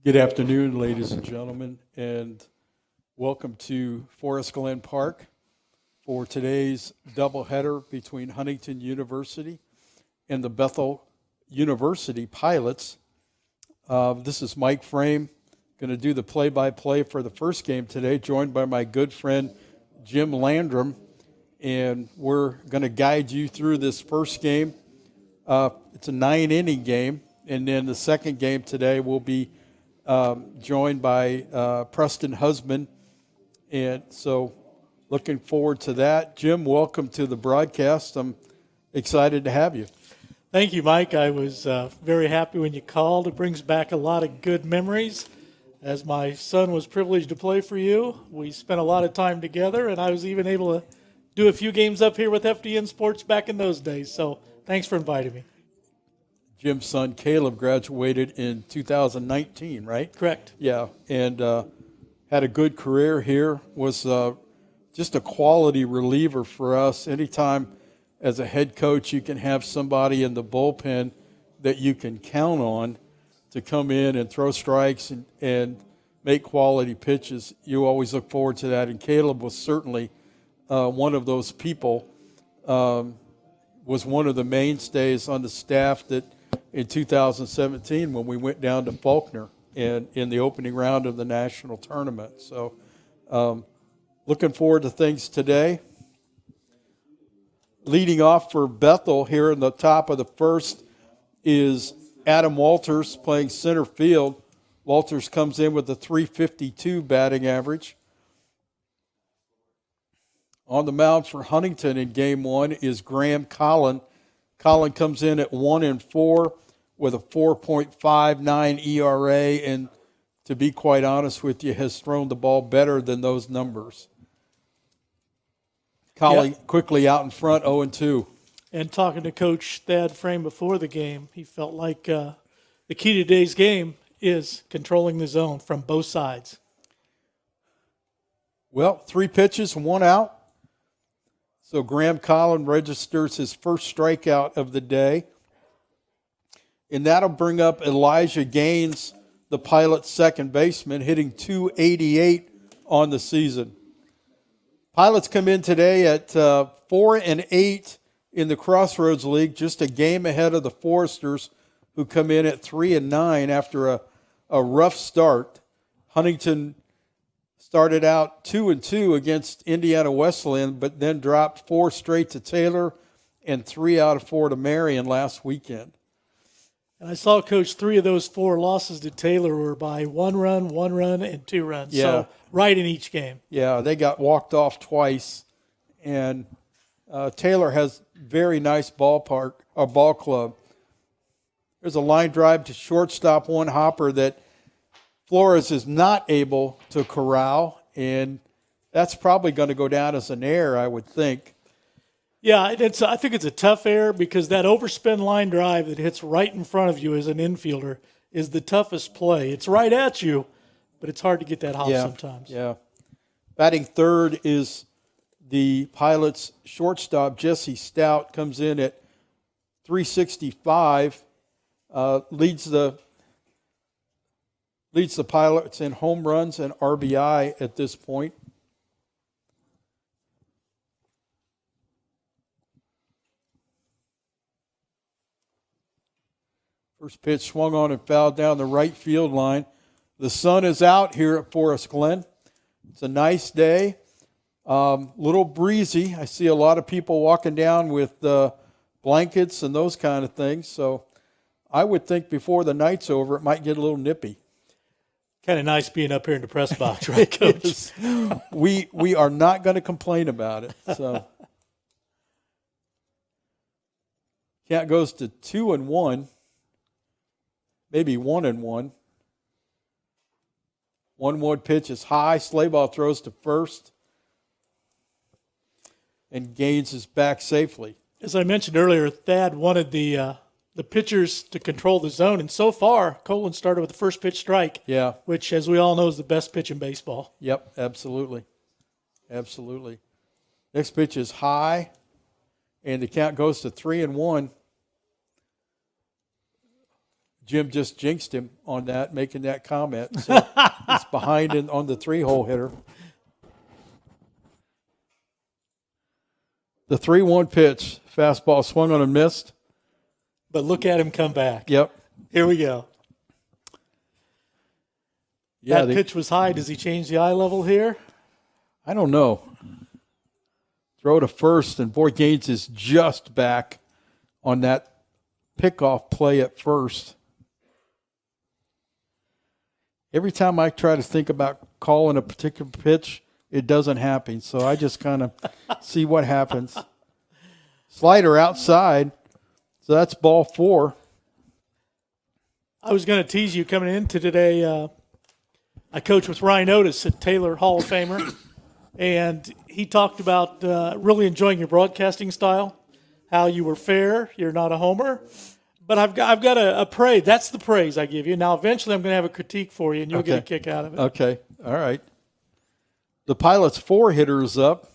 Good afternoon, ladies and gentlemen, and welcome to Forest Glen Park for today's doubleheader between Huntington University and the Bethel University Pilots. This is Mike Frame, going to do the play-by-play for the first game today, joined by my good friend Jim Landrum, and we're going to guide you through this first game. It's a 9-inning game, and then the second game today will be joined by Preston Husband, and so looking forward to that. Jim, welcome to the broadcast. I'm excited to have you. Thank you, Mike. I was very happy when you called. It brings back a lot of good memories. As my son was privileged to play for you, we spent a lot of time together, and I was even able to do a few games up here with FDN Sports back in those days. So thanks for inviting me. Jim's son, Caleb, graduated in 2019, right? Correct. Yeah, and had a good career here, was just a quality reliever for us. Anytime as a head coach you can have somebody in the bullpen that you can count on to come in and throw strikes and make quality pitches, you always look forward to that. And Caleb was certainly one of those people, was one of the mainstays on the staff that in 2017 when we went down to Faulkner and in the opening round of the national tournament. So looking forward to things today. Leading off for Bethel here in the top of the first is Adam Walters playing center field. Walters comes in with a .352 batting average. On the mound for Huntington in game one is Graham Collin. Collin comes in at 1-4 with a 4.59 ERA, and to be quite honest with you, has thrown the ball better than those numbers. Collin quickly out in front, 0-2. And talking to Coach Thad Frame before the game, he felt like the key to today's game is controlling the zone from both sides. Well, 3 pitches, 1 out. So Graham Collin registers his first strikeout of the day. And that'll bring up Elijah Gaines, the Pilot's second baseman, hitting .288 on the season. Pilots come in today at 4-8 in the Crossroads League, just a game ahead of the Foresters, who come in at 3-9 after a rough start. Huntington started out 2-2 against Indiana Wesleyan, but then dropped 4 straight to Taylor and 3 out of 4 to Marion last weekend. And I saw, Coach, 3 of those 4 losses to Taylor were by 1 run, 1 run, and 2 runs. Yeah. So right in each game. Yeah, they got walked off twice, and Taylor has very nice ball club. There's a line drive to shortstop, 1 hopper that Flores is not able to corral, and that's probably going to go down as an error, I would think. Yeah, I think it's a tough error because that overspin line drive that hits right in front of you as an infielder is the toughest play. It's right at you, but it's hard to get that hop sometimes. Yeah. Batting third is the Pilots' shortstop, Jesse Stout, comes in at .365, leads the Pilots in home runs and RBI at this point. First pitch swung on and fouled down the right field line. The sun is out here at Forest Glen. It's a nice day. Little breezy. I see a lot of people walking down with blankets and those kind of things. So I would think before the night's over, it might get a little nippy. Kind of nice being up here in the press box, right, Coach? We are not going to complain about it. So count goes to 2-1, maybe 1-1. 1-1 pitch is high. Slayball throws to first, and Gaines is back safely. As I mentioned earlier, Thad wanted the pitchers to control the zone, and so far, Colin started with the first pitch strike, which, as we all know, is the best pitch in baseball. Yep, absolutely. Absolutely. Next pitch is high, and the count goes to 3-1. Jim just jinxed him on that, making that comment. So he's behind on the 3-hole hitter. The 3-1 pitch, fastball swung on and missed. But look at him come back. Yep. Here we go. Yeah, that pitch was high. Does he change the eye level here? I don't know. Throw to first, and Boyd Gaines is just back on that pickoff play at first. Every time I try to think about calling a particular pitch, it doesn't happen. So I just kind of see what happens. Slider outside. So that's ball 4. I was going to tease you coming into today. I coach with Ryan Otis at Taylor, Hall of Famer. And he talked about really enjoying your broadcasting style, how you were fair, you're not a homer. But I've got a praise. That's the praise I give you. Now, eventually I'm going to have a critique for you, and you'll get a kick out of it. Okay, all right. The Pilots' 4 hitter is up.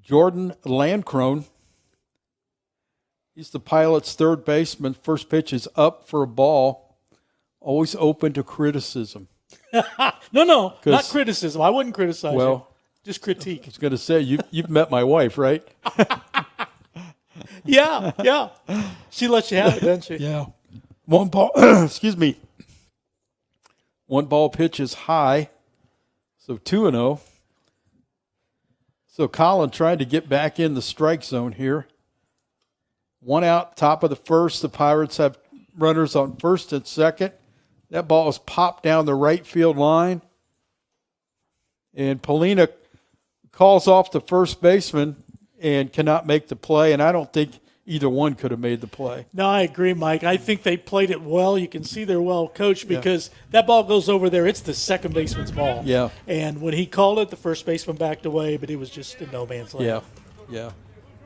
Jordan Landcrone. He's the Pilots' third baseman. First pitch is up for a ball. Always open to criticism. No, not criticism. I wouldn't criticize you. Just critique. I was going to say, you've met my wife, right? Yeah. She lets you have it, doesn't she? Yeah. One ball, excuse me. One ball pitch is high. So 2-0. So Colin trying to get back in the strike zone here. 1 out, top of the first. The Pirates have runners on first and second. That ball is popped down the right field line. And Polina calls off the first baseman and cannot make the play. And I don't think either one could have made the play. No, I agree, Mike. I think they played it well. You can see they're well coached because that ball goes over there. It's the second baseman's ball. Yeah. And when he called it, the first baseman backed away, but it was just in no man's land. Yeah.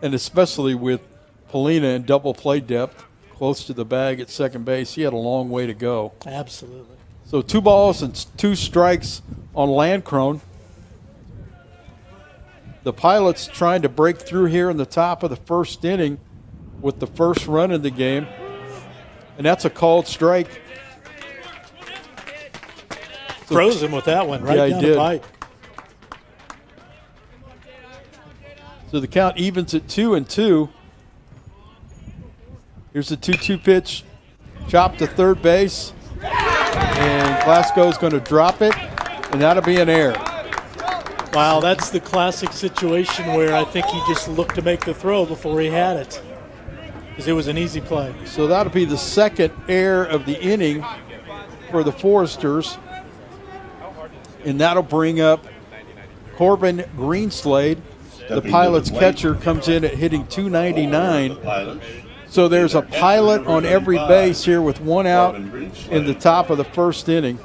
And especially with Polina in double play depth, close to the bag at second base, he had a long way to go. Absolutely. So 2 balls and 2 strikes on Landcrone. The Pilots trying to break through here in the top of the first inning with the first run in the game. And that's a called strike. Froze him with that one right down the pipe. So the count evens at 2-2. Here's the 2-2 pitch. Chop to third base. And Glasgow is going to drop it. And that'll be an error. Wow, that's the classic situation where I think he just looked to make the throw before he had it. Because it was an easy play. So that'll be the second error of the inning for the Foresters. And that'll bring up Corbin Greenslade. The Pilots catcher comes in at hitting .299. So there's a Pilot on every base here with 1 out in the top of the first inning.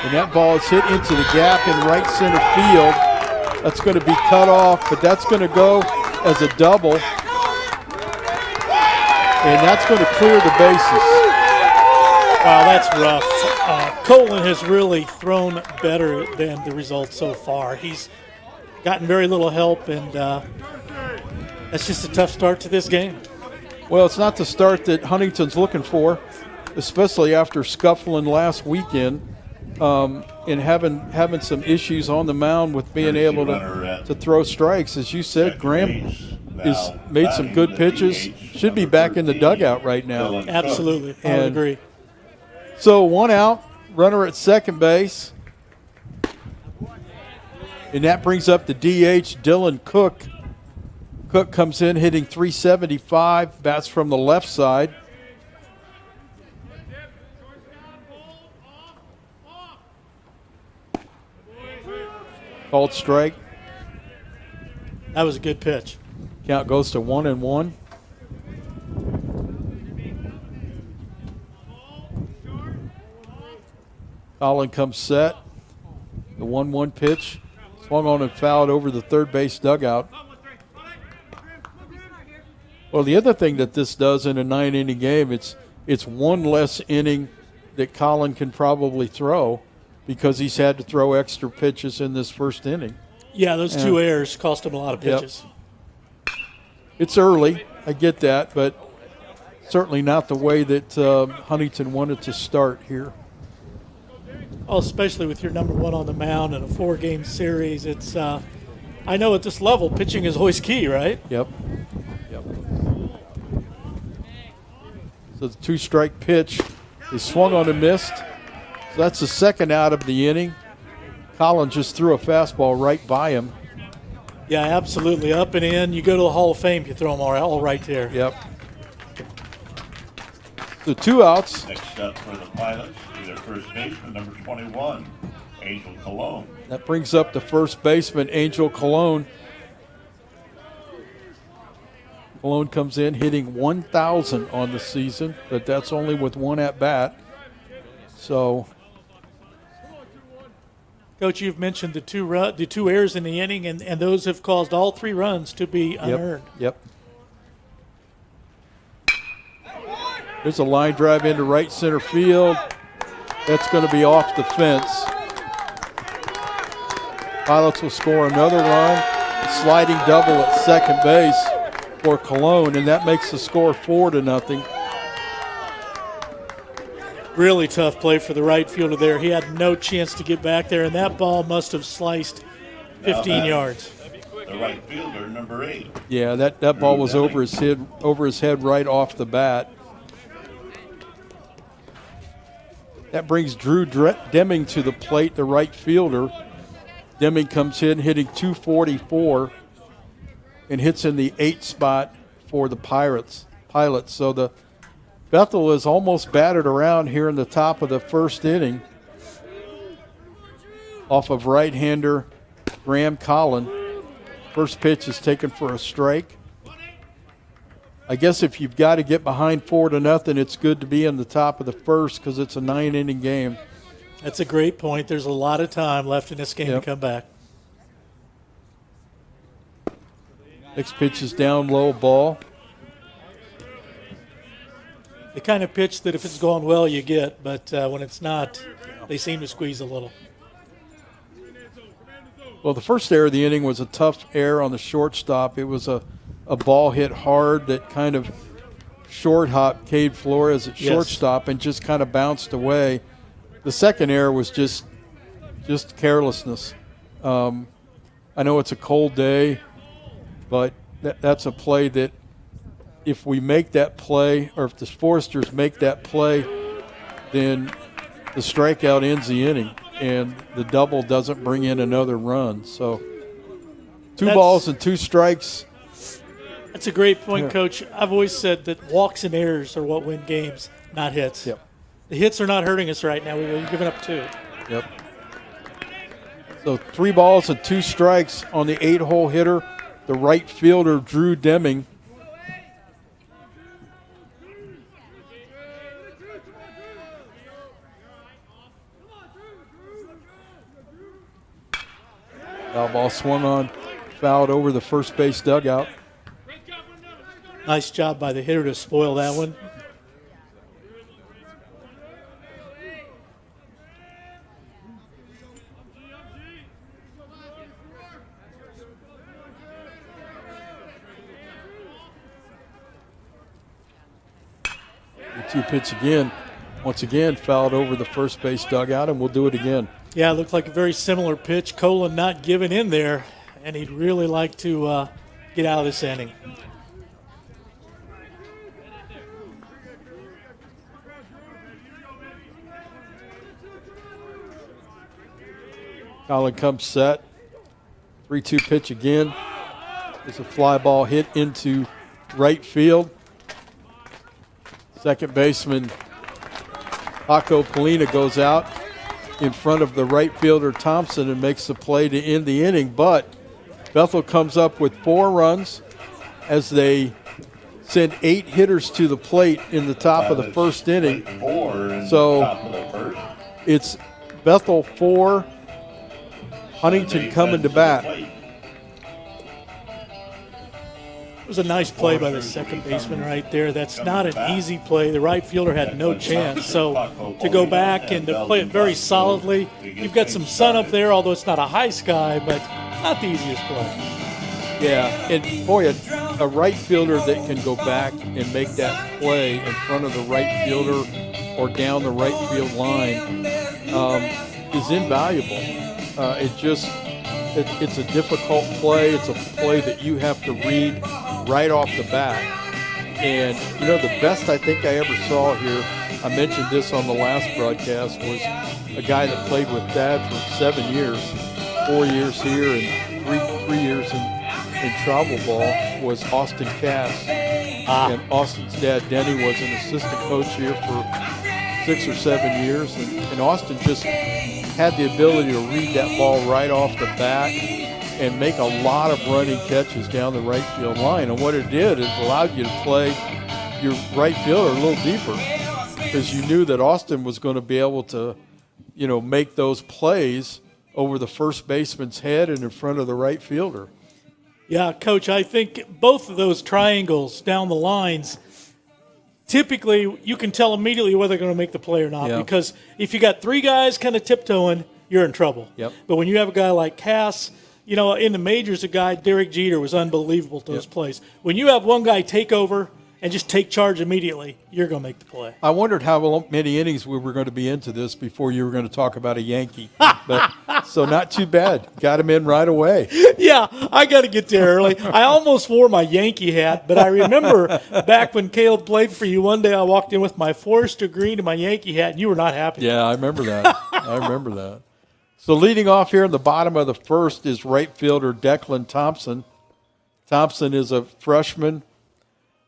And that ball is hit into the gap in right center field. That's going to be cut off, but that's going to go as a double. And that's going to clear the bases. Wow, that's rough. Colin has really thrown better than the result so far. He's gotten very little help, and that's just a tough start to this game. Well, it's not the start that Huntington's looking for, especially after scuffling last weekend and having some issues on the mound with being able to throw strikes. As you said, Graham has made some good pitches, should be back in the dugout right now. Absolutely, I would agree. So 1 out, runner at second base. And that brings up the DH, Dylan Cook. Cook comes in hitting .375, bats from the left side. Called strike. That was a good pitch. Count goes to 1-1. Colin comes set. The 1-1 pitch. Swung on and fouled over the third base dugout. Well, the other thing that this does in a 9-inning game, it's one less inning that Colin can probably throw because he's had to throw extra pitches in this first inning. Yeah, those 2 errors cost him a lot of pitches. Yep. It's early. I get that, but certainly not the way that Huntington wanted to start here. Well, especially with your number one on the mound in a 4-game series, it's. I know at this level, pitching is always key, right? Yep. So the 2-strike pitch, he swung on and missed. So that's the second out of the inning. Collins just threw a fastball right by him. Yeah, absolutely. Up and in. You go to the Hall of Fame, you throw them all right there. Yep. So 2 outs. Next up for the Pilots is their first baseman, number 21, Angel Cologne. That brings up the first baseman, Angel Cologne. Cologne comes in hitting 1,000 on the season, but that's only with 1 at-bat. So, Coach, you've mentioned the two errors in the inning, and those have caused all 3 runs to be unearned. Yep. There's a line drive into right center field. That's going to be off the fence. Pilots will score another run. A sliding double at second base for Cologne, and that makes the score 4-0. Really tough play for the right fielder there. He had no chance to get back there, and that ball must have sliced 15 yards. The right fielder, number 8. Yeah, that ball was over his head right off the bat. That brings Drew Deming to the plate, the right fielder. Deming comes in hitting .244 and hits in the 8th spot for the Pilots. So the Bethel is almost battered around here in the top of the first inning off of right-hander Graham Collin. First pitch is taken for a strike. I guess if you've got to get behind 4-0, it's good to be in the top of the first because it's a 9-inning game. That's a great point. There's a lot of time left in this game to come back. Next pitch is down low, ball. The kind of pitch that if it's going well, you get, but when it's not, they seem to squeeze a little. Well, the first error of the inning was a tough error on the shortstop. It was a ball hit hard that kind of short hopped Cade Flores at shortstop and just kind of bounced away. The second error was just carelessness. I know it's a cold day, but that's a play that if we make that play, or if the Foresters make that play, then the strikeout ends the inning, and the double doesn't bring in another run. So 2 balls and 2 strikes. That's a great point, Coach. I've always said that walks and errors are what win games, not hits. Yep. The hits are not hurting us right now. We've given up 2. Yep. So 3 balls and 2 strikes on the 8-hole hitter, the right fielder, Drew Deming. Foul ball swung on, fouled over the first base dugout. Nice job by the hitter to spoil that one. The 2 pitch again. Once again, fouled over the first base dugout, and we'll do it again. Yeah, it looked like a very similar pitch. Colin not giving in there, and he'd really like to get out of this inning. Colin comes set. 3-2 pitch again. There's a fly ball hit into right field. Second baseman Paco Polina goes out in front of the right fielder Thompson and makes the play to end the inning. But Bethel comes up with 4 runs as they send 8 hitters to the plate in the top of the first inning. So it's Bethel 4, Huntington coming to bat. It was a nice play by the second baseman right there. That's not an easy play. The right fielder had no chance. So to go back and to play it very solidly, you've got some sun up there, although it's not a high sky, but not the easiest play. Yeah, and boy, a right fielder that can go back and make that play in front of the right fielder or down the right field line is invaluable. It's a difficult play. It's a play that you have to read right off the bat. And, the best I think I ever saw here, I mentioned this on the last broadcast, was a guy that played with Dad for 7 years, 4 years here and three years in travel ball, was Austin Cass. And Austin's dad, Denny, was an assistant coach here for 6 or 7 years. And Austin just had the ability to read that ball right off the bat and make a lot of running catches down the right field line. And what it did is allowed you to play your right fielder a little deeper, because you knew that Austin was going to be able to, make those plays over the first baseman's head and in front of the right fielder. Yeah, Coach, I think both of those triangles down the lines, typically you can tell immediately whether they're going to make the play or not. Yeah. Because if you got three guys kind of tiptoeing, you're in trouble. Yep. But when you have a guy like Cass, in the majors, a guy, Derek Jeter, was unbelievable to those plays. When you have one guy take over and just take charge immediately, you're going to make the play. I wondered how many innings we were going to be into this before you were going to talk about a Yankee. But so not too bad. Got him in right away. Yeah, I got to get there early. I almost wore my Yankee hat, but I remember back when Caleb played for you, one day I walked in with my Forrester green and my Yankee hat, and you were not happy. Yeah, I remember that. So leading off here in the bottom of the first is right fielder Declan Thompson. Thompson is a freshman.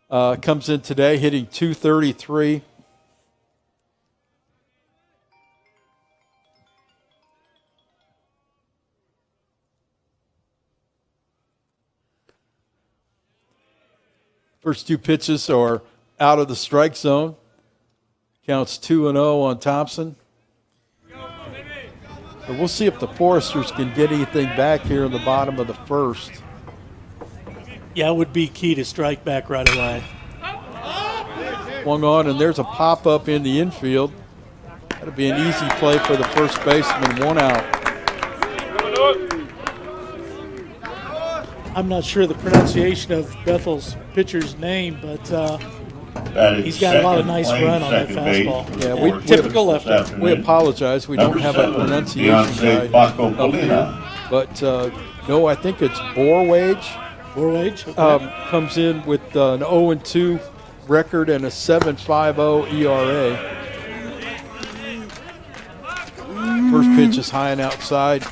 Comes in today hitting .233. First two pitches are out of the strike zone. Counts 2-0 on Thompson. So we'll see if the Foresters can get anything back here in the bottom of the first. Yeah, it would be key to strike back right away. Swung on, and there's a pop-up in the infield. That'll be an easy play for the first baseman, 1 out. I'm not sure the pronunciation of Bethel's pitcher's name, but he's got a lot of nice run on that fastball. Yeah, typical lefty. We apologize. We don't have a pronunciation guy up here. But, no, I think it's Borwage. Borwage? Okay. Comes in with an 0-2 record and a 7.50 ERA. First pitch is high and outside.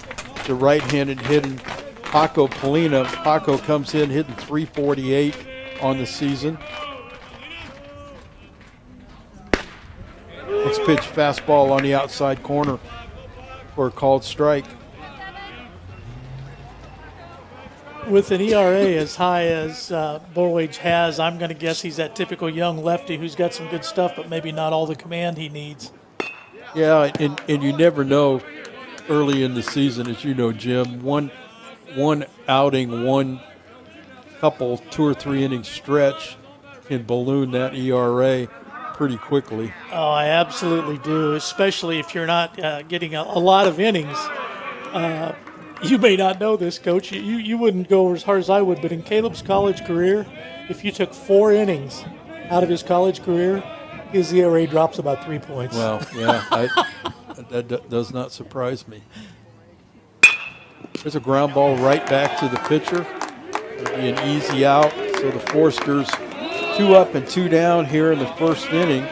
The right-handed hitting Paco Polina. Paco comes in hitting .348 on the season. Next pitch, fastball on the outside corner for a called strike. With an ERA as high as Borwage has, I'm going to guess he's that typical young lefty who's got some good stuff, but maybe not all the command he needs. Yeah, and you never know early in the season, as you know, Jim. One outing, one couple, 2 or 3 inning stretch can balloon that ERA pretty quickly. Oh, I absolutely do, especially if you're not getting a lot of innings. You may not know this, Coach. You wouldn't go as hard as I would, but in Caleb's college career, if you took 4 innings out of his college career, his ERA drops about 3 points. Well, yeah, that does not surprise me. There's a ground ball right back to the pitcher. It'll be an easy out. So the Foresters, 2 up and 2 down here in the first inning,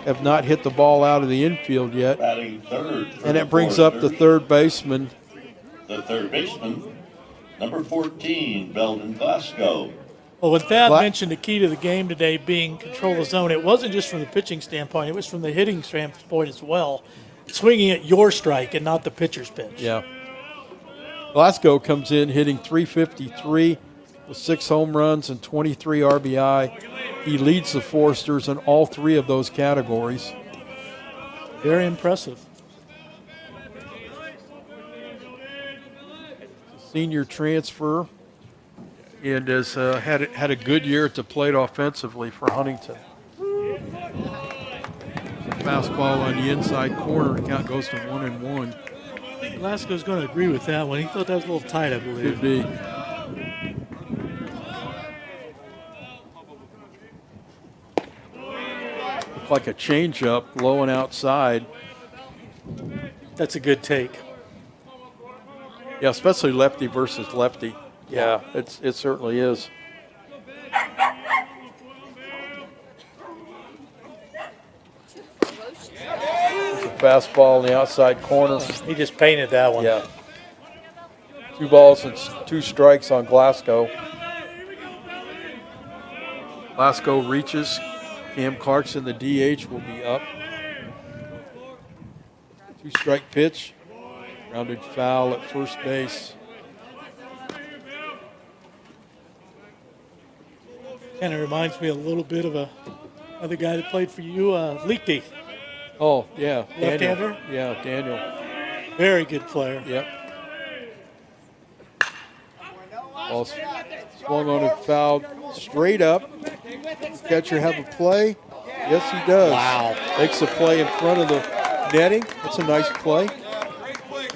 have not hit the ball out of the infield yet. Batting third. And that brings up the third baseman. The third baseman, number 14, Belden Glasco. Well, when Thad mentioned the key to the game today being control the zone, it wasn't just from the pitching standpoint, it was from the hitting standpoint as well. Swinging at your strike and not the pitcher's pitch. Yeah. Glasgow comes in hitting .353 with 6 home runs and 23 RBI. He leads the Foresters in all 3 of those categories. Very impressive. Senior transfer and has had a good year at the plate offensively for Huntington. Fastball on the inside corner. The count goes to 1-1. Glasgow's going to agree with that one. He thought that was a little tight, I believe. Could be. looked like a changeup, low and outside. That's a good take. Yeah, especially lefty versus lefty. Yeah, it certainly is. It's a fastball in the outside corner. He just painted that one. Yeah. 2 balls and 2 strikes on Glasco. Glasco reaches. Cam Clarkson, the DH, will be up. 2-strike pitch. Grounded foul at first base. Kind of reminds me a little bit of another guy that played for you, Leakey. Oh, yeah. Daniel. Left-hander? Yeah, Daniel. Very good player. Yep. Ball swung on and fouled straight up. Catcher have a play? Yes, he does. Wow. Makes a play in front of the netting. That's a nice play.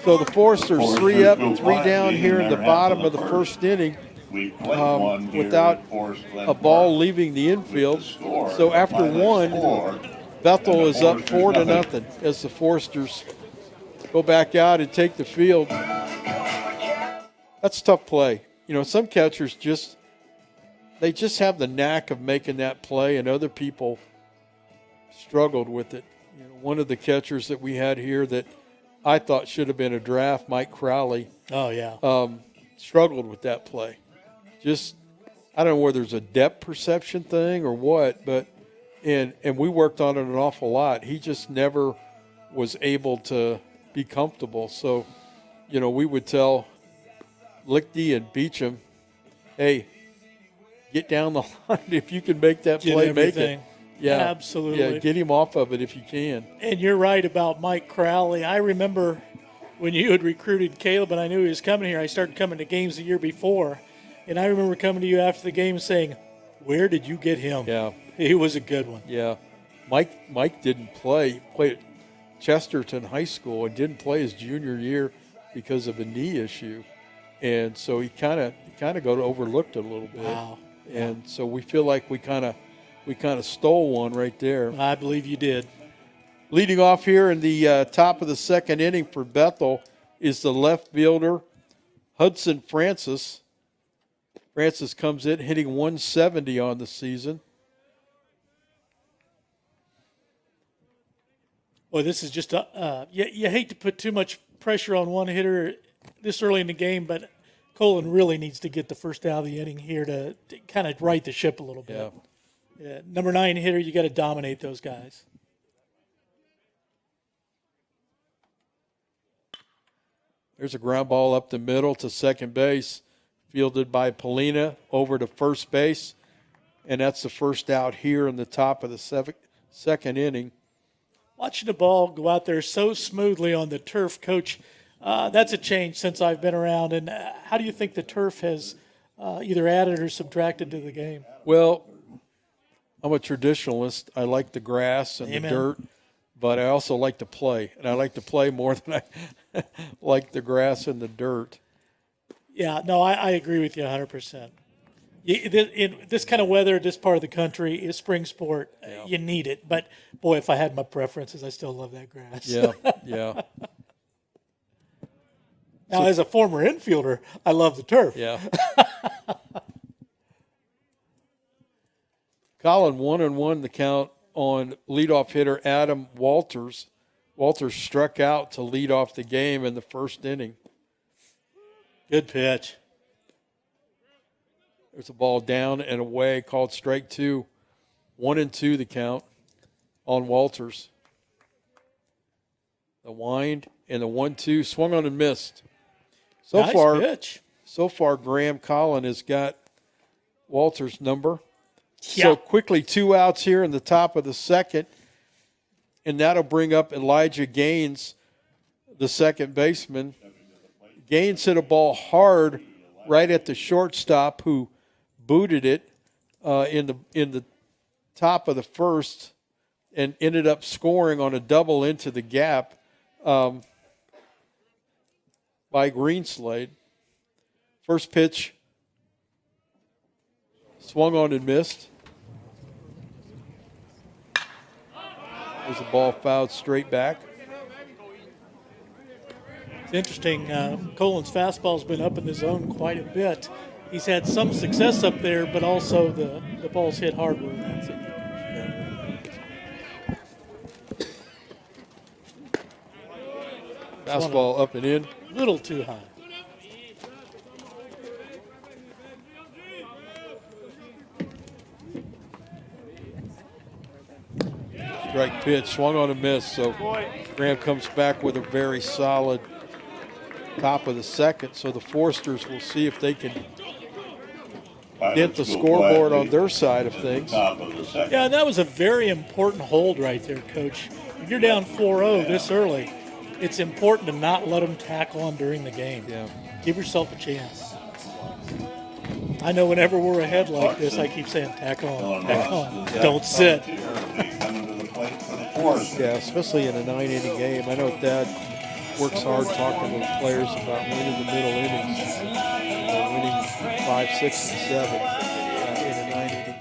So the Foresters 3 up and 3 down here in the bottom of the first inning without a ball leaving the infield. So after 1, Bethel is up 4-0 as the Foresters go back out and take the field. That's tough play. You know, some catchers just have the knack of making that play, and other people struggled with it. You know, one of the catchers that we had here that I thought should have been a draft, Mike Crowley. Oh, yeah. Struggled with that play. Just, I don't know whether it's a depth perception thing or what, but and we worked on it an awful lot. He just never was able to be comfortable. So, you know, we would tell Lichty and Beecham, hey, get down the line. If you can make that play, make it. Yeah, absolutely. Yeah, get him off of it if you can. And you're right about Mike Crowley. I remember when you had recruited Caleb and I knew he was coming here, I started coming to games the year before. And I remember coming to you after the game saying, where did you get him? Yeah. He was a good one. Yeah. Mike didn't play. He played at Chesterton High School and didn't play his junior year because of a knee issue. And so he kind of got overlooked a little bit. Wow. And so we feel like we kind of stole one right there. I believe you did. Leading off here in the top of the second inning for Bethel is the left fielder, Hudson Francis. Francis comes in hitting 170 on the season. Boy, this is just you hate to put too much pressure on one hitter this early in the game, but Colin really needs to get the first out of the inning here to kind of right the ship a little bit. Yeah. Number 9 hitter, you got to dominate those guys. There's a ground ball up the middle to second base, fielded by Polina over to first base, and that's the first out here in the top of the second inning. Watching the ball go out there so smoothly on the turf, Coach, that's a change since I've been around. And how do you think the turf has either added or subtracted to the game? Well, I'm a traditionalist. I like the grass and Amen. the dirt, but I also like to play. And I like to play more than I like the grass and the dirt. Yeah, no, I agree with you 100%. In this kind of weather, this part of the country is spring sport. Yeah. You need it. But, boy, if I had my preferences, I still love that grass. Yeah, yeah. Now, as a former infielder, I love the turf. Yeah. Colin 1-1 the count on leadoff hitter Adam Walters. Walters struck out to lead off the game in the first inning. Good pitch. There's a ball down and away called strike 2. 1-2 the count on Walters. The wind and the 1-2 swung on and missed. Nice So far, Graham Collin has got Walters' number. Yeah. So quickly, 2 outs here in the top of the second, and that'll bring up Elijah Gaines, the second baseman. Gaines hit a ball hard right at the shortstop, who booted it in the top of the first, and ended up scoring on a double into the gap by Greenslade. First pitch swung on and missed. There's the ball fouled straight back. It's interesting. Colin's fastball's been up in the zone quite a bit. He's had some success up there, but also the ball's hit hard where that's it. Fastball up and in. A little too high. Strike pitch, swung on a miss. So Graham comes back with a very solid top of the second. So the Forsters will see if they can get the scoreboard on their side of things. Top of the second. Yeah, and that was a very important hold right there, Coach. If you're down 4-0 this early, it's important to not let them tackle on during the game. Yeah. Give yourself a chance. I know whenever we're ahead like this, I keep saying tackle on, tackle on. Don't sit. Coming to the plate for the Foresters. Yeah, especially in a 9-inning game. I know Dad works hard talking to the players about winning the middle innings, winning 5, 6, and 7 in a 9-inning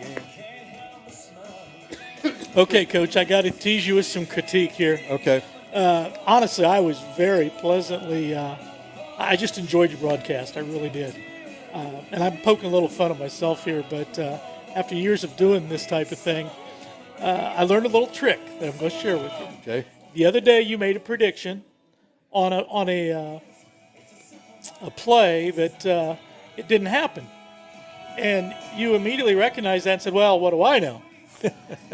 game. Okay, Coach, I got to tease you with some critique here. Okay. Honestly, I was very pleasantly, I just enjoyed your broadcast. I really did. And I'm poking a little fun at myself here, but after years of doing this type of thing, I learned a little trick that I'm going to share with you. Okay. The other day, you made a prediction on a play that it didn't happen, and you immediately recognized that and said, "Well, what do I know?"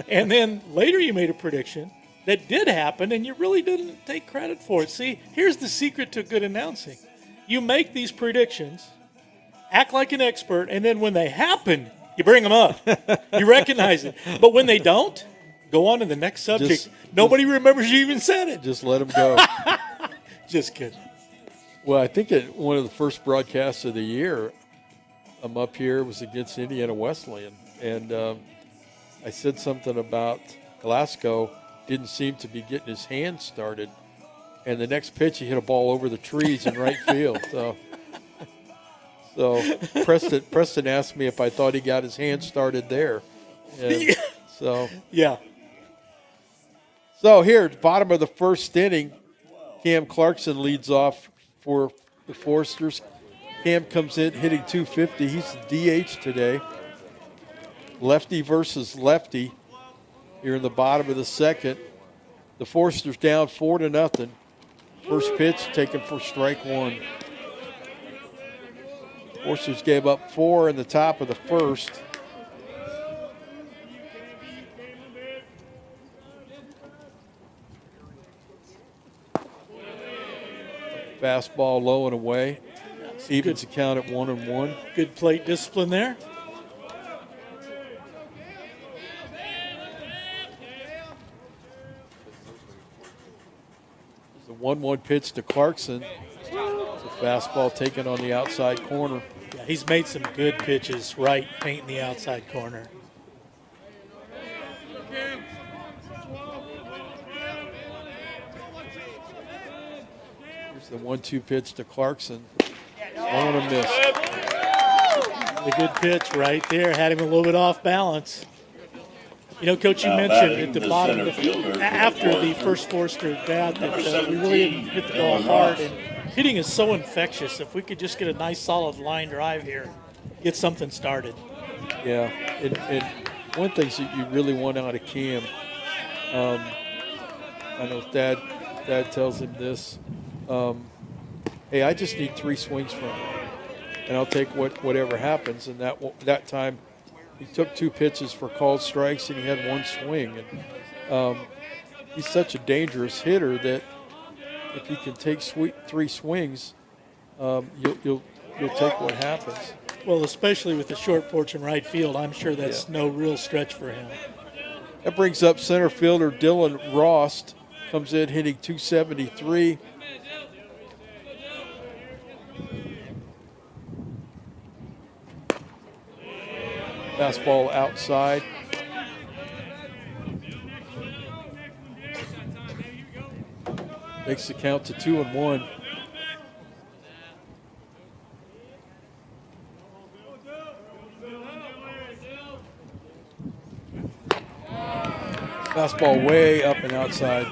And then later, you made a prediction that did happen, and you really didn't take credit for it. See, here's the secret to good announcing: you make these predictions, act like an expert, and then when they happen, you bring them up. You recognize it. But when they don't, go on to the next subject. Nobody remembers you even said it. Just let them go. Just kidding. Well, I think at one of the first broadcasts of the year, I'm up here, was against Indiana Wesleyan, and I said something about Glasco didn't seem to be getting his hand started, and the next pitch he hit a ball over the trees in right field. So Preston asked me if I thought he got his hand started there. And Yeah. So here, bottom of the first inning, Cam Clarkson leads off for the Forsters. Cam comes in hitting .250. He's the DH today. Lefty versus lefty here in the bottom of the second. The Forsters down 4-0. First pitch taken for strike one. Forsters gave up 4 in the top of the first. Fastball low and away. Evens the count at 1-1. Good plate discipline there. The 1-1 pitch to Clarkson. It's a fastball taken on the outside corner. Yeah, he's made some good pitches right, painting the outside corner. Here's the 1-2 pitch to Clarkson. On a miss. The good pitch right there. Had him a little bit off balance. You know, Coach, you Now mentioned batting at the the bottom, center fielder for the after the Foresters, first Forster at bat, that number we really 17, didn't hit the ball Dylan hard. Ross. And hitting is so infectious. If we could just get a nice, solid line drive here, get something started. Yeah, and one thing that you really want out of Cam, I know Dad tells him this, hey, I just need 3 swings from you, and I'll take whatever happens. And that time he took 2 pitches for called strikes, and he had 1 swing. And he's such a dangerous hitter that if he can take 3 swings, you'll take what happens. Well, especially with the short porch in right field, I'm sure that's no real stretch for him. That brings up center fielder Dylan Rost. Comes in hitting .273. Fastball outside. Makes the count to 2-1. Fastball way up and outside.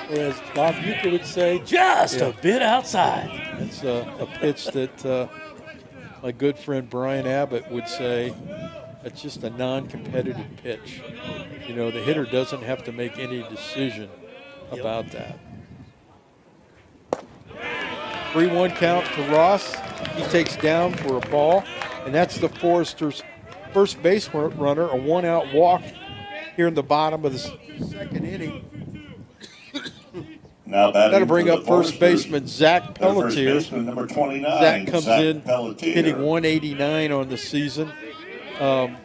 Or as Bob Uecker would say, just a bit outside. It's a pitch that my good friend Brian Abbott would say it's just a non-competitive pitch. You know, the hitter doesn't have to make any decision about that. 3-1 count to Ross. He takes down for a ball, and that's the Foresters' first base runner, a one-out walk here in the bottom of the second inning. Now batting That'll bring for up the first Foresters, baseman Zach their first Pelletier. baseman, number 29, Zach comes in Pelletier. hitting 189 on the season.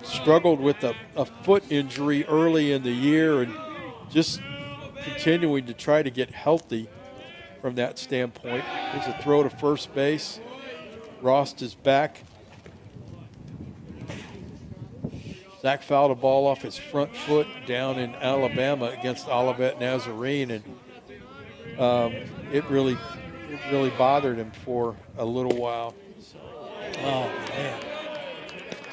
Struggled with a foot injury early in the year and just continuing to try to get healthy from that standpoint. There's a throw to first base. Rost is back. Zach fouled a ball off his front foot down in Alabama against Olivet Nazarene, and it really bothered him for a little while. Oh, man.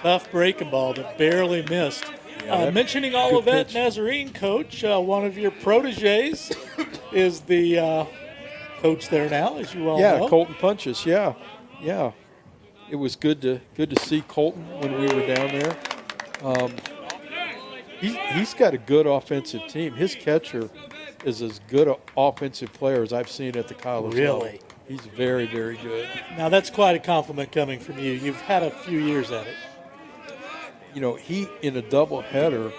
Tough breaking ball that barely missed. Mentioning good Olivet pitch. Nazarene, Coach, one of your proteges is the coach there now, as you all know. Yeah, Colton Punches. Yeah. It was good to see Colton when we were down there. He's got a good offensive team. His catcher is as good an offensive player as I've seen at the college level. Really? He's very, very good. Now, that's quite a compliment coming from you. You've had a few years at it. You know, he in a doubleheader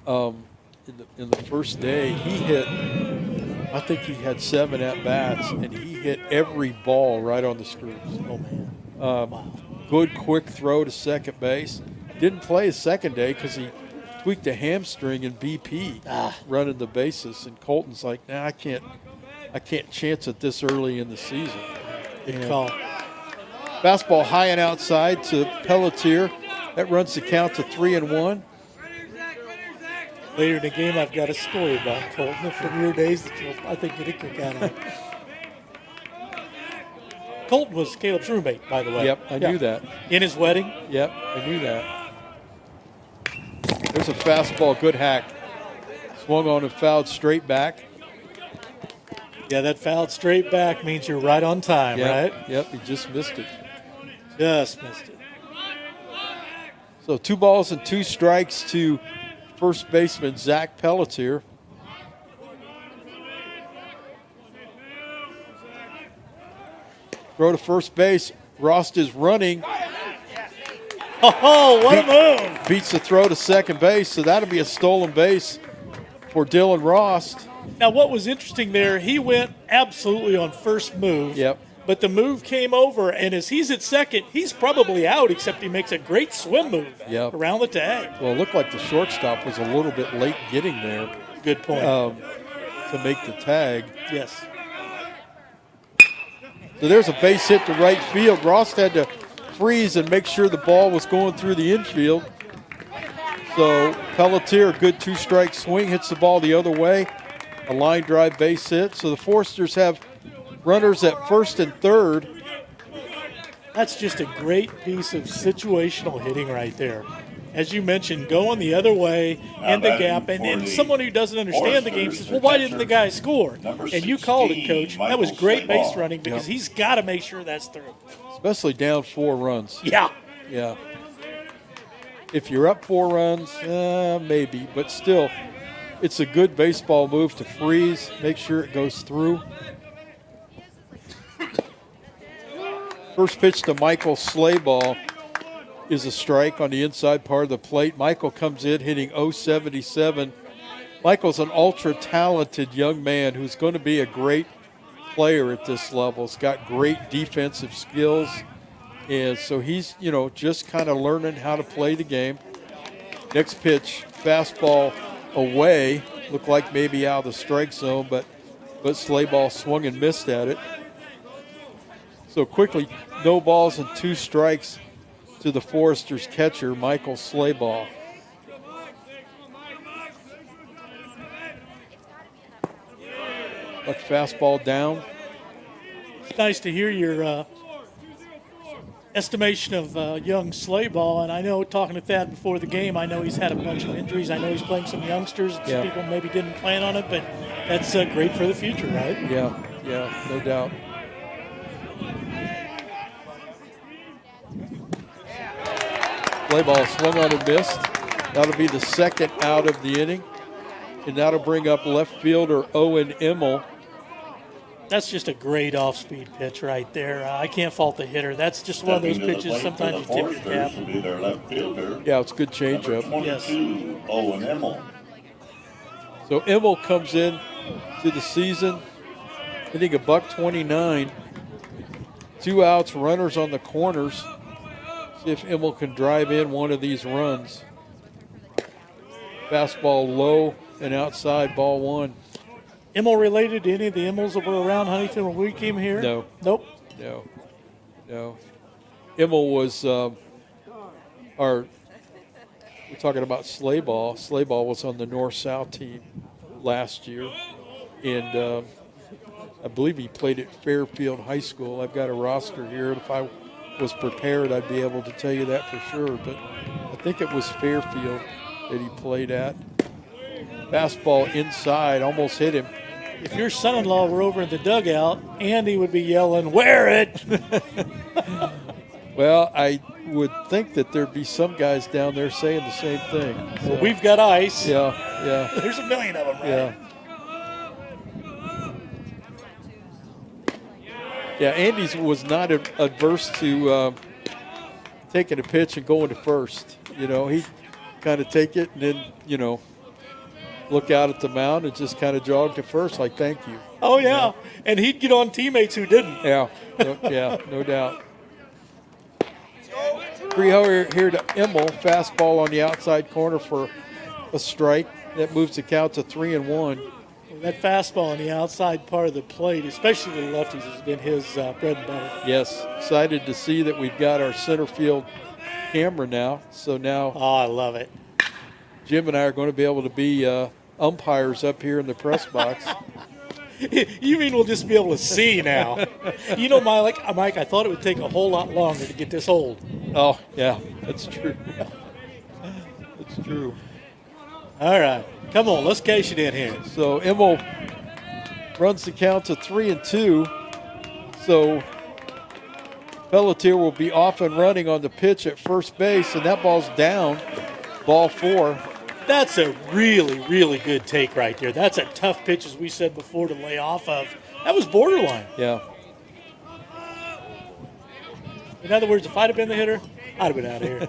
in the first day, he hit. I think he had 7 at bats, and he hit every ball right on the screws. Oh, man. Wow. Good quick throw to second base. Didn't play his second day because he tweaked a hamstring in BP running the bases. And Colton's like, nah, I can't chance it this early in the season. Good call. Fastball high and outside to Pelletier. That runs the count to 3-1. Later in the game, I've got a story about Colton from your days that I think you'd kick out of. Colton was Caleb's roommate, by the way. Yep, I knew that. In his wedding. Yep, I knew that. There's a fastball, good hack. Swung on and fouled straight back. Yeah, that fouled straight back means you're right on time, right? Yep, he just missed it. Just missed it. So 2 balls and 2 strikes to first baseman Zach Pelletier. Throw to first base. Rost is running. Oh, what a move. Beats the throw to second base, so that'll be a stolen base for Dylan Rost. Now, what was interesting there, he went absolutely on first move. Yep. But the move came over, and as he's at second, he's probably out, except he makes a great swim move around the tag. Well, it looked like the shortstop was a little bit late getting there Good point. to make the tag. Yes. So there's a base hit to right field. Rost had to freeze and make sure the ball was going through the infield. So Pelletier, good 2-strike swing, hits the ball the other way. A line drive base hit. So the Foresters have runners at first and third. That's just a great piece of situational hitting right there. As you mentioned, going the other way in the gap. And someone who doesn't understand the game says, well, why didn't the guy score? And you called it, Coach. That was great base running because he's got to make sure that's through. Especially down 4 runs. Yeah. Yeah. If you're up 4 runs, maybe. But still, it's a good baseball move to freeze, make sure it goes through. First pitch to Michael Slayball is a strike on the inside part of the plate. Michael comes in hitting .077. Michael's an ultra-talented young man who's going to be a great player at this level. He's got great defensive skills. And so he's, just kind of learning how to play the game. Next pitch, fastball away. Looked like maybe out of the strike zone, but Slayball swung and missed at it. So quickly, no balls and 2 strikes to the Foresters catcher, Michael Slayball. Like fastball down. It's nice to hear your estimation of young Slayball, and I know talking to Thad before the game, I know he's had a bunch of injuries. I know he's playing some youngsters. Yeah. People maybe didn't plan on it, but that's great for the future, right? Yeah, no doubt. Play ball swung on and missed. That'll be the second out of the inning, and that'll bring up left fielder Owen Immel. That's just a great off-speed pitch right there. I can't fault the hitter. That's just one of those pitches sometimes you tip your cap. Will be their left fielder. Yeah, it's a good changeup. 22, Owen Immel. So Immel comes in to the season hitting $129. 2 outs, runners on the corners. See if Immel can drive in one of these runs. Fastball low and outside, ball 1. Immel related to any of the Immels that were around Huntington when we came here? No. Nope. No. Immel was we're talking about Slayball. Slayball was on the North-South team last year. And I believe he played at Fairfield High School. I've got a roster here. If I was prepared, I'd be able to tell you that for sure. But I think it was Fairfield that he played at. Fastball inside, almost hit him. If your son-in-law were over in the dugout, Andy would be yelling, "Wear it!" Well, I would think that there'd be some guys down there saying the same thing. So, We've got ice. yeah. There's a million of them, right? Yeah. Yeah, Andy's was not adverse to taking a pitch and going to first. You know, he'd kind of take it and then, look out at the mound and just kind of jog to first like, thank you. Oh, yeah. And he'd get on teammates who didn't. Yeah, no doubt. 3-0 here to Immel. Fastball on the outside corner for a strike. That moves the count to 3-1. That fastball on the outside part of the plate, especially the lefties, has been his bread and butter. Yes, excited to see that we've got our center field camera now. So now Oh, I love it. Jim and I are going to be able to be umpires up here in the press box. You mean we'll just be able to see now? Mike, I thought it would take a whole lot longer to get this old. Oh, yeah, that's true. That's true. All right. Come on, let's cash it in here. So Immel runs the count to 3-2. So Pelletier will be off and running on the pitch at first base, and that ball's down. Ball 4. That's a really, really good take right there. That's a tough pitch, as we said before, to lay off of. That was borderline. Yeah. In other words, if I'd have been the hitter, I'd have been out of here.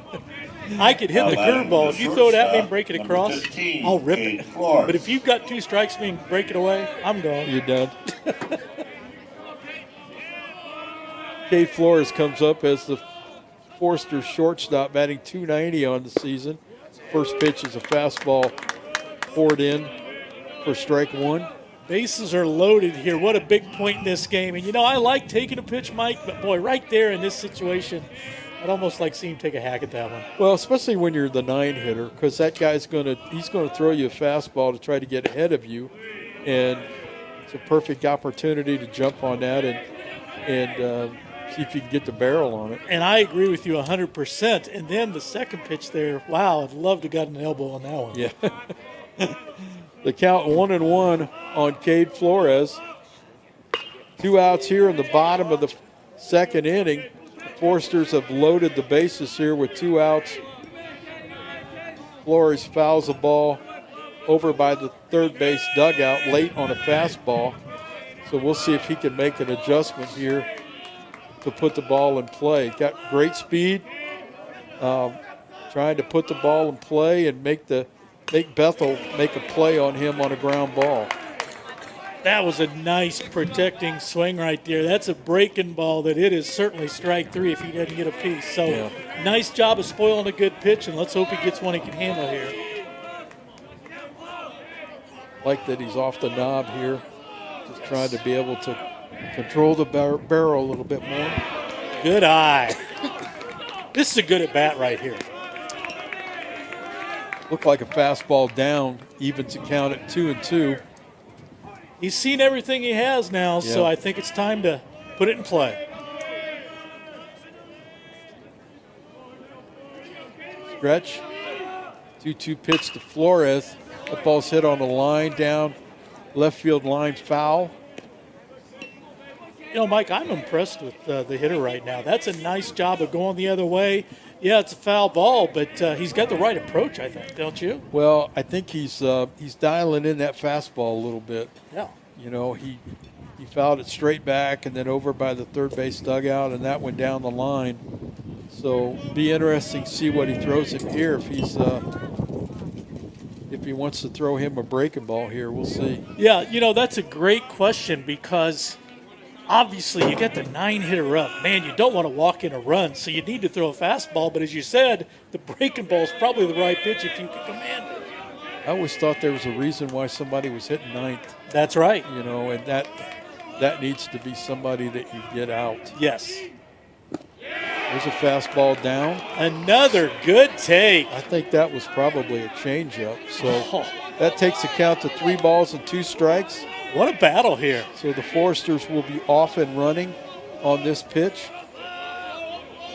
I could hit the curveball. If you throw it at me and break it across, I'll rip it. But if you've got 2 strikes me and break it away, I'm gone. You're done. Cade Flores comes up as the Forster shortstop, batting .290 on the season. First pitch is a fastball poured in for strike 1. Bases are loaded here. What a big point in this game. And, I like taking a pitch, Mike, but, boy, right there in this situation, I'd almost like seeing him take a hack at that one. Well, especially when you're the 9 hitter, because that guy's he's going to throw you a fastball to try to get ahead of you, and it's a perfect opportunity to jump on that and see if you can get the barrel on it. And I agree with you 100%. And then the second pitch there, wow, I'd love to have got an elbow on that one. Yeah. The count 1-1 on Cade Flores. 2 outs here in the bottom of the second inning. The Forsters have loaded the bases here with 2 outs. Flores fouls the ball over by the third base dugout late on a fastball. So we'll see if he can make an adjustment here to put the ball in play. Got great speed, trying to put the ball in play and make Bethel make a play on him on a ground ball. That was a nice protecting swing right there. That's a breaking ball that it is certainly strike 3 if he doesn't get a piece. So Nice job of spoiling a good pitch, and let's hope he gets one he can handle here. Like that he's off the knob here, just trying to be able to control the barrel a little bit more. Good eye. This is a good at-bat right here. Looked like a fastball down, evens the count at 2-2. He's seen everything he has now, so I think it's time to put it in play. stretch. 2-2 pitch to Flores. The ball's hit on the line, down left field line, foul. You know, Mike, I'm impressed with the hitter right now. That's a nice job of going the other way. Yeah, it's a foul ball, but he's got the right approach, I think, don't you? Well, I think he's dialing in that fastball a little bit. Yeah. You know, he fouled it straight back and then over by the third base dugout, and that went down the line. So be interesting to see what he throws him here. If he wants to throw him a breaking ball here, we'll see. Yeah, you know, that's a great question because obviously you get the 9-hitter up. Man, you don't want to walk in a run, so you need to throw a fastball. But as you said, the breaking ball is probably the right pitch if you can command it. I always thought there was a reason why somebody was hitting ninth. That's right. You know, and that needs to be somebody that you get out. Yes. There's a fastball down. Another good take. I think that was probably a changeup. So that takes the count to 3 balls and 2 strikes. What a battle here. So the Foresters will be off and running on this pitch.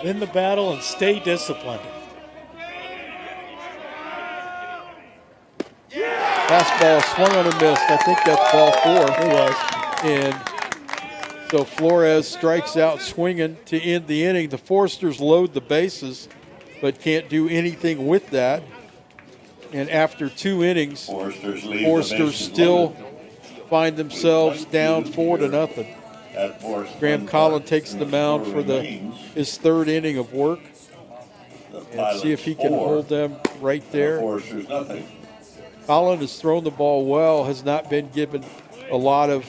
Win the battle and stay disciplined. Fastball swung on and missed. I think that's ball 4. It was. And so Flores strikes out swinging to end the inning. The Foresters load the bases, but can't do anything with that. And after 2 innings, Foresters still find themselves down 4-0. Graham Collin takes the mound for his 3rd inning of work, and see if he can hold them right there. Collin has thrown the ball well, has not been given a lot of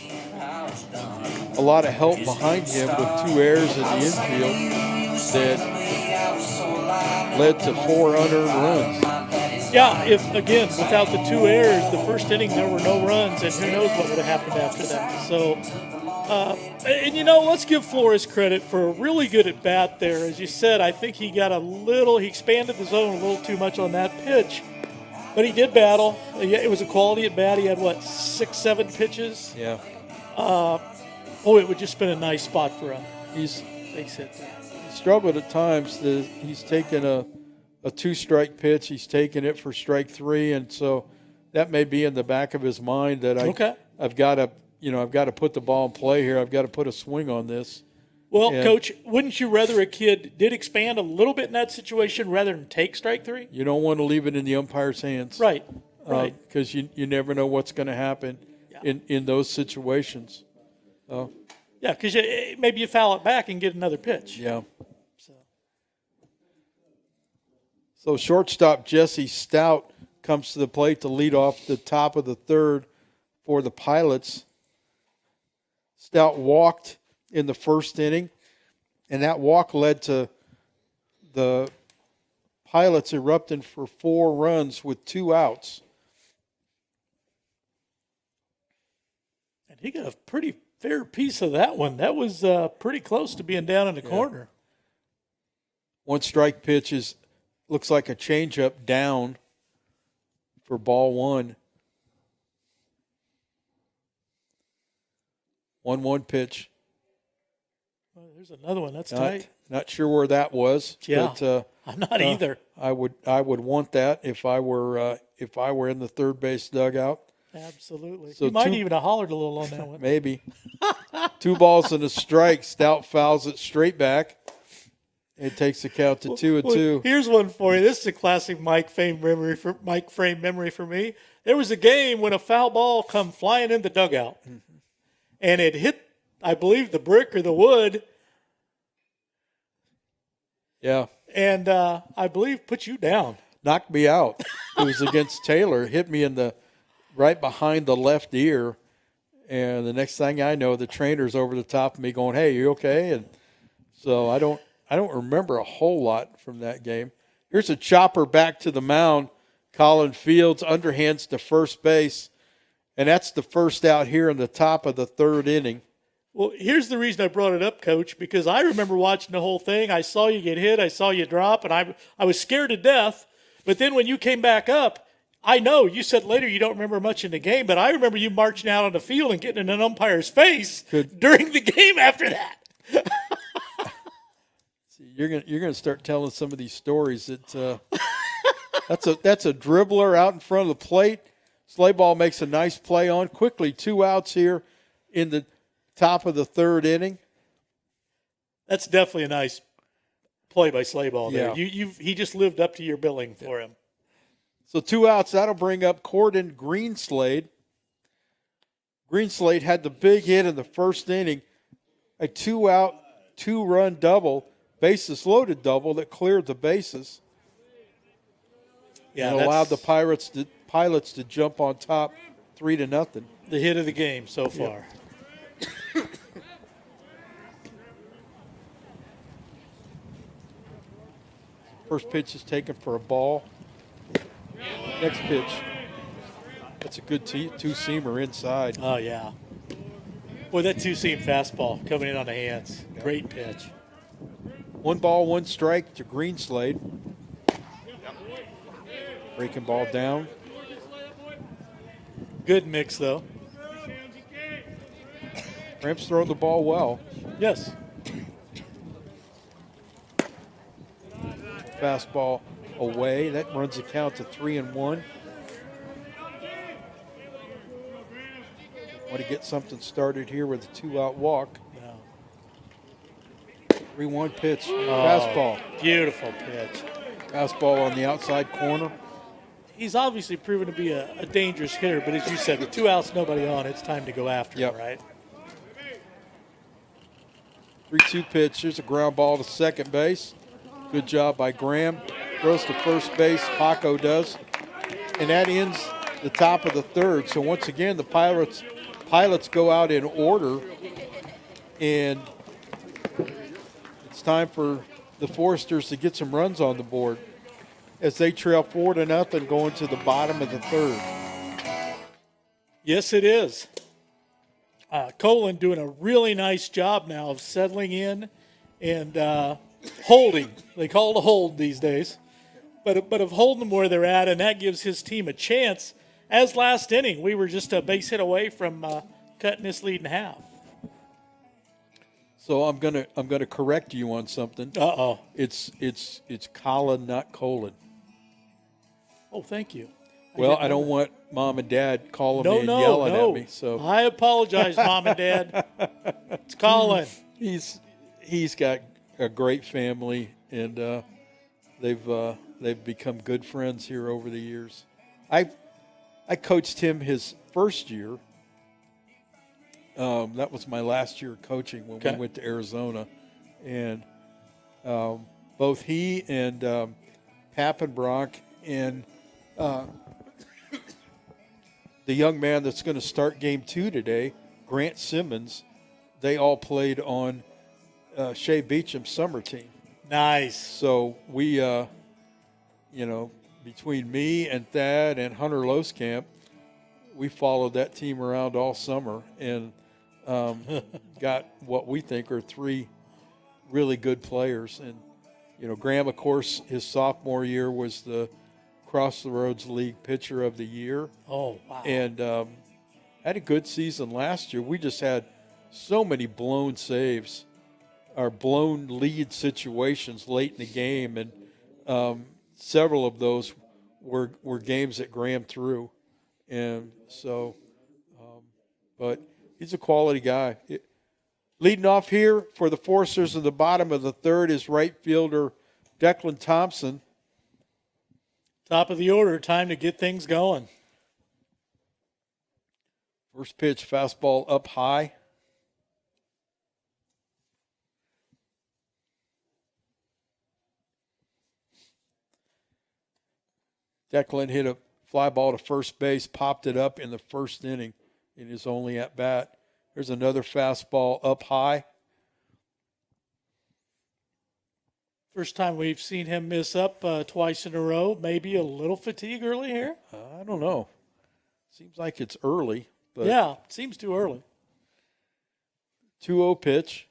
help behind him with 2 errors in the infield that led to 4 unearned runs. Yeah, without the 2 errors, the first inning there were no runs, and who knows what would have happened after that. So, let's give Flores credit for a really good at bat there. As you said, I think he expanded the zone a little too much on that pitch. But he did battle. It was a quality at bat. He had, 6-7 pitches? Yeah. It would just been a nice spot for a base hit there. He struggled at times. He's taken a 2-strike pitch. He's taken it for strike 3, and so that may be in the back of his mind that I've got to put the ball in play here. I've got to put a swing on this. Well, Coach, wouldn't you rather a kid did expand a little bit in that situation rather than take strike 3? You don't want to leave it in the umpire's hands. Right. Because you never know what's going to happen in those situations. Yeah, because maybe you foul it back and get another pitch. Yeah. So shortstop Jesse Stout comes to the plate to lead off the top of the 3rd for the Pilots. Stout walked in the 1st inning, and that walk led to the Pilots erupting for 4 runs with 2 outs. And he got a pretty fair piece of that one. That was pretty close to being down in the corner. 1-strike pitch looks like a changeup down for ball 1. 1-1 pitch. Well, there's another one. That's tight. Not sure where that was. Yeah, but, I'm not either. I would want that if I were in the third base dugout. Absolutely. So you might even have hollered a little on that one. Maybe. 2 balls and a strike. Stout fouls it straight back. It takes the count to 2-2. Here's one for you. This is a classic Mike Frame memory for me. There was a game when a foul ball come flying in the dugout, and it hit, I believe, the brick or the wood. Yeah. And I believe put you down. Knocked me out. It was against Taylor. Hit me in the right behind the left ear. And the next thing I know, the trainer's over the top of me going, "Hey, you okay?" And so I don't remember a whole lot from that game. Here's a chopper back to the mound. Colin Fields underhands to first base. And that's the first out here in the top of the 3rd inning. Well, here's the reason I brought it up, Coach, because I remember watching the whole thing. I saw you get hit. I saw you drop, and I was scared to death. But then when you came back up, I know you said later you don't remember much in the game, but I remember you marching out on the field and getting in an umpire's face during the game after that. See, you're gonna start telling some of these stories that That's a dribbler out in front of the plate. Slayball makes a nice play on. Quickly, 2 outs here in the top of the 3rd inning. That's definitely a nice play by Slayball there. Yeah. He just lived up to your billing for him. So 2 outs. That'll bring up Corden Greenslade. Greenslade had the big hit in the 1st inning, a 2-out, 2-run double, bases loaded double that cleared the bases. Yeah, and allowed the Pilots to jump on top 3-0. The hit of the game so far. Yep. First pitch is taken for a ball. Next pitch. That's a good two-seamer inside. Oh, yeah. Boy, that two-seam fastball coming in on the hands. Great pitch. 1 ball, 1 strike to Greenslade. Breaking ball down. Good mix, though. Ramp's throwing the ball well. Yes. Fastball away. That runs the count to 3-1. Want to get something started here with a 2-out walk. No. 3-1 pitch. Fastball. Beautiful pitch. Fastball on the outside corner. He's obviously proven to be a dangerous hitter, but as you said, with 2 outs, nobody on, it's time to go after him, right? 3-2 pitch. Here's a ground ball to second base. Good job by Graham. Throws to first base. Paco does. And that ends the top of the 3rd. So once again, the Pilots go out in order. And it's time for the Foresters to get some runs on the board as they trail 4-0 going to the bottom of the 3rd. Yes, it is. Colin doing a really nice job now of settling in and holding. They call it a hold these days. But of holding them where they're at, and that gives his team a chance. As last inning, we were just a base hit away from cutting this lead in half. So I'm gonna correct you on something. Uh-oh. It's Colin, not Colin. Oh, thank you. Well, I don't want Mom and Dad calling me and yelling at me. So I apologize, Mom and Dad. It's Colin. He's got a great family, and they've become good friends here over the years. I coached him his first year. That was my last year of coaching when we went to Arizona, and both he and Pappenbrock and the young man that's going to start game 2 today, Grant Simmons, they all played on Shea Beecham's summer team. Nice. So we, between me and Thad and Hunter Loskamp, we followed that team around all summer and got what we think are 3 really good players. And, Graham, of course, his sophomore year was the Cross the Roads League Pitcher of the Year. Oh, wow. And had a good season last year. We just had so many blown saves, or blown lead situations late in the game, and several of those were games that Graham threw. And so, but he's a quality guy. Leading off here for the Foresters in the bottom of the 3rd is right fielder Declan Thompson. Top of the order, time to get things going. First pitch, fastball up high. Declan hit a fly ball to first base, popped it up in the 1st inning in his only at bat. There's another fastball up high. First time we've seen him miss up twice in a row. Maybe a little fatigue early here. I don't know. Seems like it's early. But yeah, seems too early. 2-0 pitch.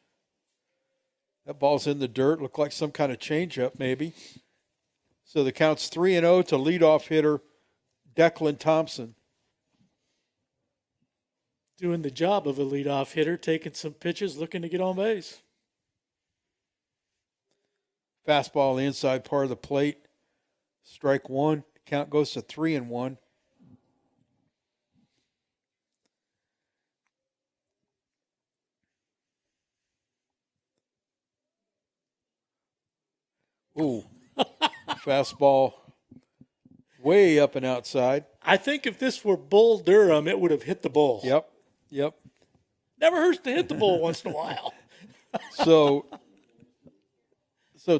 That ball's in the dirt. Looked like some kind of changeup maybe. So the count's 3-0 to leadoff hitter Declan Thompson. Doing the job of a leadoff hitter, taking some pitches, looking to get on Strike one. Count goes to 3-1. Ooh, fastball way up and outside. I think if this were Bull Durham, it would have hit the bull. Yep. Never hurts to hit the bull once in a while. So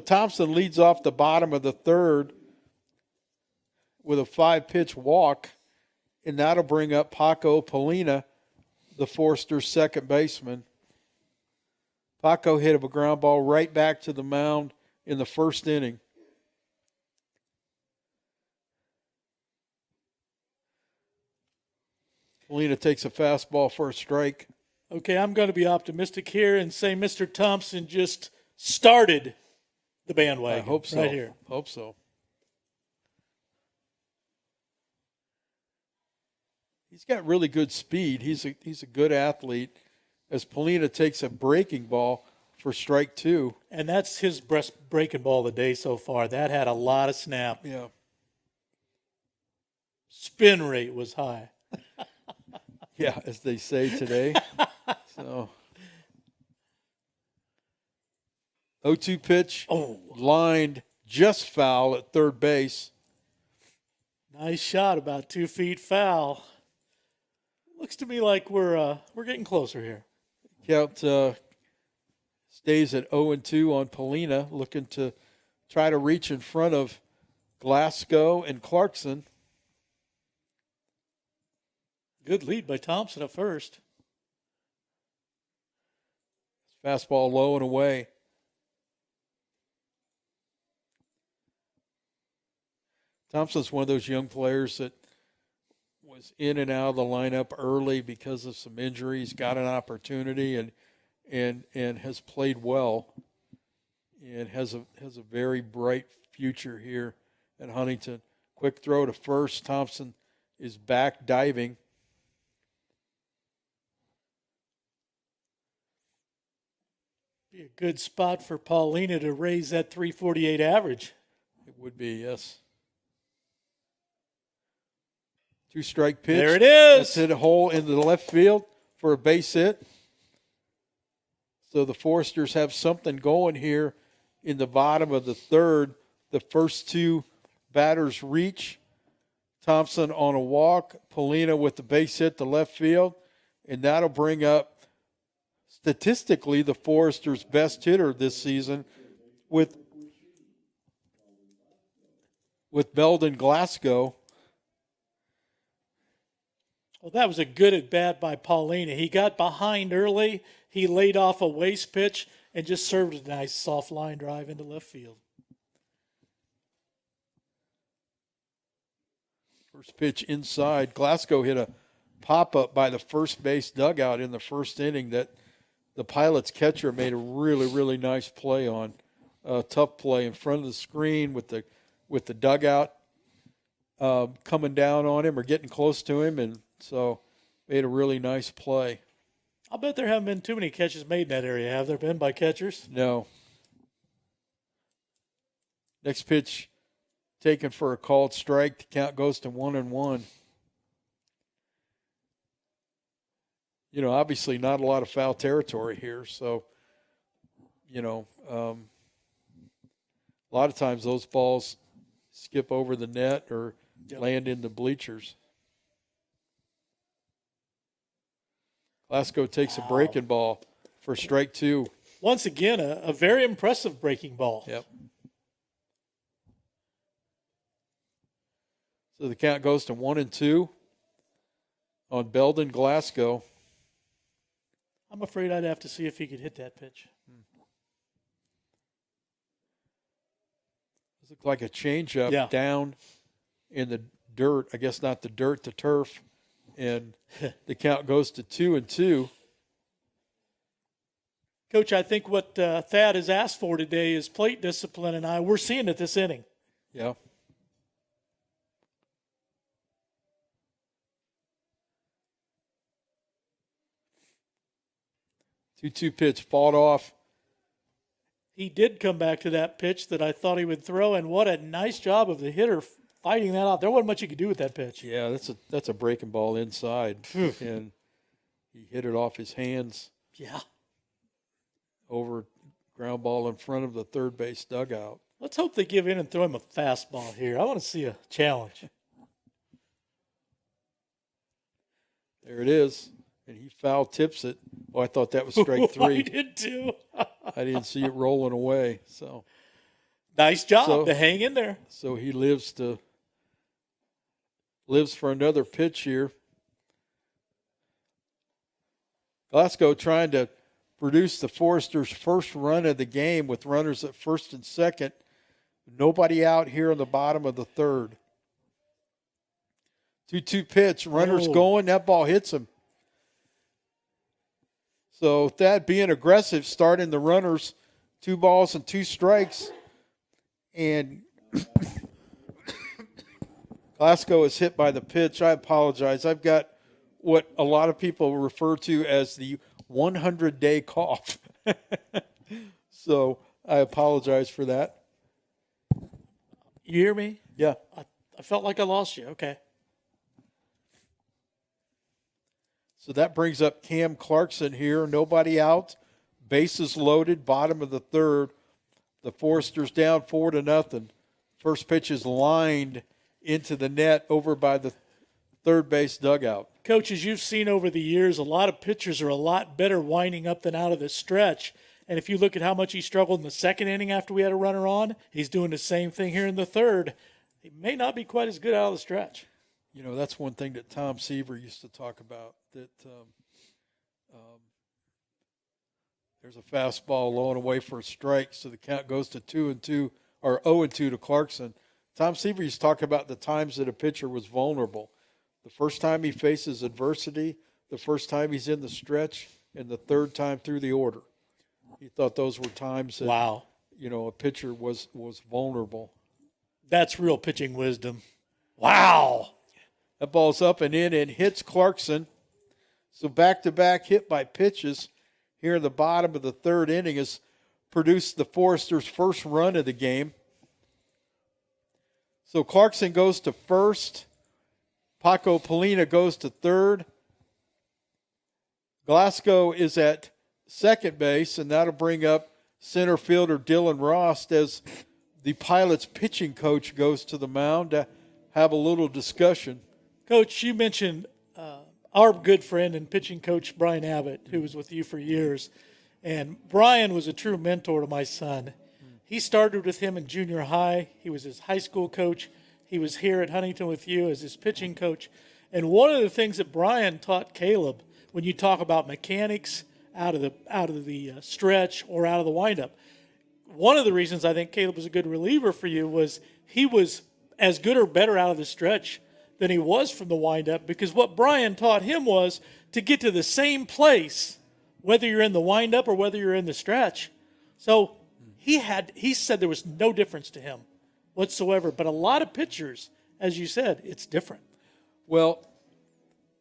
Thompson leads off the bottom of the third with a 5-pitch walk, and that'll bring up Paco Polina, the Foresters' second baseman. Paco hit a ground ball right back to the mound in the first inning. Polina takes a fastball for a strike. Okay, I'm going to be optimistic here and say Mr. Thompson just started the bandwagon. I hope so. Right here. Hope so. He's got really good speed. He's a good athlete. As Polina takes a breaking ball for strike two. And that's his breaking ball of the day so far. That had a lot of snap. Yeah. Spin rate was high. Yeah, as they say today. So 0-2 pitch. Oh, Lined just foul at third base. nice shot, about 2 feet foul. Looks to me like we're getting closer here. Count stays at 0-2 on Polina, looking to try to reach in front of Glasco and Clarkson. Good lead by Thompson at first. Fastball low and away. Thompson's one of those young players that was in and out of the lineup early because of some injuries, got an opportunity and has played well and has a very bright future here at Huntington. Quick throw to first. Thompson is back diving. Be a good spot for Paulina to raise that 348 average. It would be, yes. 2-strike pitch. There it is. That's hit a hole into the left field for a base hit. So the Foresters have something going here in the bottom of the third. The first two batters reach. Thompson on a walk. Polina with the base hit to left field. And that'll bring up statistically the Foresters' best hitter this season with Belden Glasgow. Well, that was a good at bat by Paulina. He got behind early. He laid off a waste pitch and just served a nice soft line drive into left field. First pitch inside. Glasgow hit a pop-up by the first base dugout in the first inning that the Pilots catcher made a really, really nice play on. A tough play in front of the screen with the dugout coming down on him or getting close to him, and so made a really nice play. I'll bet there haven't been too many catches made in that area, have there been, by catchers? No. Next pitch taken for a called strike. The count goes to 1-1. You know, obviously not a lot of foul territory here. So, you know, a lot of times those balls skip over the net or land in the bleachers. Glasgow takes a breaking ball for strike two. Once again, a very impressive breaking ball. Yep. So the count goes to 1-2 on Belden Glasgow. I'm afraid I'd have to see if he could hit that pitch. This looks like a changeup down in the dirt. I guess not the dirt, the turf. And the count goes to 2-2. Coach, I think what Thad has asked for today is plate discipline, and we're seeing it this inning. Yeah. Two pitch fought off he did come back to that pitch that I thought he would throw, and what a nice job of the hitter fighting that out. There wasn't much he could do with that pitch. Yeah, that's a breaking ball inside, and he hit it off his hands Yeah. over ground ball in front of the third base dugout. Let's hope they give in and throw him a fastball here. I want to see a challenge. There it is, and he foul tips it. Oh, I thought that was strike I three. did too. I didn't see it rolling away. So Nice job So- to hang in there. he lives for another pitch here. Glasgow trying to produce the Foresters' first run of the game with runners at first and second. Nobody out here in the bottom of the third. 2-2 pitch. Runners Oh. going. That ball hits him. So Thad being aggressive, starting the runners, 2 balls and 2 strikes. And Glasgow is hit by the pitch. I apologize. I've got what a lot of people refer to as the 100-day cough. So I apologize for that. You hear me? Yeah. I felt like I lost you. Okay. So that brings up Cam Clarkson here. Nobody out. Bases loaded. Bottom of the third. The Foresters down 4-0. First pitch is lined into the net over by the third base dugout. Coach, as you've seen over the years, a lot of pitchers are a lot better winding up than out of the stretch. And if you look at how much he struggled in the second inning after we had a runner on, he's doing the same thing here in the third. He may not be quite as good out of the stretch. You know, that's one thing that Tom Seaver used to talk about, that there's a fastball low and away for a strike, so the count goes to 2-2 or 0-2 to Clarkson. Tom Seaver used to talk about the times that a pitcher was vulnerable. The first time he faces adversity, the first time he's in the stretch, and the third time through the order. He thought those were times that, Wow. you know, a pitcher was vulnerable. That's real pitching wisdom. Wow. That ball's up and in and hits Clarkson. So back-to-back hit by pitches here in the bottom of the third inning has produced the Foresters' first run of the game. So Clarkson goes to first. Paco Polina goes to third. Glasgow is at second base, and that'll bring up center fielder Dylan Ross as the Pilots pitching coach goes to the mound to have a little discussion. Coach, you mentioned our good friend and pitching coach, Brian Abbott, who was with you for years. And Brian was a true mentor to my son. He started with him in junior high. He was his high school coach. He was here at Huntington with you as his pitching coach. And one of the things that Brian taught Caleb, when you talk about mechanics out of the stretch or out of the windup, one of the reasons I think Caleb was a good reliever for you was he was as good or better out of the stretch than he was from the windup, because what Brian taught him was to get to the same place, whether you're in the windup or whether you're in the stretch. So he said there was no difference to him whatsoever. But a lot of pitchers, as you said, it's different. Well,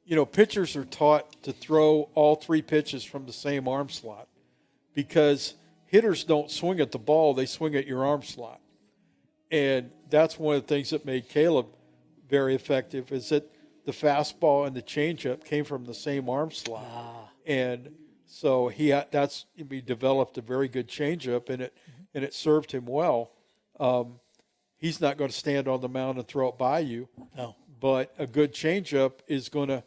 you know, pitchers are taught to throw all 3 pitches from the same arm slot because hitters don't swing at the ball, they swing at your arm slot. And that's one of the things that made Caleb very effective, is that the fastball and the changeup came from the same arm slot. And so he developed a very good changeup, and it served him well. He's not going to stand on the mound and throw it by you. No. But a good changeup is going to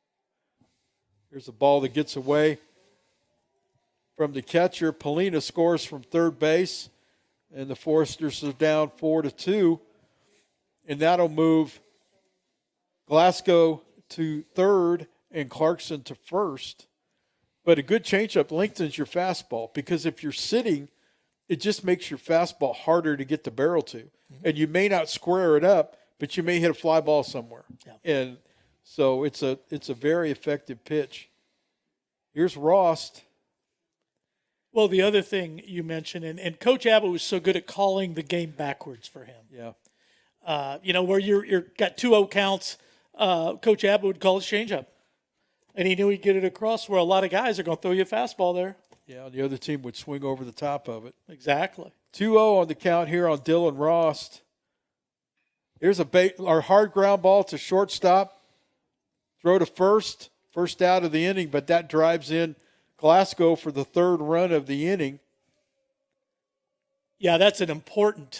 – there's a ball that gets away from the catcher. Polina scores from third base, and the Foresters are down 4-2. And that'll move Glasgow to third and Clarkson to first. But a good changeup lengthens your fastball, because if you're sitting, it just makes your fastball harder to get the barrel to. Mm-hmm. And you may not square it up, but you may hit a fly ball somewhere. Yeah. And so it's a very effective pitch. Here's Rost. Well, the other thing you mentioned, and Coach Abbott was so good at calling the game backwards for him. Yeah. Where you're got 2-0 counts, Coach Abbott would call his changeup. And he knew he'd get it across, where a lot of guys are going to throw you a fastball there. Yeah, the other team would swing over the top of it. Exactly. 2-0 on the count here on Dylan Ross. Here's our hard ground ball to shortstop. Throw to first out of the inning, but that drives in Glasco for the third run of the inning. Yeah, that's an important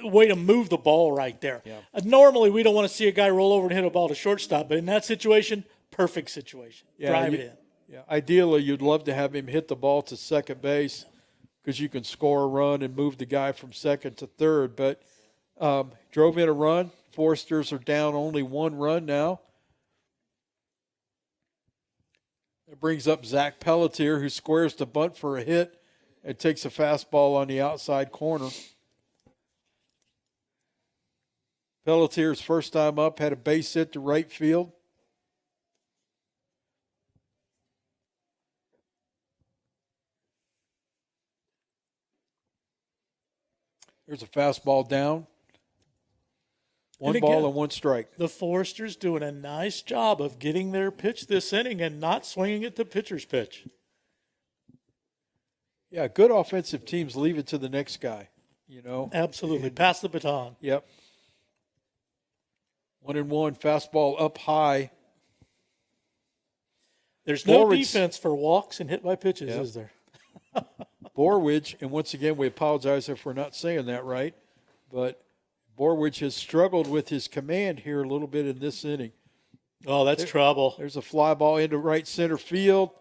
way to move the ball right there. Yeah. Normally, we don't want to see a guy roll over and hit a ball to shortstop, but in that situation, perfect situation. Yeah, Drive it in. Yeah, ideally, you'd love to have him hit the ball to second base because you can score a run and move the guy from second to third. But drove in a run. Foresters are down only 1 run now. That brings up Zach Pelletier, who squares the bunt for a hit and takes a fastball on the outside corner. Pelletier's first time up had a base hit to right field. There's a fastball down. One ball and 1 strike. The Foresters doing a nice job of getting their pitch this inning and not swinging it to pitcher's pitch. Yeah, good offensive teams leave it to the next guy, you know. Absolutely. Pass the baton. Yep. 1-1, fastball up high. There's no Borwich. defense for walks and hit by pitches, Yep. is there? Borwich, and once again, we apologize if we're not saying that right, but Borwich has struggled with his command here a little bit in this inning. Oh, that's trouble. There's a fly ball into right center field.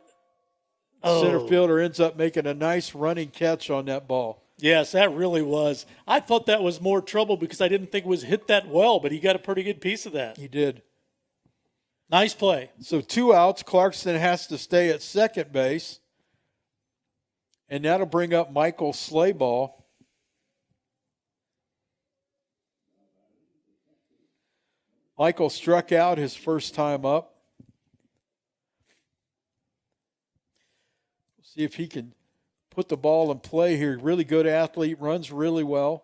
Oh. Center fielder ends up making a nice running catch on that ball. Yes, that really was. I thought that was more trouble because I didn't think it was hit that well, but he got a pretty good piece of that. He did. Nice play. So 2 outs. Clarkson has to stay at second base. And that'll bring up Michael Slayball. Michael struck out his first time up. See if he can put the ball in play here. Really good athlete, runs really well.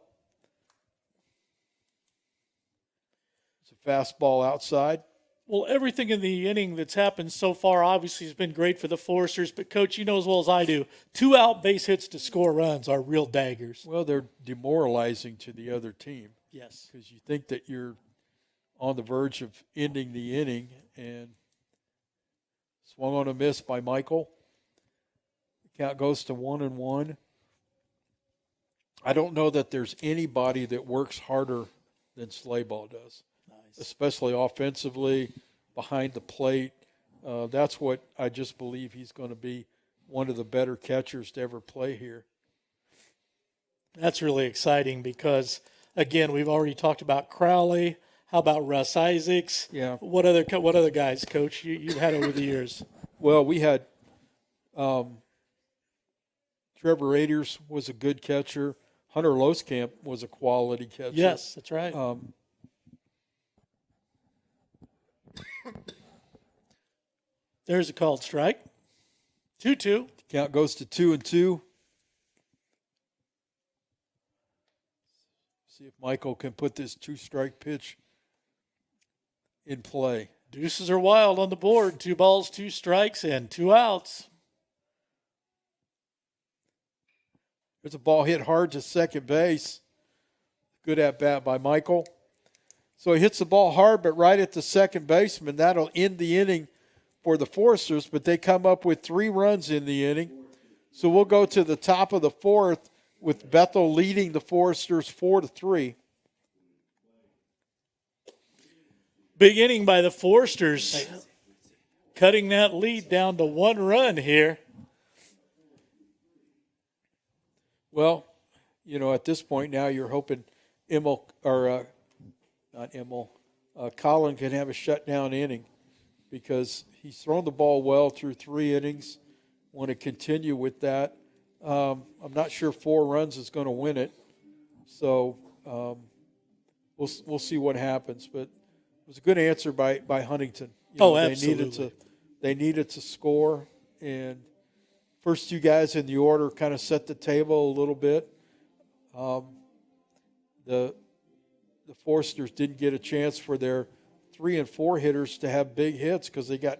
It's a fastball outside. Well, everything in the inning that's happened so far obviously has been great for the Foresters, but, Coach, you know as well as I do, 2 out base hits to score runs are real daggers. Well, they're demoralizing to the other team. Yes. Because you think that you're on the verge of ending the inning, and swung on a miss by Michael. The count goes to 1-1. I don't know that there's anybody that works harder than Slayball does. Nice. Especially offensively, behind the plate. That's what I just believe he's going to be one of the better catchers to ever play here. That's really exciting because, again, we've already talked about Crowley. How about Russ Isaacs? Yeah. What other guys, Coach, you've had over the years? Well, we had Trevor Aders was a good catcher. Hunter Loskamp was a quality catcher. Yes, that's right. There's a called strike. 2-2. Count goes to 2-2. See if Michael can put this 2-strike pitch in play. Deuces are wild on the board. 2 balls, 2 strikes, and 2 outs. There's a ball hit hard to second base. Good at bat by Michael. So he hits the ball hard, but right at the second baseman. That'll end the inning for the Foresters, but they come up with 3 runs in the inning. So we'll go to the top of the 4th with Bethel leading the Foresters 4-3. Big inning by the Foresters, cutting that lead down to 1 run here. Well, you know, at this point now you're hoping Immel, or not Immel, Colin can have a shutdown inning because he's thrown the ball well through 3 innings. Want to continue with that. I'm not sure 4 runs is going to win it, so we'll see what happens. But it was a good answer by Huntington. You know, absolutely. They needed to score, and first 2 guys in the order kind of set the table a little bit. The Foresters didn't get a chance for their 3 and 4 hitters to have big hits because they got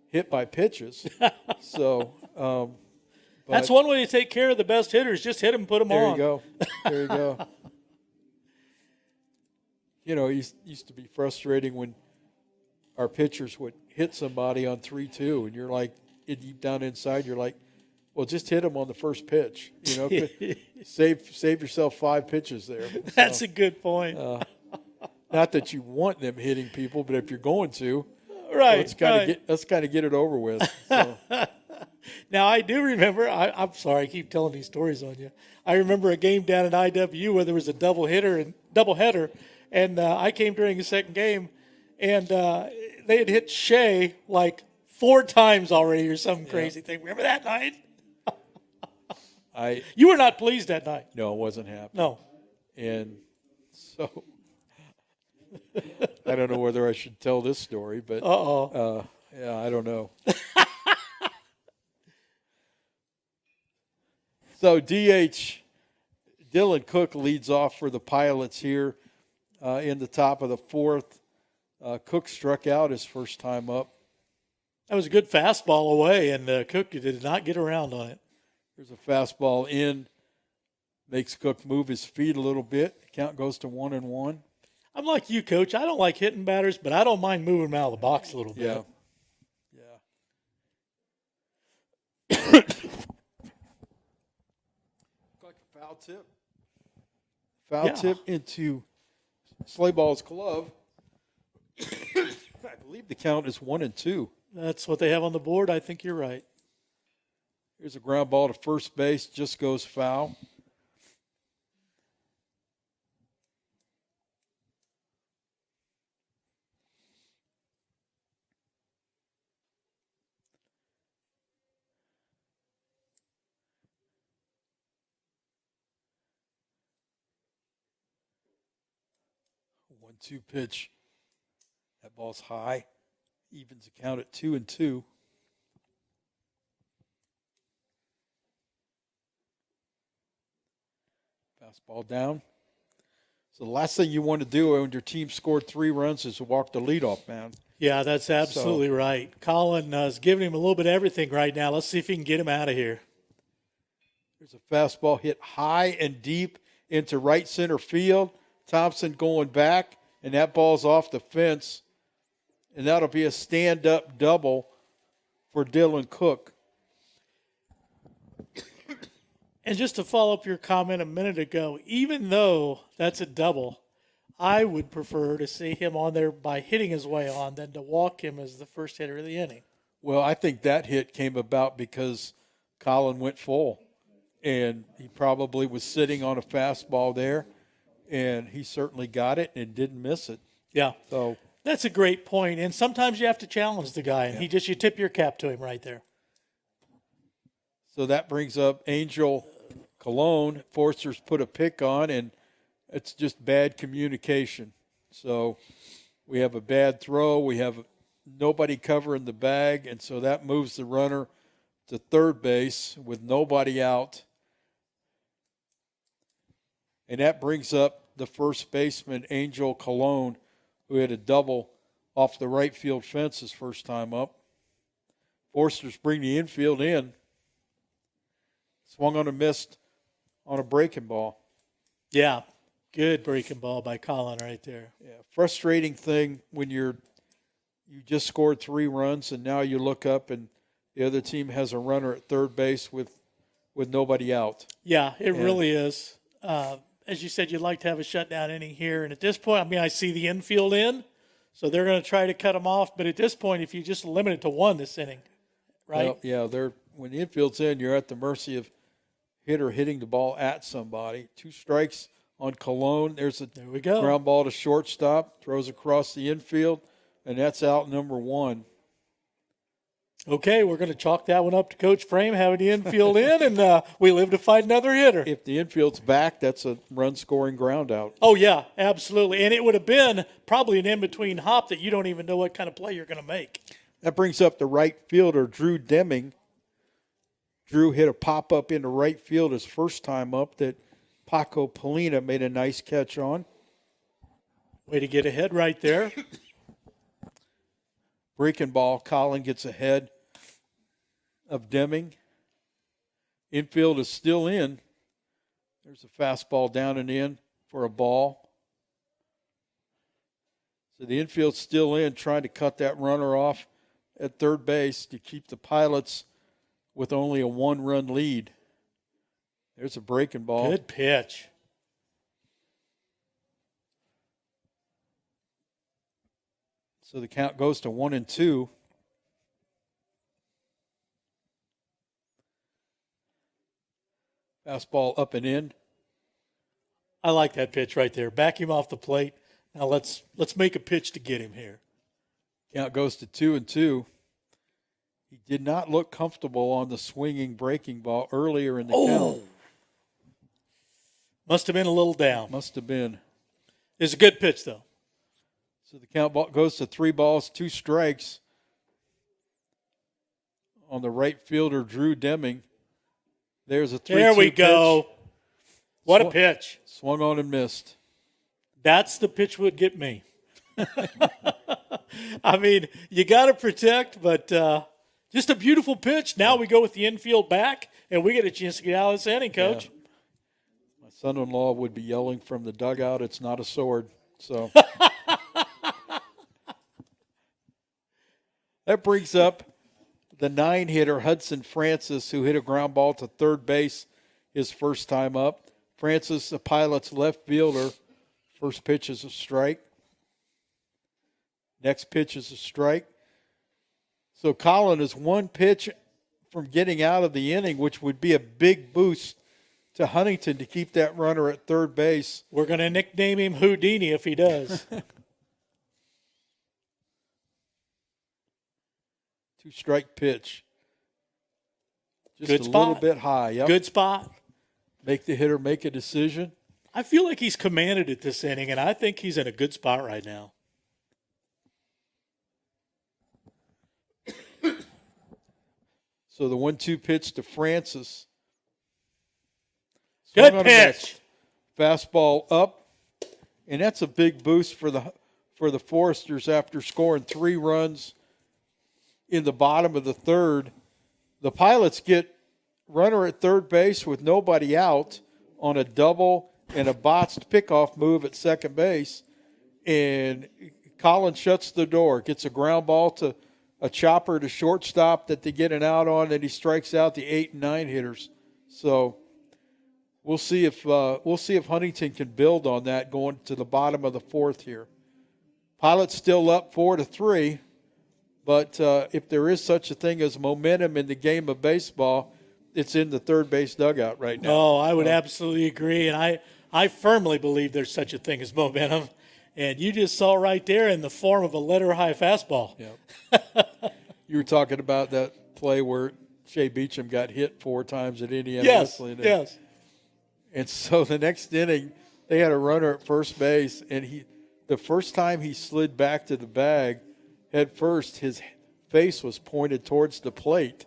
hit by pitches. So That's one way to take care of the best hitters. Just hit them and put them There on. you go. There you go. You know, it used to be frustrating when our pitchers would hit somebody on 3-2, and you're like, deep down inside, you're like, well, just hit them on the first pitch. You know, save yourself 5 pitches there. That's a good point. Not that you want them hitting people, but if you're going to, right. Let's kind of get it over with. So. Now, I do remember, I'm sorry, I keep telling these stories on you. I remember a game down at IW where there was a doubleheader, and I came during the second game, and they had hit Shea like 4 times already or some crazy thing. Remember that night? You were not pleased that night. No, I wasn't happy. No. And so I don't know whether I should tell this story, but yeah, I don't know. So DH Dylan Cook leads off for the Pilots here in the top of the 4th. Cook struck out his first time up. That was a good fastball away, and Cook did not get around on it. There's a fastball in. Makes Cook move his feet a little bit. Count goes to 1-1. I'm like you, Coach. I don't like hitting batters, but I don't mind moving them out of the box a little bit. Yeah. Like a foul tip. Tip into Slayball's glove. I believe the count is 1-2. That's what they have on the board. I think you're right. Here's a ground ball to first base. Just goes foul. One-two pitch. That ball's high. Evens the count at 2-2. Fastball down. So the last thing you want to do when your team scored 3 runs is to walk the leadoff man. Yeah, that's absolutely right. Colin is giving him a little bit of everything right now. Let's see if he can get him out of here. There's a fastball hit high and deep into right center field. Thompson going back, and that ball's off the fence. And that'll be a stand-up double for Dylan Cook. And just to follow up your comment a minute ago, even though that's a double, I would prefer to see him on there by hitting his way on than to walk him as the first hitter of the inning. Well, I think that hit came about because Colin went full, and he probably was sitting on a fastball there, and he certainly got it and didn't miss it. Yeah. So that's a great point, and sometimes you have to challenge the guy, and you tip your cap to him right there. So that brings up Angel Cologne. Forster's put a pick on, and it's just bad communication. So we have a bad throw. We have nobody covering the bag, and so that moves the runner to third base with nobody out. And that brings up the first baseman, Angel Cologne, who had a double off the right field fence his first time up. Forster's bring the infield in. Swung on a missed on a breaking ball. Yeah, good breaking ball by Colin right there. Yeah, frustrating thing when you just scored 3 runs and now you look up and the other team has a runner at third base with nobody out. Yeah, it really is. As you said, you'd like to have a shutdown inning here. And at this point, I mean, I see the infield in, so they're going to try to cut them off. But at this point, if you just limit it to 1 this inning, right? Well, yeah, when the infield's in, you're at the mercy of hitter hitting the ball at somebody. 2 strikes on Cologne. There we go. Ground ball to shortstop, throws across the infield, and that's out number 1. Okay, we're going to chalk that one up to Coach Frame having the infield in, and we live to fight another hitter. If the infield's back, that's a run-scoring ground out. Oh, yeah, absolutely. And it would have been probably an in-between hop that you don't even know what kind of play you're going to make. That brings up the right fielder, Drew Deming. Drew hit a pop-up into right field his first time up that Paco Polina made a nice catch on. Way to get ahead right there. Breaking ball, Colin gets ahead of Deming. Infield is still in. There's a fastball down and in for a ball. So the infield's still in, trying to cut that runner off at third base to keep the Pilots with only a 1-run lead. There's a breaking ball. Good pitch. So the count goes to 1-2. Fastball up and in. I like that pitch right there. Back him off the plate. Now let's make a pitch to get him here. Count goes to 2-2. He did not look comfortable on the swinging breaking ball earlier in the count. Must have been a little down. Must have been. It's a good pitch, though. So the count goes to 3 strikes on the right fielder, Drew Deming. There's a 3-2 There we go. pitch. What a pitch. Swung on and missed. That's the pitch would get me. I mean, you got to protect, but just a beautiful pitch. Now we go with the infield back, and we get a chance to get out of this inning, Coach. Yeah. My son-in-law would be yelling from the dugout, "It's not a sword." So that brings up the 9-hitter, Hudson Francis, who hit a ground ball to third base his first time up. Francis, the Pilots' left fielder. First pitch is a strike. Next pitch is a strike. So Colin is one pitch from getting out of the inning, which would be a big boost to Huntington to keep that runner at third base. We're going to nickname him Houdini if he does. 2-strike pitch. Just Good a spot. little bit high. Yep. Good spot. Make the hitter make a decision. I feel like he's commanded it this inning, and I think he's in a good spot right now. So the 1-2 pitch to Francis. Good Swung on a pitch. miss. Fastball up, and that's a big boost for the Foresters after scoring 3 runs in the bottom of the third. The Pilots get runner at third base with nobody out on a double and a botched pickoff move at second base, and Colin shuts the door, gets a ground ball to a chopper to shortstop that they get an out on, and he strikes out the 8 and 9 hitters. So we'll see if Huntington can build on that going to the bottom of the fourth here. Pilots still up 4-3, but if there is such a thing as momentum in the game of baseball, it's in the third base dugout right now. Oh, I would absolutely agree, and I firmly believe there's such a thing as momentum. And you just saw right there in the form of a letter-high fastball. Yeah. You were talking about that play where Shea Beecham got hit 4 times at Indiana. Yes, Wesleyan. yes. And so the next inning, they had a runner at first base, and the first time he slid back to the bag, head first, his face was pointed towards the plate.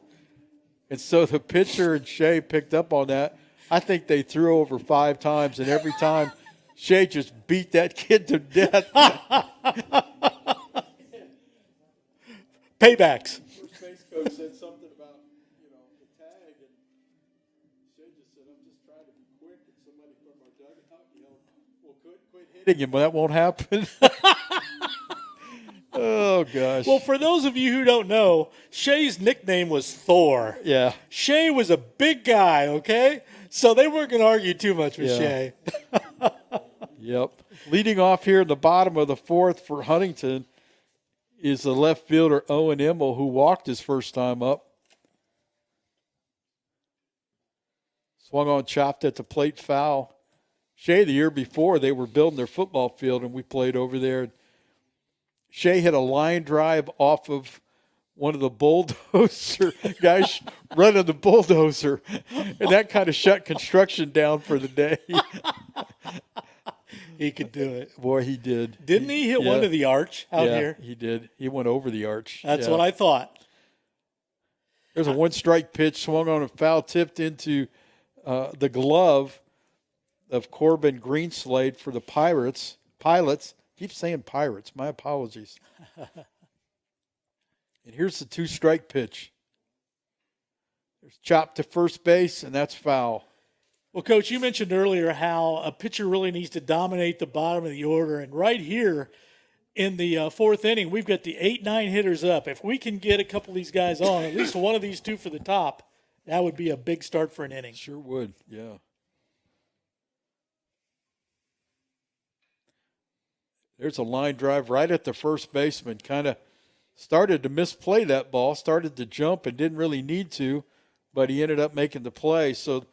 And so the pitcher and Shea picked up on that. I think they threw over 5 times, and every time Shea just beat that kid to death. Paybacks. First base coach said something about, the tag, and Shea just said, "I'm just trying to be quick," and somebody from our dugout, well, quit hitting him, but that won't happen. Oh, gosh. Well, for those of you who don't know, Shea's nickname was Thor. Yeah. Shea was a big guy, okay? So they weren't going to argue too much with Yeah. Shea. Yep. Leading off here in the bottom of the fourth for Huntington is the left fielder, Owen Immel, who walked his first time up. Swung on, chopped at the plate, foul. Shea, the year before, they were building their football field, and we played over there. Shea hit a line drive off of one of the bulldozer guys running the bulldozer, and that kind of shut construction down for the day. He could do it. Boy, he did. Didn't he hit one to the arch out here? He did. He went over the arch. That's what I thought. There's a 1-strike pitch swung on a foul, tipped into the glove of Corbin Greenslade for the Pilots. Keep saying Pirates. My apologies. And here's the 2-strike pitch. There's chop to first base, and that's foul. Well, Coach, you mentioned earlier how a pitcher really needs to dominate the bottom of the order. And right here in the fourth inning, we've got the 8-9 hitters up. If we can get a couple of these guys on, at least one of these two for the top, that would be a big start for an inning. Sure would, yeah. There's a line drive right at the first baseman. Kind of started to misplay that ball, started to jump and didn't really need to, but he ended up making the play. So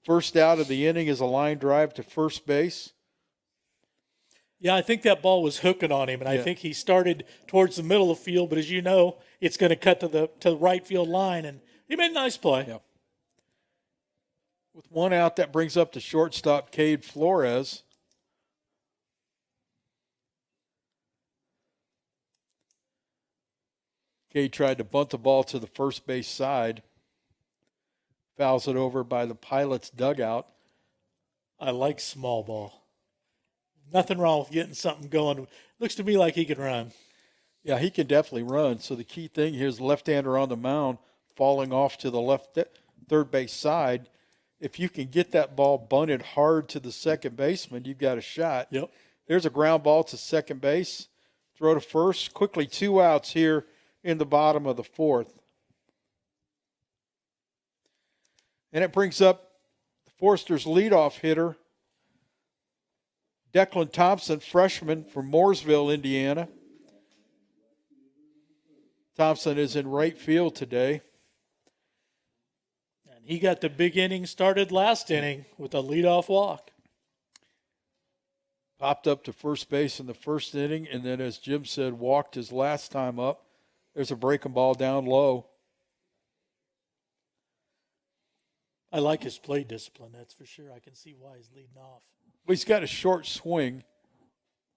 first out of the inning is a line drive to first base. Yeah, I think that ball was hooking on him, and I think he started towards the middle of the field, but as you know, it's going to cut to the right field line, and he made a nice play. Yeah. With one out, that brings up the shortstop, Cade Flores. Cade tried to bunt the ball to the first base side. Fouls it over by the Pilots' dugout. I like small ball. Nothing wrong with getting something going. Looks to me like he can run. Yeah, he can definitely run. So the key thing here is the left-hander on the mound falling off to the left third base side. If you can get that ball bunted hard to the second baseman, you've got a shot. Yep. There's a ground ball to second base. Throw to first. Quickly 2 outs here in the bottom of the fourth. And it brings up Forster's leadoff hitter, Declan Thompson, freshman from Mooresville, Indiana. Thompson is in right field today. And he got the big inning started last inning with a leadoff walk. Popped up to first base in the first inning, and then, as Jim said, walked his last time up. There's a breaking ball down low. I like his play discipline, that's for sure. I can see why he's leading off. Well, he's got a short swing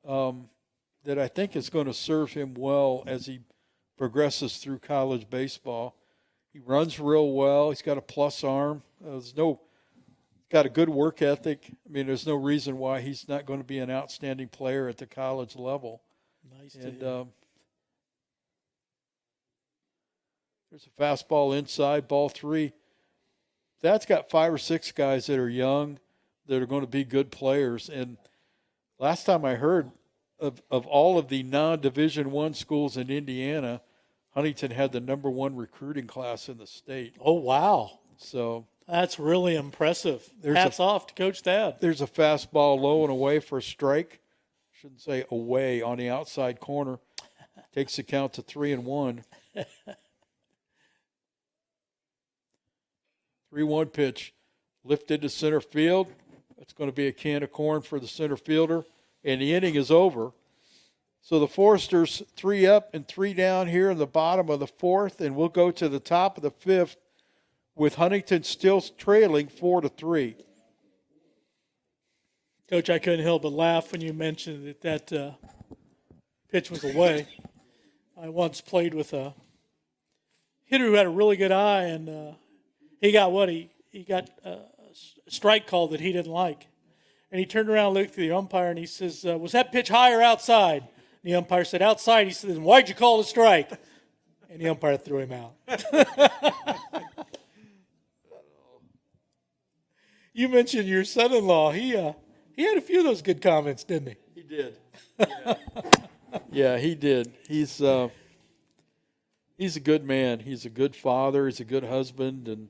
that I think is going to serve him well as he progresses through college baseball. He runs real well. He's got a plus arm. Got a good work ethic. I mean, there's no reason why he's not going to be an outstanding player at the college level. Nice to And hear. there's a fastball inside, ball 3. That's got 5 or 6 guys that are young that are going to be good players. And last time I heard of all of the non-Division I schools in Indiana, Huntington had the number 1 recruiting class in the state. Oh, wow. So That's really impressive. There's Hats off to Coach Thad. there's a fastball low and away for a strike. Shouldn't say away, on the outside corner. Takes the count to 3-1. 3-1 pitch. Lifted to center field. That's going to be a can of corn for the center fielder. And the inning is over. So the Foresters 3 up and 3 down here in the bottom of the fourth. And we'll go to the top of the fifth with Huntington still trailing 4-3. Coach, I couldn't help but laugh when you mentioned that pitch was away. I once played with a hitter who had a really good eye, and he got he got a strike call that he didn't like. And he turned around and looked at the umpire, and he says, was that pitch high or outside? And the umpire said, outside. He said, then why'd you call it a strike? And the umpire threw him out. You mentioned your son-in-law. He had a few of those good comments, didn't he? He did. Yeah, he did. He's a good man. He's a good father. He's a good husband, and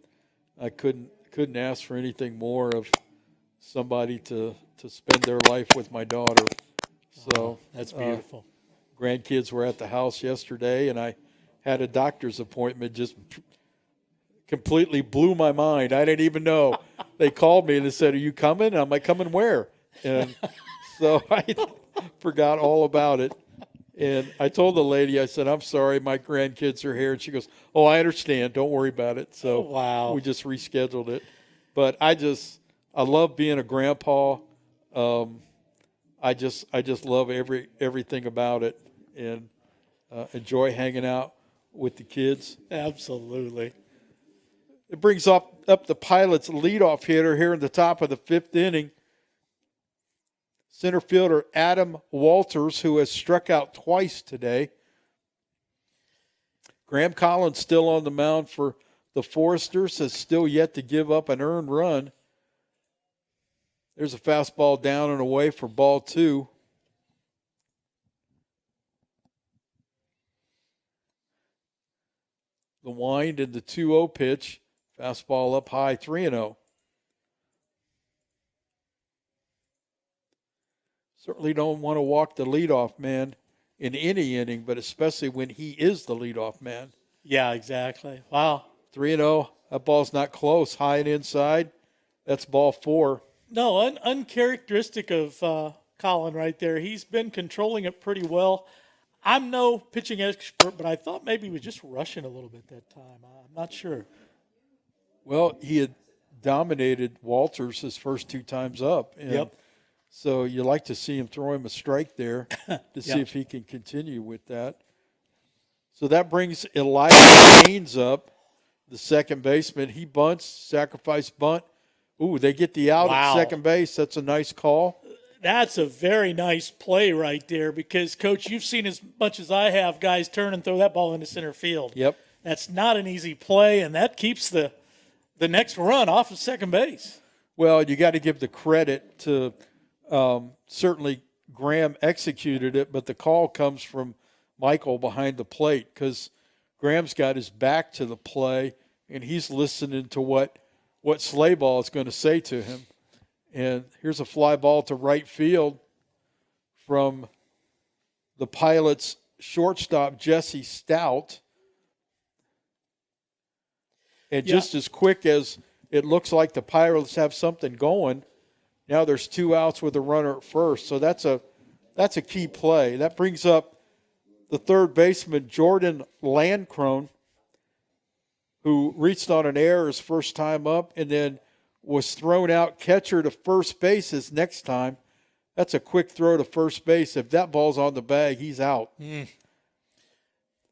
I couldn't ask for anything more of somebody to spend their life with my daughter. So That's beautiful. Grandkids were at the house yesterday, and I had a doctor's appointment. Just completely blew my mind. I didn't even know. They called me and they said, "Are you coming?" And I'm like, "Coming where?" And so I forgot all about it. And I told the lady, I said, "I'm sorry, my grandkids are here." And she goes, "Oh, I understand. Don't worry about it." So Wow. we just rescheduled it. But I love being a grandpa. I just love everything about it, and enjoy hanging out with the kids. Absolutely. It brings up the Pilots' leadoff hitter here in the top of the fifth inning. Center fielder Adam Walters, who has struck out twice today. Graham Collins still on the mound for the Foresters has still yet to give up an earned run. There's a fastball down and away for ball 2. The wind and the 2-0 pitch. Fastball up high, 3-0. Certainly don't want to walk the leadoff man in any inning, but especially when he is the leadoff man. Yeah, exactly. Wow. 3-0. That ball's not close. High and inside. That's ball 4. No, uncharacteristic of Colin right there. He's been controlling it pretty well. I'm no pitching expert, but I thought maybe he was just rushing a little bit that time. I'm not sure. Well, he had dominated Walters his first 2 times up. And Yep. so you like to see him throw him a strike there to see Yep. if he can continue with that. So that brings Elijah Gaines up, the second baseman. He bunts, sacrifice bunt. Ooh, they get the out Wow. at second base. That's a nice call. That's a very nice play right there because, Coach, you've seen as much as I have guys turn and throw that ball into center field. Yep. That's not an easy play, and that keeps the next run off of second base. Well, you got to give the credit to certainly Graham executed it, but the call comes from Michael behind the plate because Graham's got his back to the play, and he's listening to what Slayball is going to say to him. And here's a fly ball to right field from the Pilots' shortstop, Jesse Stout. And just as quick as it looks like the Pirates have something going, now there's 2 outs with a runner at first. So that's a key play. That brings up the third baseman, Jordan Landcrone, who reached on an error his first time up and then was thrown out catcher to first base his next time. That's a quick throw to first base. If that ball's on the bag, he's out.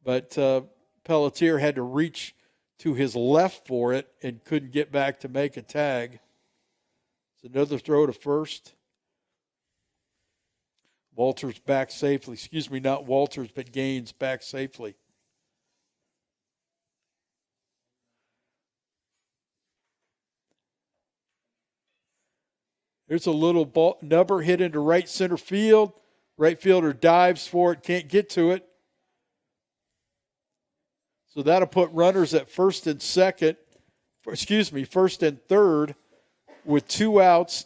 But Pelletier had to reach to his left for it and couldn't get back to make a tag. It's another throw to first. Walters back safely. Excuse me, not Walters, but Gaines back safely. There's a little ball, nubber hit into right center field. Right fielder dives for it, can't get to it. So that'll put runners at first and third with 2 outs.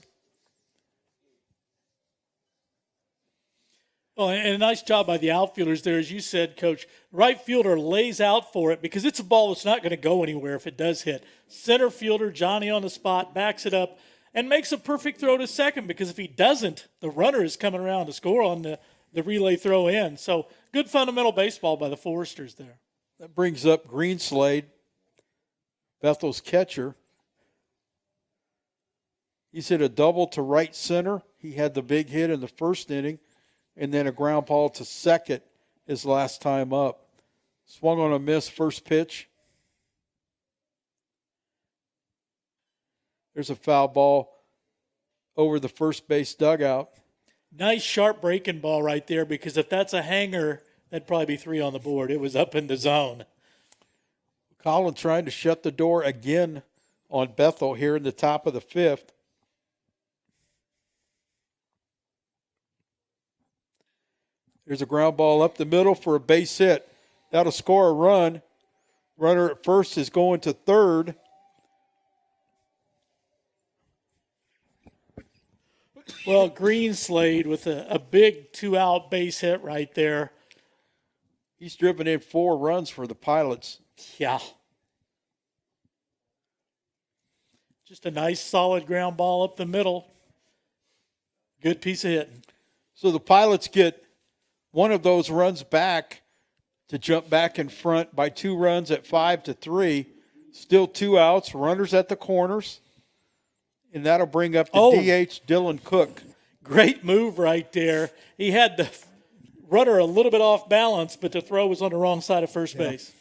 Oh, and a nice job by the outfielders there, as you said, Coach. Right fielder lays out for it because it's a ball that's not going to go anywhere if it does hit. Center fielder, Johnny on the spot, backs it up and makes a perfect throw to second because if he doesn't, the runner is coming around to score on the relay throw in. So good fundamental baseball by the Foresters there. That brings up Greenslade, Bethel's catcher. He's hit a double to right center. He had the big hit in the first inning, and then a ground ball to second his last time up. Swung on a miss first pitch. There's a foul ball over the first base dugout. Nice sharp breaking ball right there because if that's a hanger, that'd probably be 3 on the board. It was up in the zone. Colin trying to shut the door again on Bethel here in the top of the 5th. There's a ground ball up the middle for a base hit. That'll score a run. Runner at first is going to third. Well, Greenslade with a big 2-out base hit right there. He's driven in 4 runs for the Pilots. Yeah. Just a nice solid ground ball up the middle. Good piece of hitting. So the Pilots get one of those runs back to jump back in front by 2 runs at 5-3. Still 2 outs, runners at the corners. And that'll bring up the DH, Dylan Cook. Great move right there. He had the runner a little bit off balance, but the throw was on the wrong side of first base.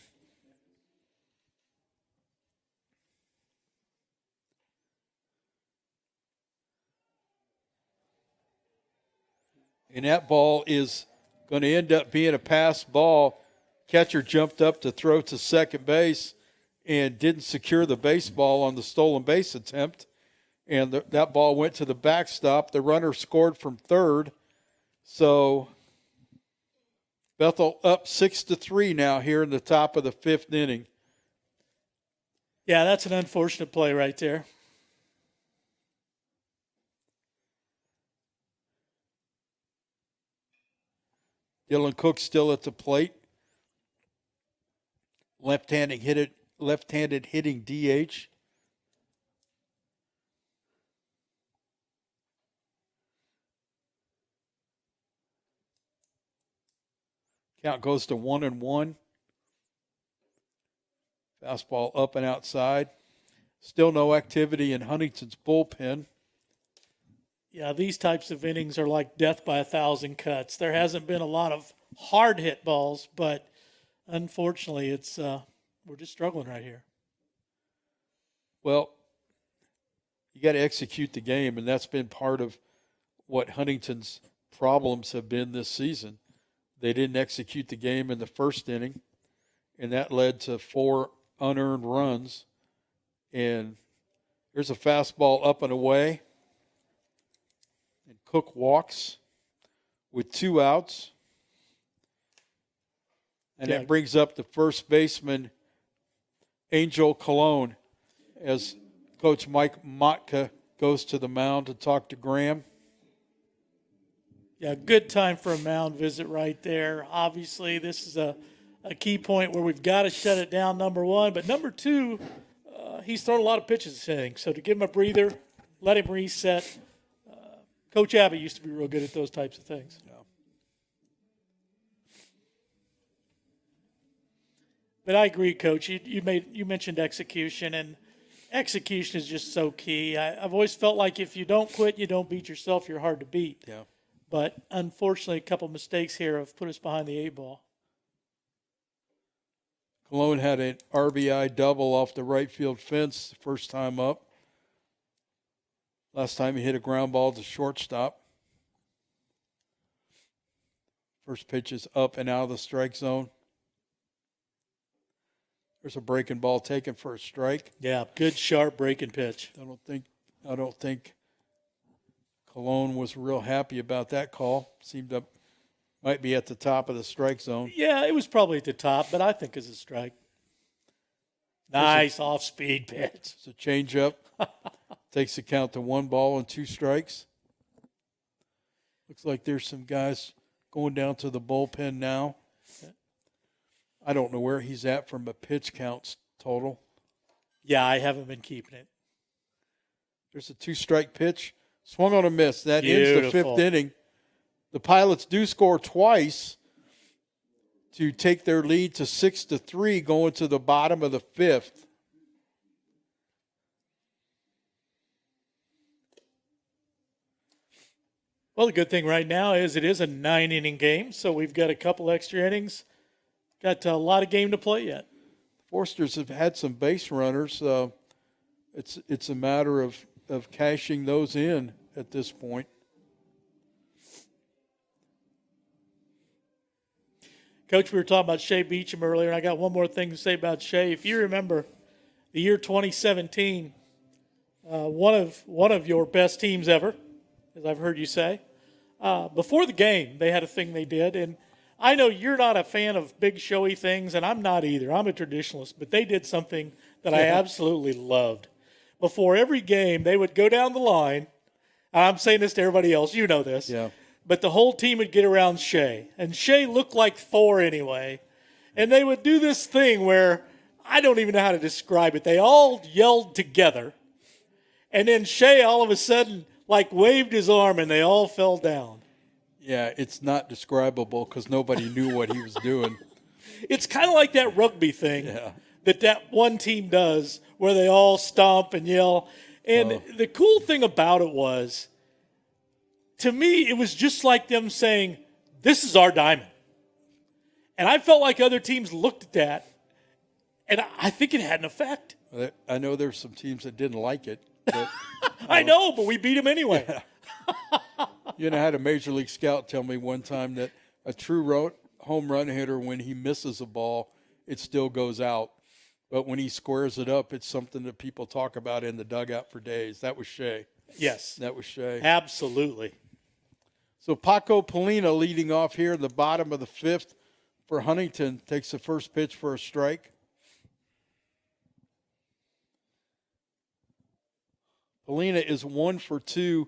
And that ball is going to end up being a pass ball. Catcher jumped up to throw to second base, and didn't secure the baseball on the stolen base attempt. And that ball went to the backstop. The runner scored from third. So Bethel up 6-3 now here in the top of the fifth inning. Yeah, that's an unfortunate play right there. Dylan Cook still at the plate. Left-handed hitting DH. Count goes to 1-1. Fastball up and outside. Still no activity in Huntington's bullpen. Yeah, these types of innings are like death by 1,000 cuts. There hasn't been a lot of hard hit balls, but unfortunately, it's we're just struggling right here. Well, you got to execute the game, and that's been part of what Huntington's problems have been this season. They didn't execute the game in the first inning, and that led to 4 unearned runs. And there's a fastball up and away. And Cook walks with 2 outs. And that brings up the first baseman, Angel Cologne, as Coach Mike Motka goes to the mound to talk to Graham. Yeah, good time for a mound visit right there. Obviously, this is a key point where we've got to shut it down, number one. But number two, he's thrown a lot of pitches this inning. So to give him a breather, let him reset. Coach Abbott used to be real good at those types of things. Yeah. But I agree, Coach. You mentioned execution, and execution is just so key. I've always felt like if you don't quit, you don't beat yourself, you're hard to beat. Yeah. But unfortunately, a couple mistakes here have put us behind the 8 ball. Cologne had an RBI double off the right field fence the first time up. Last time he hit a ground ball to shortstop. First pitch is up and out of the strike zone. There's a breaking ball taken for a strike. Yeah, good sharp breaking pitch. I don't think Cologne was real happy about that call. Seemed to might be at the top of the strike zone. Yeah, it was probably at the top, but I think it's a strike. Nice off-speed pitch. It's a changeup. Takes the count to 1 ball and 2 strikes. Looks like there's some guys going down to the bullpen now. I don't know where he's at from a pitch count total. Yeah, I haven't been keeping it. There's a 2-strike pitch. Swung on a miss. That ends the Beautiful. 5th inning. The Pilots do score twice to take their lead to 6-3 going to the bottom of the 5th. Well, the good thing right now is it is a 9-inning game, so we've got a couple extra innings. Got a lot of game to play yet. Forsters have had some base runners. It's a matter of cashing those in at this point. Coach, we were talking about Shea Beecham earlier, and I got one more thing to say about Shea. If you remember the year 2017, one of your best teams ever, as I've heard you say, before the game, they had a thing they did, and I know you're not a fan of big showy things, and I'm not either. I'm a traditionalist, but they did something that I absolutely loved. Before every game, they would go down the line. I'm saying this to everybody else. You know this. Yeah. But the whole team would get around Shea. And Shea looked like Thor anyway. And they would do this thing where I don't even know how to describe it. They all yelled together. And then Shea all of a sudden like waved his arm and they all fell down. Yeah, it's not describable because nobody knew what he was doing. It's kind of like that rugby thing that one team does where they all stomp and yell. And the cool thing about it was, to me, it was just like them saying, this is our diamond. And I felt like other teams looked at that, and I think it had an effect. I know there's some teams that didn't like it. But, I know, but we beat them anyway. Yeah. You know, I had a Major League scout tell me one time that a true home run hitter, when he misses a ball, it still goes out. But when he squares it up, it's something that people talk about in the dugout for days. That was Shea. Yes. That was Shea. Absolutely. So Paco Polina leading off here in the bottom of the fifth for Huntington. Takes the first pitch for a strike. Polina is 1 for 2.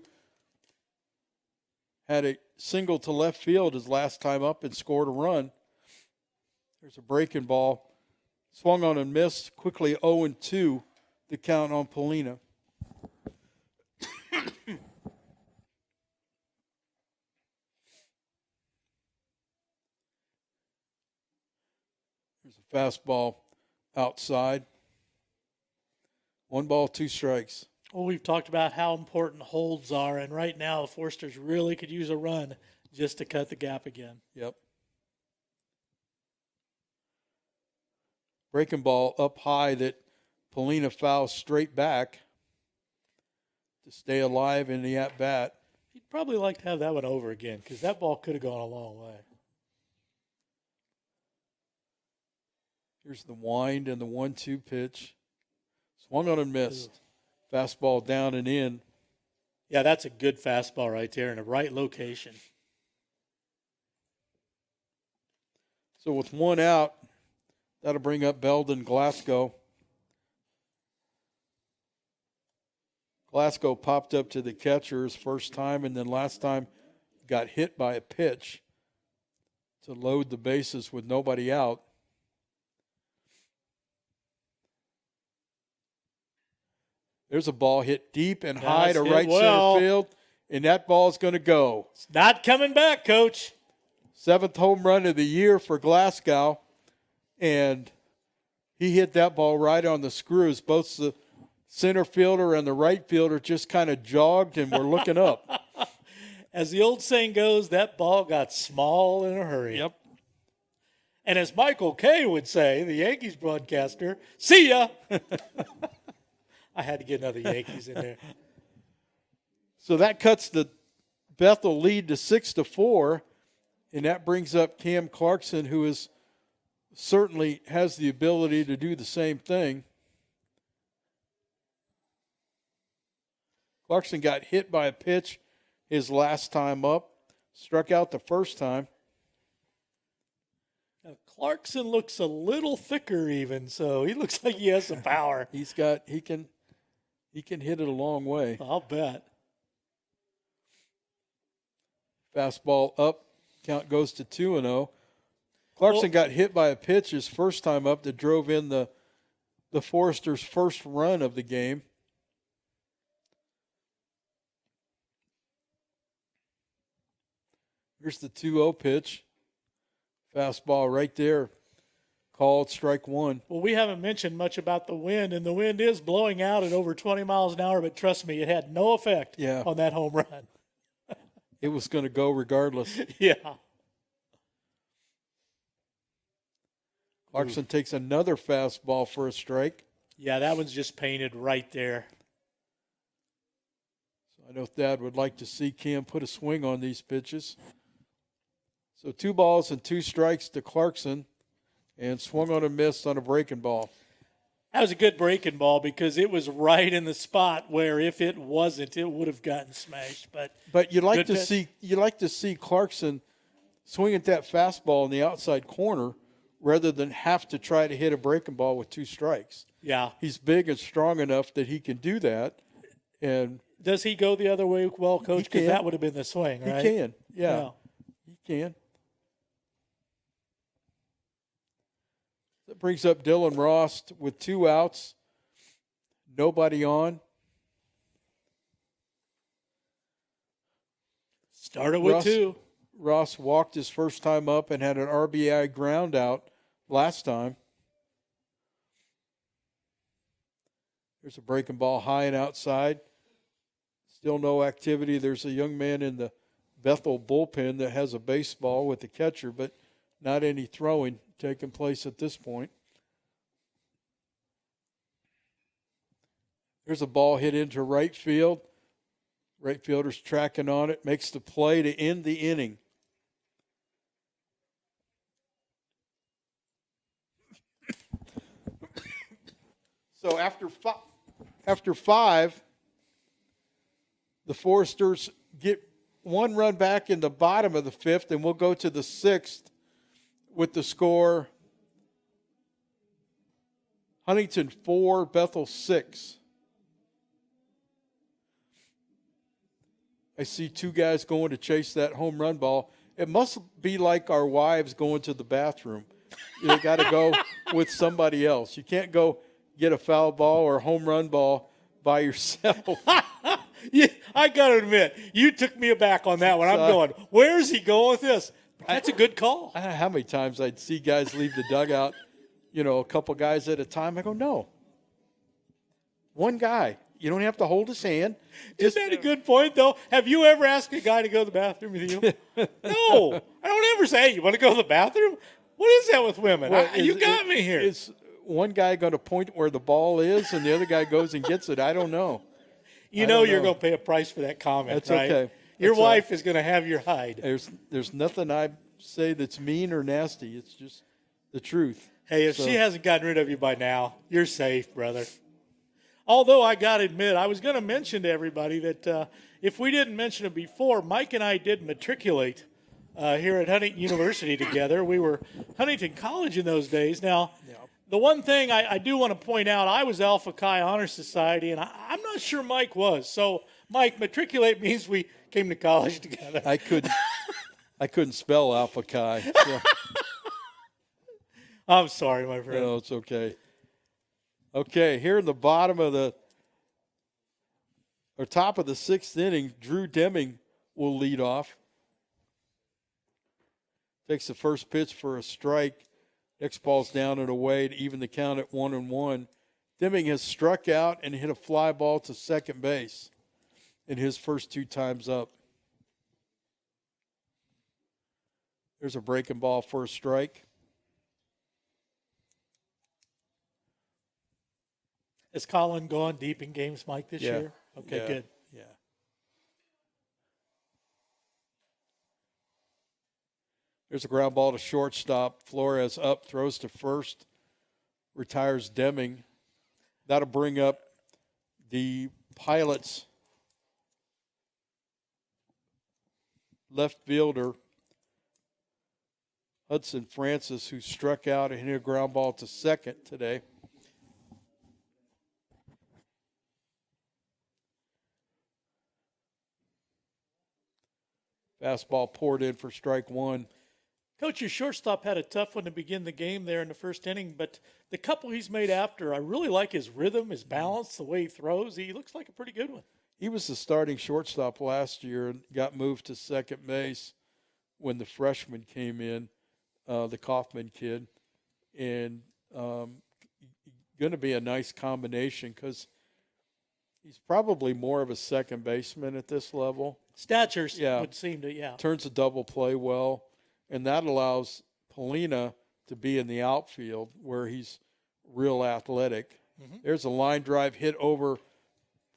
Had a single to left field his last time up and scored a run. There's a breaking ball. Swung on and missed. Quickly 0-2 the count on Polina. There's a fastball outside. 1 ball, 2 strikes. Well, we've talked about how important holds are, and right now the Forsters really could use a run just to cut the gap again. Yep. Breaking ball up high that Polina fouls straight back to stay alive in the at-bat. He'd probably like to have that one over again because that ball could have gone a long way. Here's the wind and the 1-2 pitch. Swung on and missed. Fastball down and in. Yeah, that's a good fastball right there in the right location. So with 1 out, that'll bring up Belden Glasco. Glasgow popped up to the catcher his first time, and then last time got hit by a pitch to load the bases with nobody out. There's a ball hit deep and high to right center field, and that ball's going to go. It's not coming back, Coach. 7th home run of the year for Glasgow, and he hit that ball right on the screws. Both the center fielder and the right fielder just kind of jogged and were looking up. As the old saying goes, that ball got small in a hurry. Yep. And as Michael Kay would say, the Yankees broadcaster, see ya. I had to get another Yankees in there. So that cuts the Bethel lead to 6-4, and that brings up Cam Clarkson, who is certainly has the ability to do the same thing. Clarkson got hit by a pitch his last time up, struck out the first time. Now, Clarkson looks a little thicker even, so he looks like he has some power. He can hit it a long way. I'll bet. Fastball up, count goes to 2-0. Clarkson got hit by a pitch his first time up that drove in the Foresters' first run of the game. Here's the 2-0 pitch. Fastball right there. Called strike 1. Well, we haven't mentioned much about the wind, and the wind is blowing out at over 20 miles an hour, but trust me, it had no effect on that home run. It was going to go regardless. Yeah. Clarkson takes another fastball for a strike. Yeah, that one's just painted right there. So I know Thad would like to see Cam put a swing on these pitches. So 2 balls and 2 strikes to Clarkson, and swung on and missed on a breaking ball. That was a good breaking ball because it was right in the spot where if it wasn't, it would have gotten smashed. But you'd like to see Clarkson swing at that fastball in the outside corner rather than have to try to hit a breaking ball with 2 strikes. Yeah. He's big and strong enough that he can do that. And does he go the other way well, Coach? Because that would have been the swing, right? He can, yeah. He can. That brings up Dylan Ross with 2 outs, nobody on. Started with 2. Ross walked his first time up and had an RBI ground out last time. There's a breaking ball high and outside. Still no activity. There's a young man in the Bethel bullpen that has a baseball with the catcher, but not any throwing taking place at this point. There's a ball hit into right field. Right fielder's tracking on it, makes the play to end the inning. So after five, the Foresters get one run back in the bottom of the fifth, and we'll go to the sixth with the score Huntington 4, Bethel 6. I see two guys going to chase that home run ball. It must be like our wives going to the bathroom. You got to go with somebody else. You can't go get a foul ball or a home run ball by yourself. Yeah, I got to admit, you took me aback on that one. I'm going, where's he going with this? That's a good call. I don't know how many times I'd see guys leave the dugout, a couple guys at a time. I go, no. One guy. You don't have to hold his hand. Isn't that a good point, though? Have you ever asked a guy to go to the bathroom with you? No. I don't ever say, hey, you want to go to the bathroom? What is that with women? Well, You got me here. Is one guy going to point where the ball is and the other guy goes and gets it? I don't know. You're going to pay a price for that comment, That's right? okay. Your That's wife is going to have your hide. There's nothing I say that's mean or nasty. It's just the truth. Hey, if she hasn't gotten rid of you by now, you're safe, brother. Although I got to admit, I was going to mention to everybody that if we didn't mention it before, Mike and I did matriculate here at Huntington University together. We were Huntington College in those days. Now, the one thing I do want to point out, I was Alpha Chi Honor Society, and I'm not sure Mike was. So, Mike, matriculate means we came to college together. I couldn't spell Alpha Chi. So. I'm sorry, my friend. No, it's okay. Okay, here in the bottom of top of the sixth inning, Drew Deming will lead off. Takes the first pitch for a strike. Next ball's down and away to even the count at 1-1. Deming has struck out and hit a fly ball to second base in his first two times up. There's a breaking ball for a strike. Has Colin gone deep in games, Mike, this year? Okay, Yeah. good. Yeah. There's a ground ball to shortstop. Flores up, throws to first, retires Deming. That'll bring up the Pilots' left fielder, Hudson Francis, who struck out and hit a ground ball to second today. Fastball poured in for strike one. Coach, your shortstop had a tough one to begin the game there in the first inning, but the couple he's made after, I really like his rhythm, his balance, the way he throws. He looks like a pretty good one. He was the starting shortstop last year and got moved to second base when the freshman came in, the Kaufman kid. And going to be a nice combination because he's probably more of a second baseman at this level. Stature would seem to, Turns a double play well, and that allows Polina to be in the outfield where he's real athletic. Mm-hmm. There's a line drive hit over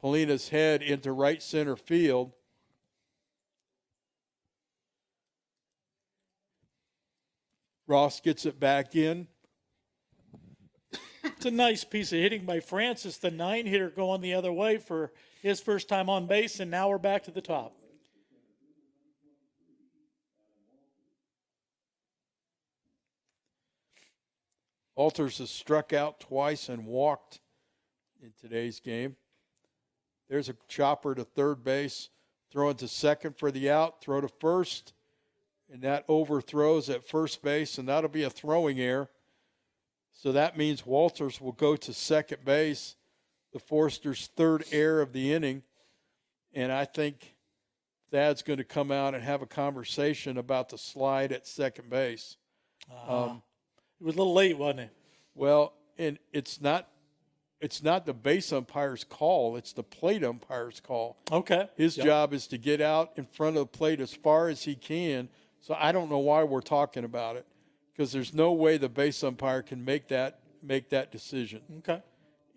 Polina's head into right center field. Ross gets it back in. It's a nice piece of hitting by Francis, the 9-hitter going the other way for his first time on base, and now we're back to the top. Alters has struck out twice and walked in today's game. There's a chopper to third base, throwing to second for the out, throw to first, and that overthrows at first base, and that'll be a throwing error. So that means Walters will go to second base, the Foresters' third error of the inning, and I think Thad's going to come out and have a conversation about the slide at second base. It was a little late, wasn't it? Well, and it's not the base umpire's call, it's the plate umpire's call. Okay. His job is to get out in front of the plate as far as he can. So I don't know why we're talking about it, because there's no way the base umpire can make that decision. Okay.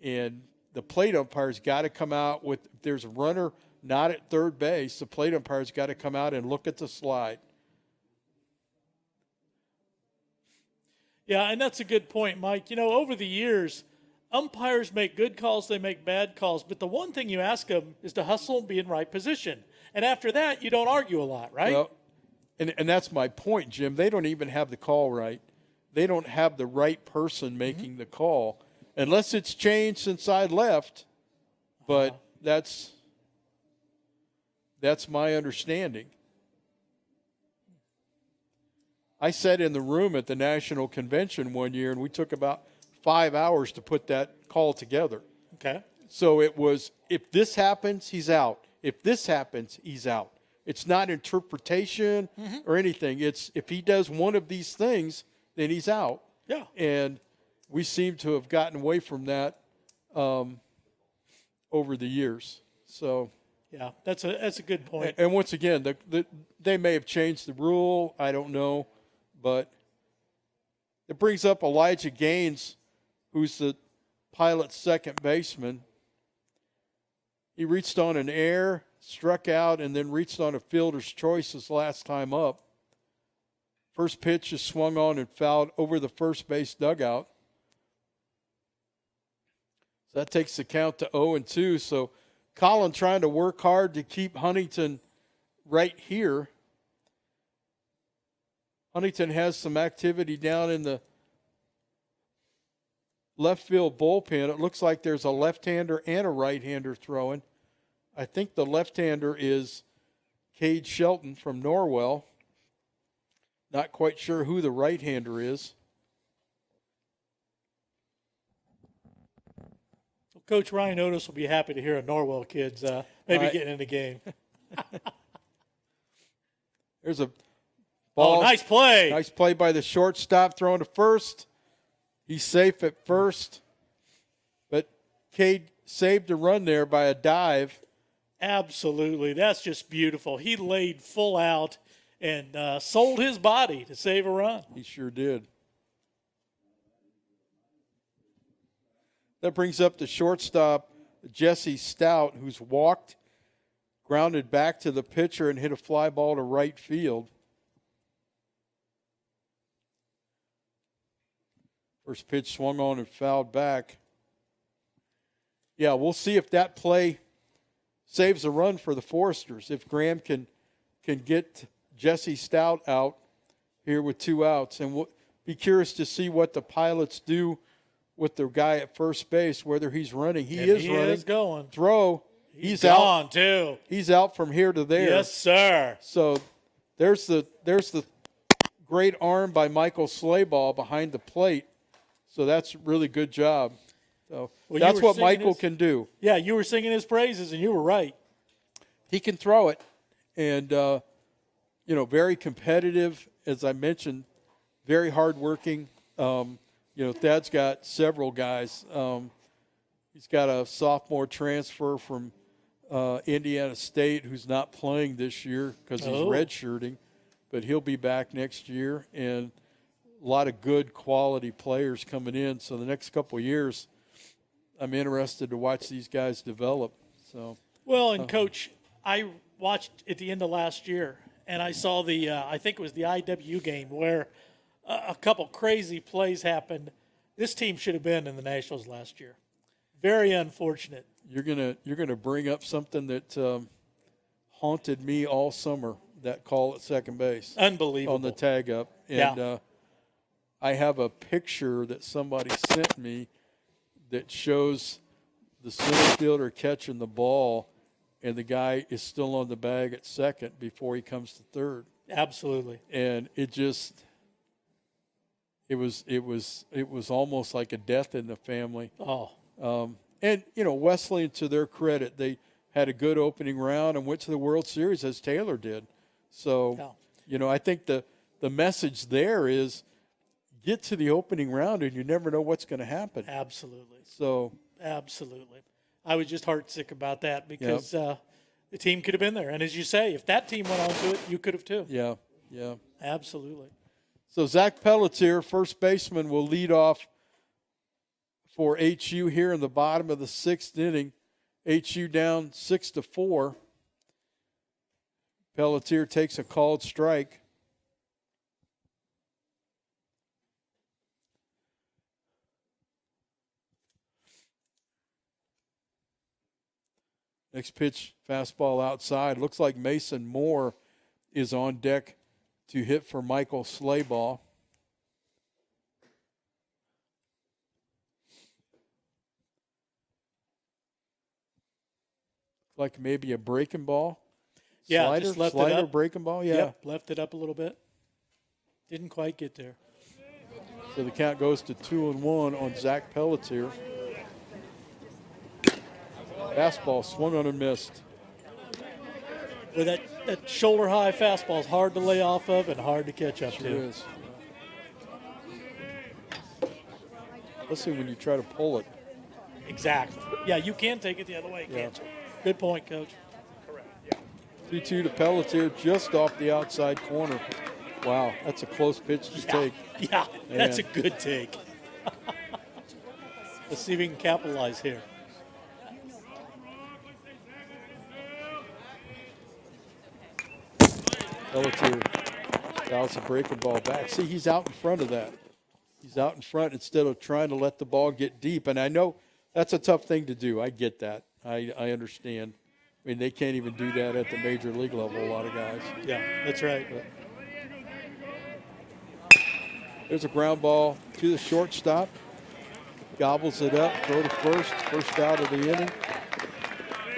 And the plate umpire's got to come out with, if there's a runner not at third base, the plate umpire's got to come out and look at the slide. Yeah, and that's a good point, Mike. Over the years, umpires make good calls, they make bad calls, but the one thing you ask them is to hustle and be in right position. And after that, you don't argue a lot, right? Well, and that's my point, Jim. They don't even have the call right. They don't have the right person making the call, unless it's changed since I left. But that's my understanding. I sat in the room at the National Convention one year, and we took about 5 hours to put that call together. Okay. So it was, if this happens, he's out. If this happens, he's out. It's not interpretation or anything. It's if he does one of these things, then he's out. Yeah. And we seem to have gotten away from that over the years. So, Yeah, that's a good point. and once again, they may have changed the rule. I don't know. But it brings up Elijah Gaines, who's the Pilot's second baseman. He reached on an error, struck out, and then reached on a fielder's choice his last time up. First pitch is swung on and fouled over the first base dugout. So that takes the count to 0-2. So Colin trying to work hard to keep Huntington right here. Huntington has some activity down in the left field bullpen. It looks like there's a left-hander and a right-hander throwing. I think the left-hander is Cade Shelton from Norwell. Not quite sure who the right-hander is. Coach Ryan Otis will be happy to hear a Norwell kid's maybe getting in the game. There's a ball. Oh, nice play. Nice play by the shortstop, throwing to first. He's safe at first. But Cade saved a run there by a dive. Absolutely. That's just beautiful. He laid full out and sold his body to save a run. He sure did. That brings up the shortstop, Jesse Stout, who's walked, grounded back to the pitcher, and hit a fly ball to right field. First pitch swung on and fouled back. Yeah, we'll see if that play saves a run for the Foresters. If Graham can get Jesse Stout out here with 2 outs. And we'll be curious to see what the Pilots do with the guy at first base, whether he's running. He is running. Is going. Throw. He's gone out. too. He's out from here to there. Yes, sir. So there's the great arm by Michael Slayball behind the plate. So that's a really good job. So that's what Michael can do. Yeah, you were singing his praises, and you were right. He can throw it, and very competitive, as I mentioned, very hardworking. Thad's got several guys. He's got a sophomore transfer from Indiana State who's not playing this year because he's redshirting, but he'll be back next year, and a lot of good quality players coming in. So the next couple of years, I'm interested to watch these guys develop. So well, and Coach, I watched at the end of last year, and I saw the I think it was the IW game where a couple crazy plays happened. This team should have been in the Nationals last year. Very unfortunate. You're gonna bring up something that haunted me all summer. That call at second base, Unbelievable, on the tag up, and I have a picture that somebody sent me that shows the center fielder catching the ball, and the guy is still on the bag at second before he comes to third. Absolutely. And it was almost like a death in the family. Oh. And Wesleyan, to their credit, they had a good opening round and went to the World Series as Taylor did. So, I think the message there is get to the opening round and you never know what's going to happen. Absolutely. So absolutely. I was just heartsick about that because the team could have been there. And as you say, if that team went on to it, you could have too. Yeah. Absolutely. So Zach Pelletier, first baseman, will lead off for HU here in the bottom of the 6th inning. HU down 6-4. Pelletier takes a called strike. Next pitch, fastball outside. Looks like Mason Moore is on deck to hit for Michael Slayball. Like maybe a breaking ball. Yeah, Slider, just left it slider, up. breaking ball. Yeah. Yep, left it up a little bit. Didn't quite get there. So the count goes to 2-1 on Zach Pelletier. Fastball swung on and missed. With that shoulder-high fastball is hard to lay off of and hard to catch up Sure to. is. Especially when you try to pull it. Exactly. Yeah, you can take it the other way, can't you? Good point, Coach. 2-2 to Pelletier just off the outside corner. Wow, that's a close pitch to take. Yeah, that's a good take. Let's see if we can capitalize here. Pelletier fouls a breaking ball back. See, he's out in front of that. He's out in front instead of trying to let the ball get deep. And I know that's a tough thing to do. I get that. I understand. I mean, they can't even do that at the major league level, a lot of guys. Yeah, that's right. There's a ground ball to the shortstop. Gobbles it up, throw to first out of the inning.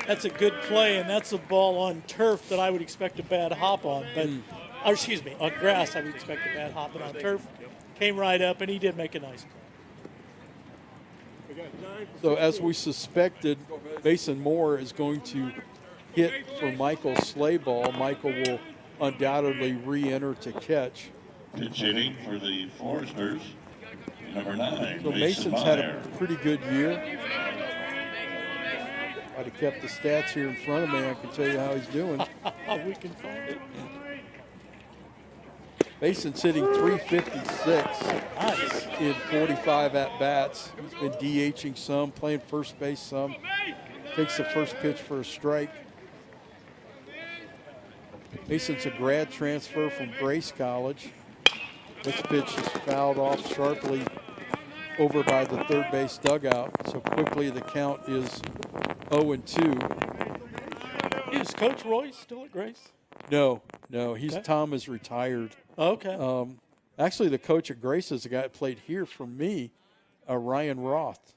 That's a good play, and that's a ball on turf that I would expect a bad hop on. But, or excuse me, on grass I would expect a bad hop, but on turf, came right up, and he did make a nice play. So as we suspected, Mason Moore is going to hit for Michael Slayball. Michael will undoubtedly re-enter to catch. Pitch hitting for the Foresters, number 9. So Mason Mason's had Meyer. a pretty good year. If I'd have kept the stats here in front of me, I can tell you how he's doing. We can find it. Mason's hitting .356 Nice. in 45 at-bats. He's been DHing some, playing first base some. Takes the first pitch for a strike. Mason's a grad transfer from Grace College. This pitch is fouled off sharply over by the third base dugout. So quickly the count is 0-2. Is Coach Roy still at Grace? No, he's Okay. Tom is retired. Okay. Actually, the coach at Grace is the guy that played here for me, Ryan Roth.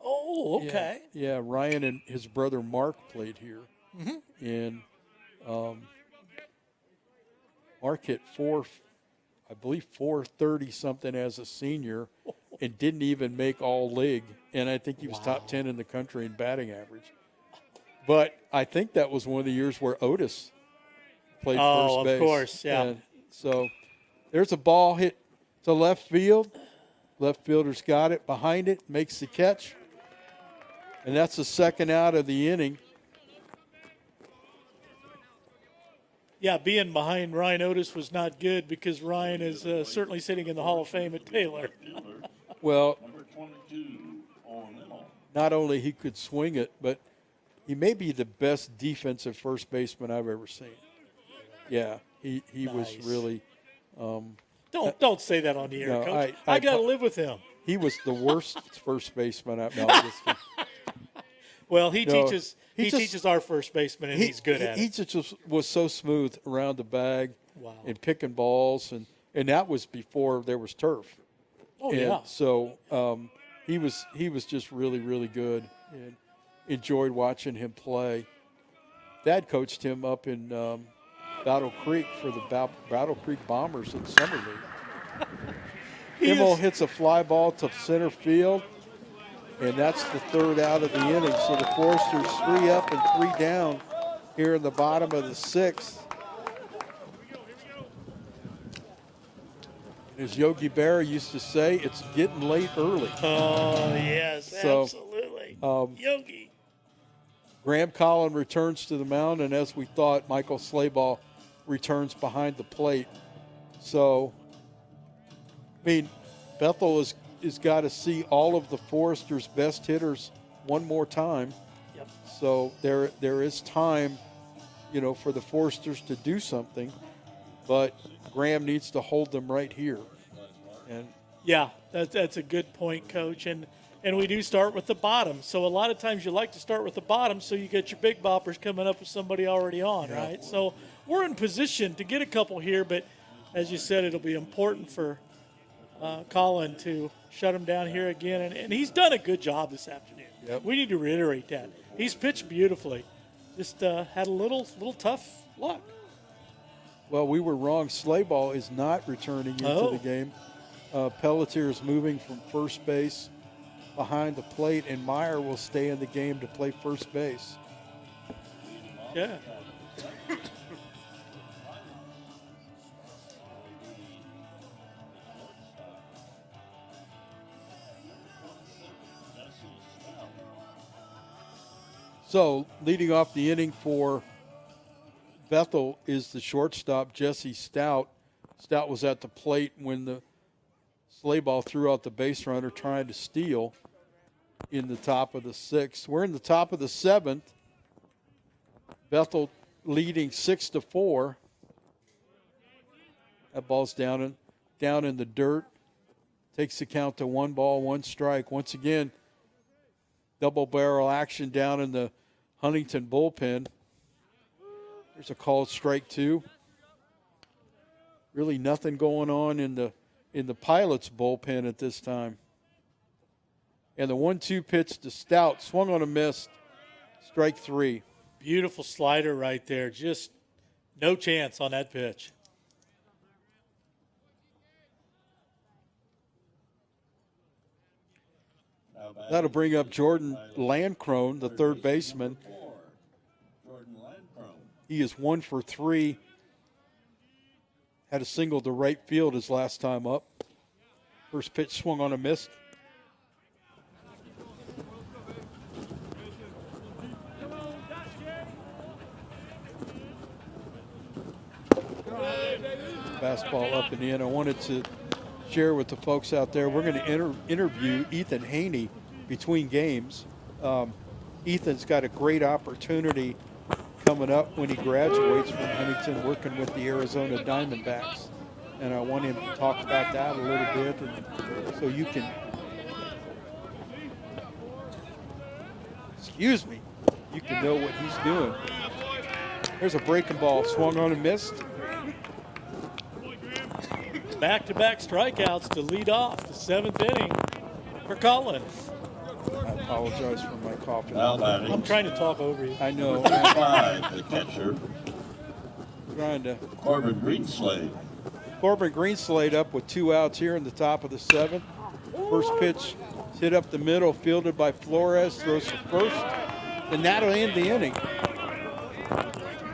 Oh, okay. Yeah, Ryan and his brother Mark played here. And Mark hit 430 something as a senior and didn't even make all league. And I think he was top 10 in the country in batting average. But I think that was one of the years where Otis played first base. Of course, yeah. And so there's a ball hit to left field. Left fielder's got it, behind it, makes the catch. And that's the second out of the inning. Yeah, being behind Ryan Otis was not good because Ryan is certainly sitting in the Hall of Fame at Taylor. Well, Number 22, Owen Immel. not only he could swing it, but he may be the best defensive first baseman I've ever seen. Yeah, he was Nice. really Don't say that on the air, No, Coach. I- I got to live with him. he was the worst first baseman I've no, I'm just kidding. Well, he No, teaches he he just- teaches our first baseman, and he's good at he it. just was so smooth around the bag Wow. and picking balls, and that was before there was turf. Oh, And yeah. so he was just really, really good, and enjoyed watching him play. Dad coached him up in Battle Creek for the Battle Creek Bombers in Summer League. Immel hits a fly ball to center field, and that's the third out of the inning. So the Foresters 3 up and 3 down here in the bottom of the 6th. As Yogi Berra used to say, it's getting late early. Oh, yes, So, absolutely. Yogi. Graham Collin returns to the mound, and as we thought, Michael Slayball returns behind the plate. So, I mean, Bethel is got to see all of the Foresters' best hitters one more time. Yep. So there is time, for the Foresters to do something, but Graham needs to hold them right here. And Yeah, that's a good point, Coach. And and we do start with the bottom. So a lot of times you like to start with the bottom so you get your big boppers coming up with somebody already on, right? So we're in position to get a couple here, but as you said, it'll be important for Colin to shut him down here again. And he's done a good job this afternoon. Yep. We need to reiterate that. He's pitched beautifully. Just had a little tough luck. Well, we were wrong. Slayball is not returning into the game. Pelletier is moving from first base behind the plate, and Meyer will stay in the game to play first base. Yeah. So, leading off the inning for Bethel is the shortstop, Jesse Stout. Stout was at the plate when the Slayball threw out the base runner trying to steal in the top of the sixth. We're in the top of the seventh. Bethel leading 6-4. That ball's down in the dirt. Takes the count to 1 ball, 1 strike. Once again, double barrel action down in the Huntington bullpen. There's a called strike 2. Really nothing going on in the Pilots bullpen at this time. And the 1-2 pitch to Stout, swung on a miss, strike 3. Beautiful slider right there. Just no chance on that pitch. That'll bring up Jordan Landcrone, the third baseman. He is 1 for 3. Had a single to right field his last time up. First pitch swung on a miss. Fastball up and in. I wanted to share with the folks out there, we're going to interview Ethan Haney between games. Ethan's got a great opportunity coming up when he graduates from Huntington, working with the Arizona Diamondbacks. And I want him to talk about that a little bit, and so you can, you can know what he's doing. There's a breaking ball, swung on and missed. Back-to-back strikeouts to lead off the 7th inning for Colin. I apologize for my coughing. Now batting, I'm trying to talk over you. I know. 5, the catcher, Trying to. Corbin Greenslade. Corbin Greenslade up with 2 outs here in the top of the 7th. First pitch hit up the middle, fielded by Flores, throws to first, and that'll end the inning.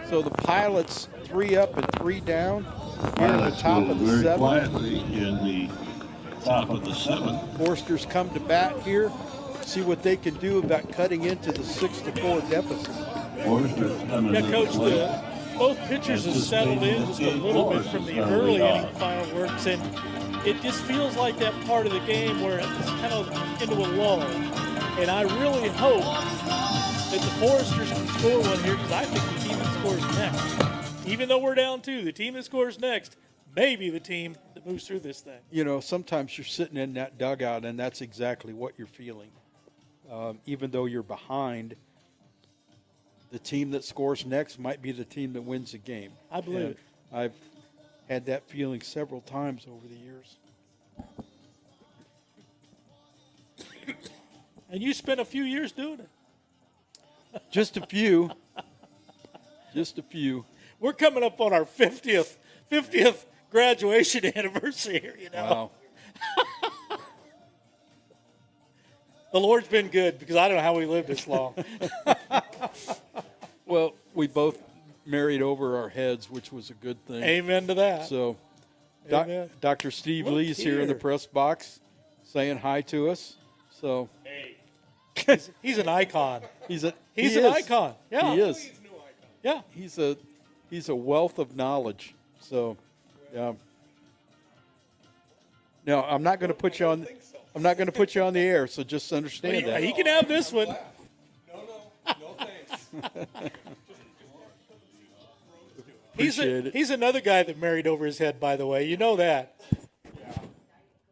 So the Pilots 3 up and 3 down here in the top of the Very 7th. quietly in the top of the 7th. Forsters come to bat here, see what they can do about cutting into the 6-4 deficit. Forster's coming Yeah, to the Coach, plate. both pitchers have settled in just a little bit from the early inning fireworks, and it just feels like that part of the game where it's kind of into a lull. And I really hope that the Foresters can score one here, because I think the team that scores next, even though we're down 2, the team that scores next may be the team that moves through this thing. You know, sometimes you're sitting in that dugout, and that's exactly what you're feeling. Even though you're behind, the team that scores next might be the team that wins the game. I believe it. I've had that feeling several times over the years. And you spent a few years doing it. Just a few. Just a few. We're coming up on our 50th graduation anniversary here, you know. Wow. The Lord's been good, because I don't know how we lived this long. Well, we both married over our heads, which was a good thing. Amen to that. So, Amen. Dr. Steve Look Lee's here in the here. press box saying hi to us. So, He's an icon. he's An is. icon. Yeah. He is. Yeah. He's a wealth of knowledge. So, yeah. Now, I'm not going to put you on. I'm not going to put you on the air. So just understand that. He can have this one. No thanks. Appreciate it. He's another guy that married over his head, by the way. You know that.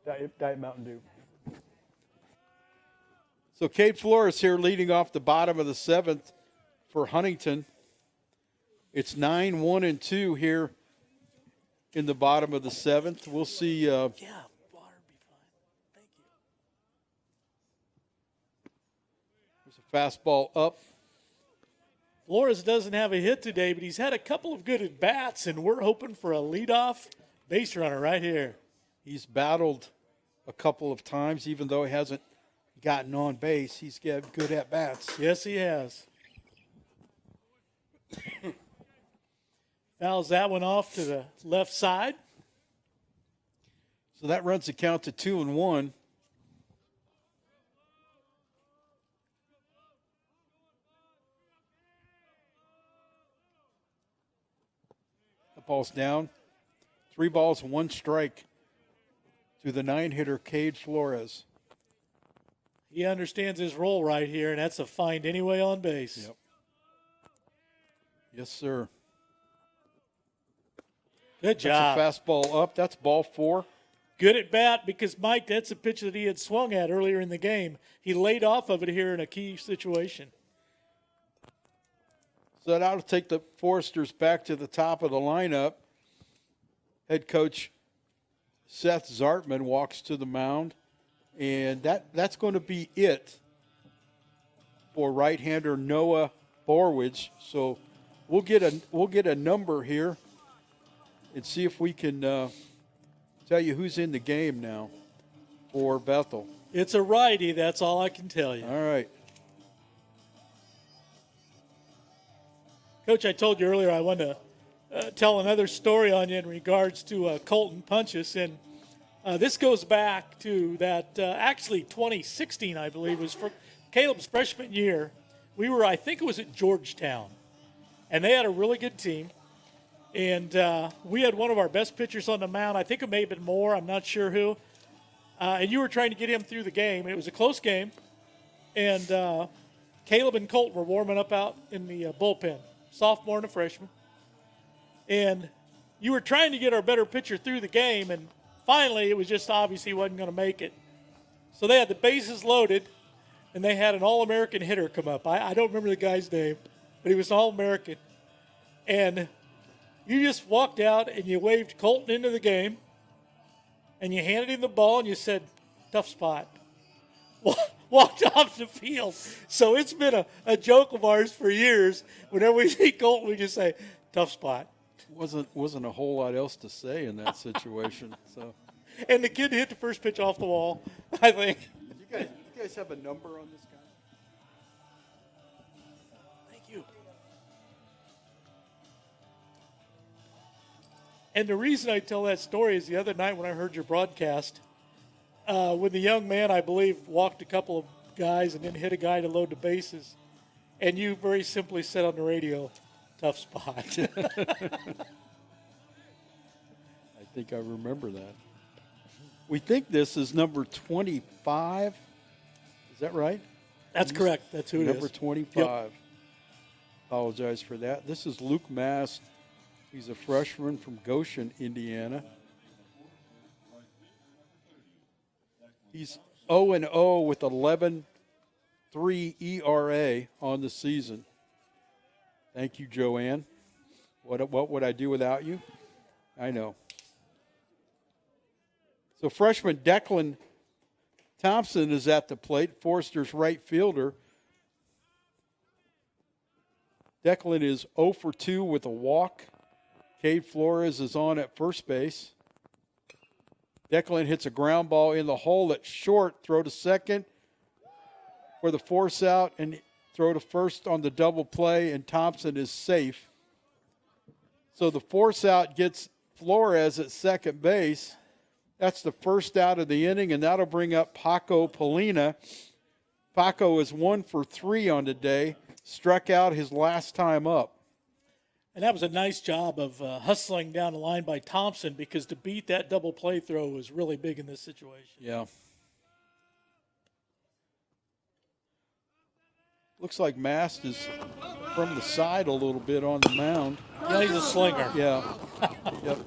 Diet Mountain Dew. So Cade Flores here leading off the bottom of the 7th for Huntington. It's 9-1-2 here in the bottom of the 7th. We'll see. Yeah, water would be fine. Thank you. There's a fastball up. Flores doesn't have a hit today, but he's had a couple of good at-bats, and we're hoping for a leadoff base runner right here. He's battled a couple of times, even though he hasn't gotten on base. He's got good at-bats. Yes, he has. Fouls that one off to the left side. So that runs the count to 2-1. The ball's down. 3 balls, 1 strike to the 9-hitter, Cade Flores. He understands his role right here, and that's a find anyway on base. Yep. Yes, sir. Good job. That's a fastball up. That's ball 4. Good at bat because, Mike, that's a pitch that he had swung at earlier in the game. He laid off of it here in a key situation. So that'll take the Foresters back to the top of the lineup. Head coach Seth Zartman walks to the mound, and that's going to be it for right-hander Noah Borwich. So we'll get a number here and see if we can tell you who's in the game now for Bethel. It's a righty, that's all I can tell you. All right. Coach, I told you earlier I wanted to tell another story on you in regards to Colton Punchess, and this goes back to that actually 2016, I believe, was for Caleb's freshman year. We were, I think it was at Georgetown, and they had a really good team, and we had one of our best pitchers on the mound. I think it may have been Moore, I'm not sure who, and you were trying to get him through the game. It was a close game, and Caleb and Colton were warming up out in the bullpen, sophomore and a freshman. And you were trying to get our better pitcher through the game, and finally it was just obvious he wasn't going to make it. So they had the bases loaded, and they had an All-American hitter come up. I don't remember the guy's name, but he was an All-American. And you just walked out and you waved Colton into the game, and you handed him the ball, and you said, tough spot. Walked off the field. So it's been a joke of ours for years. Whenever we see Colton, we just say, tough spot. Wasn't a whole lot else to say in that situation. So, And the kid hit the first pitch off the wall, I think. you guys have a number on this guy? Thank you. And the reason I tell that story is the other night when I heard your broadcast, when the young man, I believe, walked a couple of guys and then hit a guy to load the bases, and you very simply said on the radio, tough spot. I think I remember that. We think this is number 25. Is that right? That's correct. That's who it is. Number 25. Apologize for that. This is Luke Mast. He's a freshman from Goshen, Indiana. He's 0-0 with 11.3 ERA on the season. Thank you, Joanne. What would I do without you? I know. So freshman Declan Thompson is at the plate, Forster's right fielder. Declan is 0 for 2 with a walk. Cade Flores is on at first base. Declan hits a ground ball in the hole at short, throw to second for the force out, and throw to first on the double play, and Thompson is safe. So the force out gets Flores at second base. That's the first out of the inning, and that'll bring up Paco Polina. Paco is 1 for 3 on the day, struck out his last time up. And that was a nice job of hustling down the line by Thompson, because to beat that double play throw was really big in this situation. Yeah. Looks like Mast is from the side a little bit on the mound. Yeah, he's a slinger. Yeah. Yep.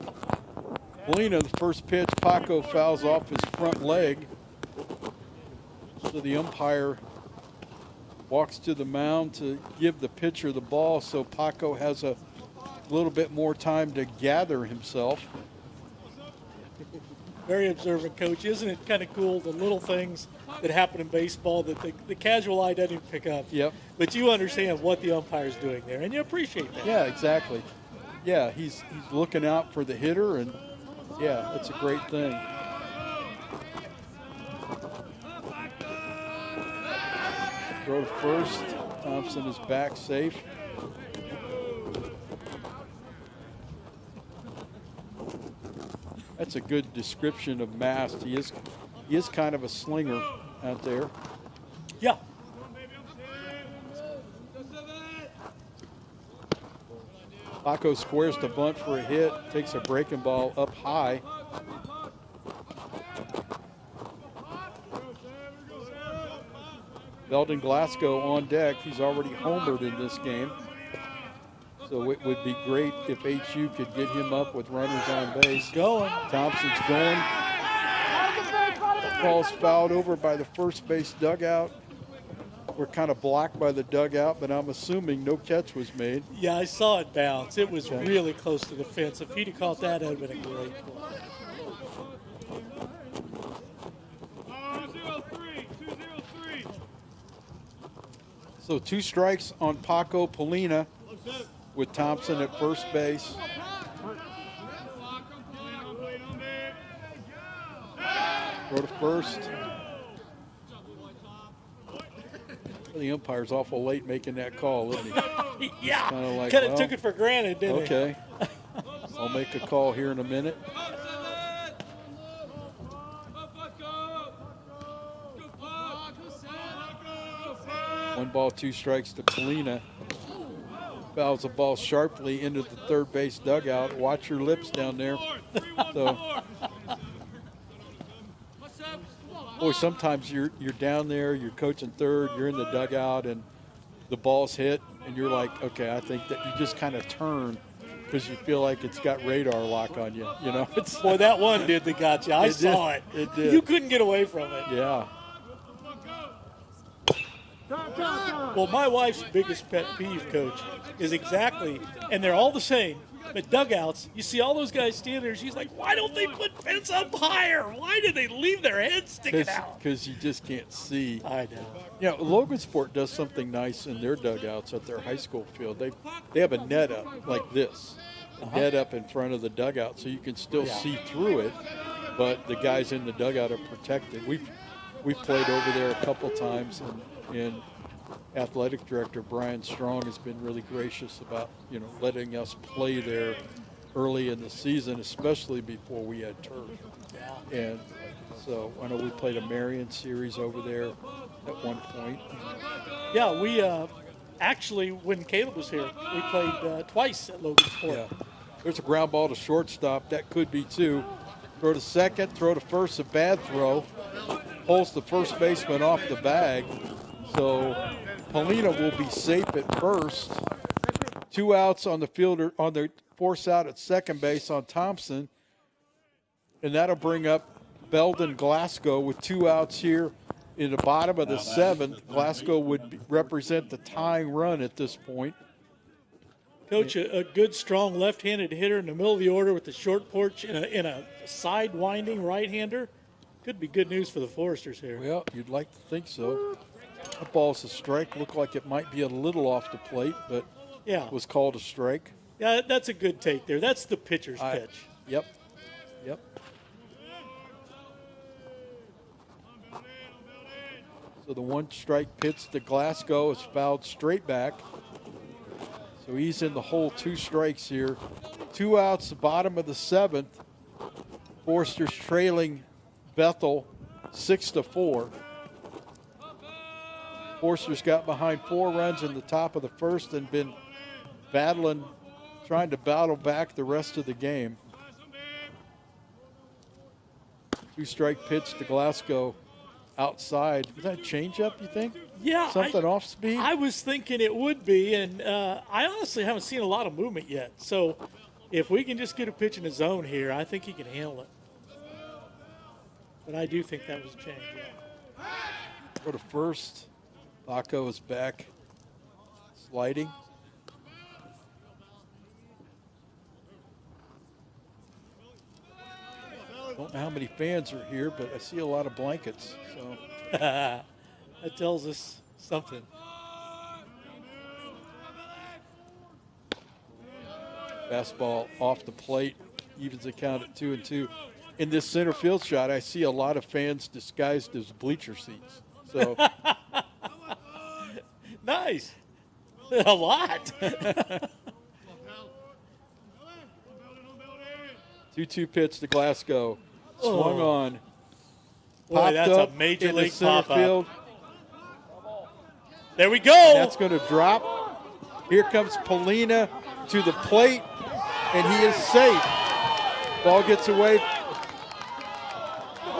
Molina, the first pitch, Paco fouls off his front leg. So the umpire walks to the mound to give the pitcher the ball so Paco has a little bit more time to gather himself. Very observant, Coach. Isn't it kind of cool, the little things that happen in baseball that the casual eye doesn't even pick up? Yep. But you understand what the umpire's doing there, and you appreciate that. Yeah, exactly. Yeah, he's looking out for the hitter, and yeah, it's a great thing. Throw to first. Thompson is back safe. That's a good description of Mast. He is kind of a slinger out there. Yeah. Paco squares the bunt for a hit, takes a breaking ball up high. Belden Glasco on deck. He's already homered in this game. So it would be great if HU could get him up with runners on base. Going. Thompson's going. Ball's fouled over by the first base dugout. We're kind of blocked by the dugout, but I'm assuming no catch was made. Yeah, I saw it bounce. It was really close to the fence. If he'd have caught that, that would have been a great play. 2-0-3. So 2 strikes on Paco Polina with Thompson at first base. Throw to first. The umpire's awful late making that call, isn't he? Yeah. Kind of like, Kind of well, took it for granted, didn't he? okay. I'll make a call here in a minute. 1 ball, 2 strikes to Polina. Fouls the ball sharply into the third base dugout. Watch your lips down there. So, boy, sometimes you're down there, you're coaching third, you're in the dugout, and the ball's hit, and you're like, okay, I think that you just kind of turn because you feel like it's got radar lock on you. You know, it's Boy, that one did that got you. I It saw did. it. It did. You couldn't get away from it. yeah. Well, my wife's biggest pet peeve, Coach, is exactly, and they're all the same, but dugouts, you see all those guys standing there, she's like, why don't they put fence up higher? Why do they leave their heads sticking out? Because you just can't see. I know. You know, Logansport does something nice in their dugouts at their high school field. They have a net up like this, a net up in front of the dugout, so you can still see through it, but the guys in the dugout are protected. We've played over there a couple times, and athletic director Brian Strong has been really gracious about letting us play there early in the season, especially before we had turf. And so I know we played a Marion series over there at one point. Yeah, we actually, when Caleb was here, we played twice at Logansport. Yeah. There's a ground ball to shortstop. That could be 2. Throw to second, throw to first, a bad throw. Pulls the first baseman off the bag. So Polina will be safe at first. 2 outs on the fielder, on the force out at second base on Thompson. And that'll bring up Belden Glasco with 2 outs here in the bottom of the 7th. Glasco would represent the tying run at this point. Coach, a good, strong left-handed hitter in the middle of the order with the short porch in a side-winding right-hander. Could be good news for the Foresters here. Well, you'd like to think so. That ball's a strike. Looked like it might be a little off the plate, but Yeah. was called a strike. Yeah, that's a good take there. That's the pitcher's pitch. Yep. So the 1 strike pitch to Glasgow is fouled straight back. So he's in the hole, 2 strikes here. 2 outs, the bottom of the 7th. Foresters trailing Bethel 6-4. Forsters got behind 4 runs in the top of the 1st and been trying to battle back the rest of the game. 2 strike pitch to Glasgow outside. Was that a changeup, you think? Yeah. Something off speed? I was thinking it would be, and I honestly haven't seen a lot of movement yet. So if we can just get a pitch in the zone here, I think he can handle it. But I do think that was a change. Yeah. Go to first. Paco is back sliding. Don't know how many fans are here, but I see a lot of blankets. So That tells us something. fastball off the plate, evens the count at 2-2. In this center field shot, I see a lot of fans disguised as bleacher seats. So Nice. A lot. 2-2 pitch to Glasgow. Swung on. Boy, Popped that's up a major in the league center pop-up. field. There we go. That's going to drop. Here comes Polina to the plate, and he is safe. Ball gets away.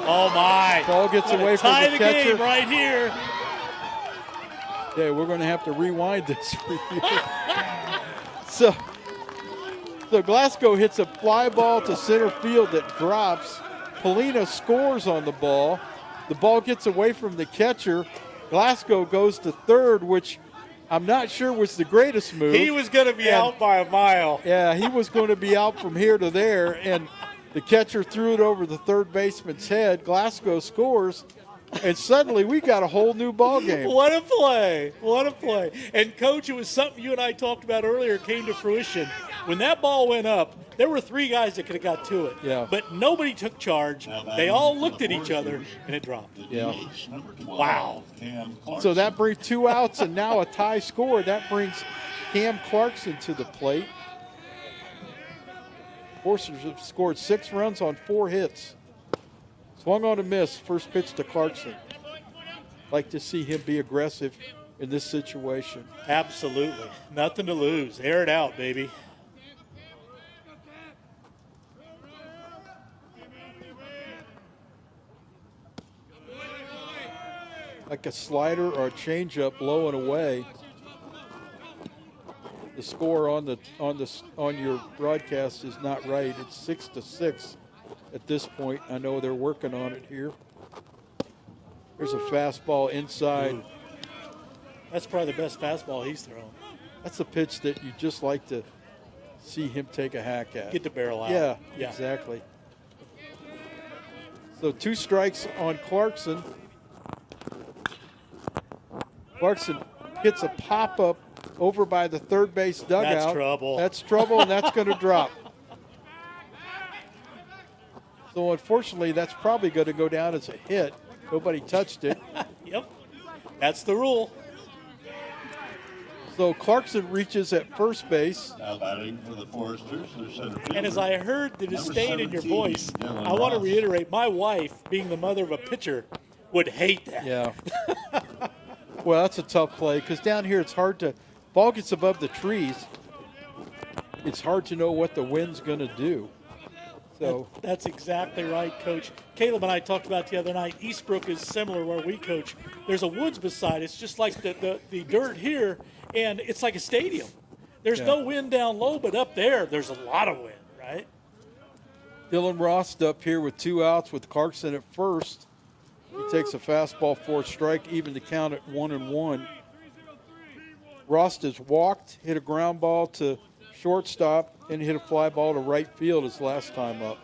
Oh, my. Ball gets What a away from tie the the catcher. game right here. Yeah, we're going to have to rewind this for you. So Glasgow hits a fly ball to center field that drops. Polina scores on the ball. The ball gets away from the catcher. Glasgow goes to third, which I'm not sure was the greatest move. He was going to be out by a mile. Yeah, he was going to be out from here to there, and the catcher threw it over the third baseman's head. Glasgow scores, and suddenly we got a whole new ball game. What a play. What a play. And, Coach, it was something you and I talked about earlier came to fruition. When that ball went up, there were three guys that could have got to it. Yeah. But nobody took charge. They all looked at each other, and it dropped. Yeah. Wow. So that brings 2 outs and now a tie score. That brings Cam Clarkson to the plate. Forcers have scored 6 runs on 4 hits. Swung on a miss. First pitch to Clarkson. Like to see him be aggressive in this situation. Absolutely. Nothing to lose. Air it out, baby. Like a slider or a changeup low and away. The score on your broadcast is not right. It's 6-6 at this point. I know they're working on it here. There's a fastball inside. Ooh. That's probably the best fastball he's thrown. That's a pitch that you just like to see him take a hack at. Get the barrel out. Yeah, exactly. So 2 strikes on Clarkson. Clarkson hits a pop-up over by the third base dugout. That's trouble. That's trouble, and that's going to drop. So unfortunately, that's probably going to go down as a hit. Nobody touched it. Yep. That's the rule. So Clarkson reaches at first base. Now batting for the Foresters, their center fielder. And as I heard the disdain in your 17, voice, Dylan I want to Ross. reiterate, my wife, being the mother of a pitcher, would hate that. Yeah. Well, that's a tough play because down here it's hard to – ball gets above the trees. It's hard to know what the wind's going to do. So That's exactly right, Coach. Caleb and I talked about the other night. Eastbrook is similar where we coach. There's a woods beside. It's just like the dirt here, and it's like a stadium. There's no wind down low, but up there, there's a lot of wind, right? Dylan Ross up here with 2 outs with Clarkson at first. He takes a fastball for a strike, even to count at 1-1. Ross has walked, hit a ground ball to shortstop, and hit a fly ball to right field his last time up.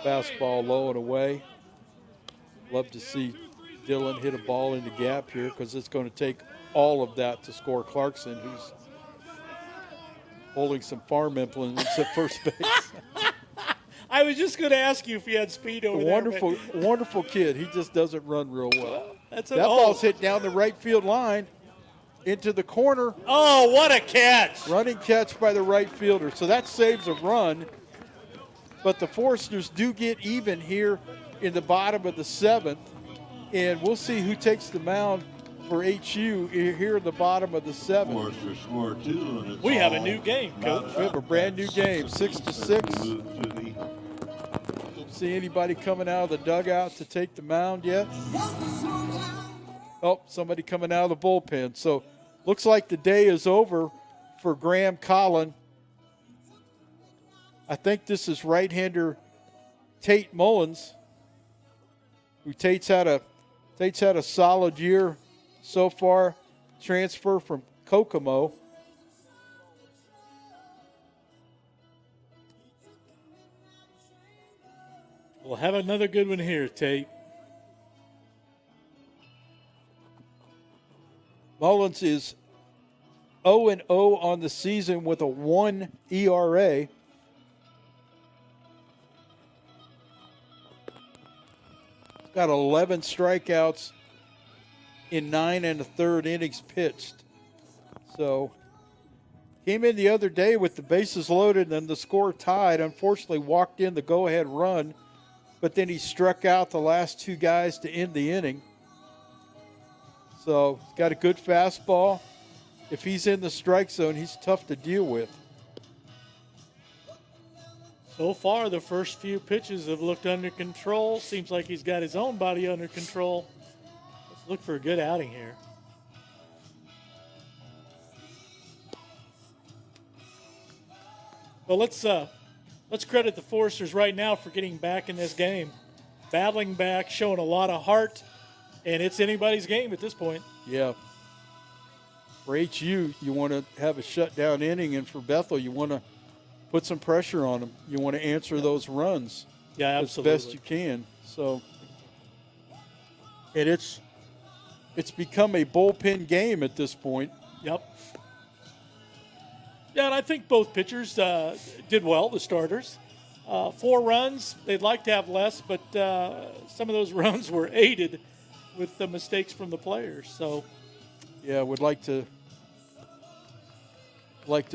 Fastball low and away. Love to see Dylan hit a ball in the gap here because it's going to take all of that to score Clarkson, who's holding some farm implements at first base. I was just going to ask you if you had speed over there. Wonderful kid. He just doesn't run real well. That Ball's hit down the right field line into the corner. Oh, what a catch. Running catch by the right fielder. So that saves a run. But the Foresters do get even here in the bottom of the 7th. And we'll see who takes the mound for HU here in the bottom of the 7th. Foresters scored 2. And it's We have a all new game, Coach. We have a brand new game, 6-6. Move to the See anybody coming out of the dugout to take the mound yet? Oh, somebody coming out of the bullpen. So looks like the day is over for Graham Collin. I think this is right-hander Tate Mullins, who Tate's had a solid year so far, transfer from Kokomo. We'll have another good one here, Tate. Mullins is 0-0 on the season with a 1 ERA. He's got 11 strikeouts in 9 1/3 innings pitched. So came in the other day with the bases loaded and the score tied. Unfortunately, walked in the go-ahead run, but then he struck out the last two guys to end the inning. So he's got a good fastball. If he's in the strike zone, he's tough to deal with. So far, the first few pitches have looked under control. Seems like he's got his own body under control. Let's look for a good outing here. Well, let's credit the Foresters right now for getting back in this game. Battling back, showing a lot of heart, and it's anybody's game at this point. Yeah. For HU, you want to have a shutdown inning, and for Bethel, you want to put some pressure on them. You want to answer those runs Yeah, absolutely. as best you can. So, and it's become a bullpen game at this point. Yep. Yeah, and I think both pitchers did well, the starters. 4 runs. They'd like to have less, but some of those runs were aided with the mistakes from the players. So, yeah, would like to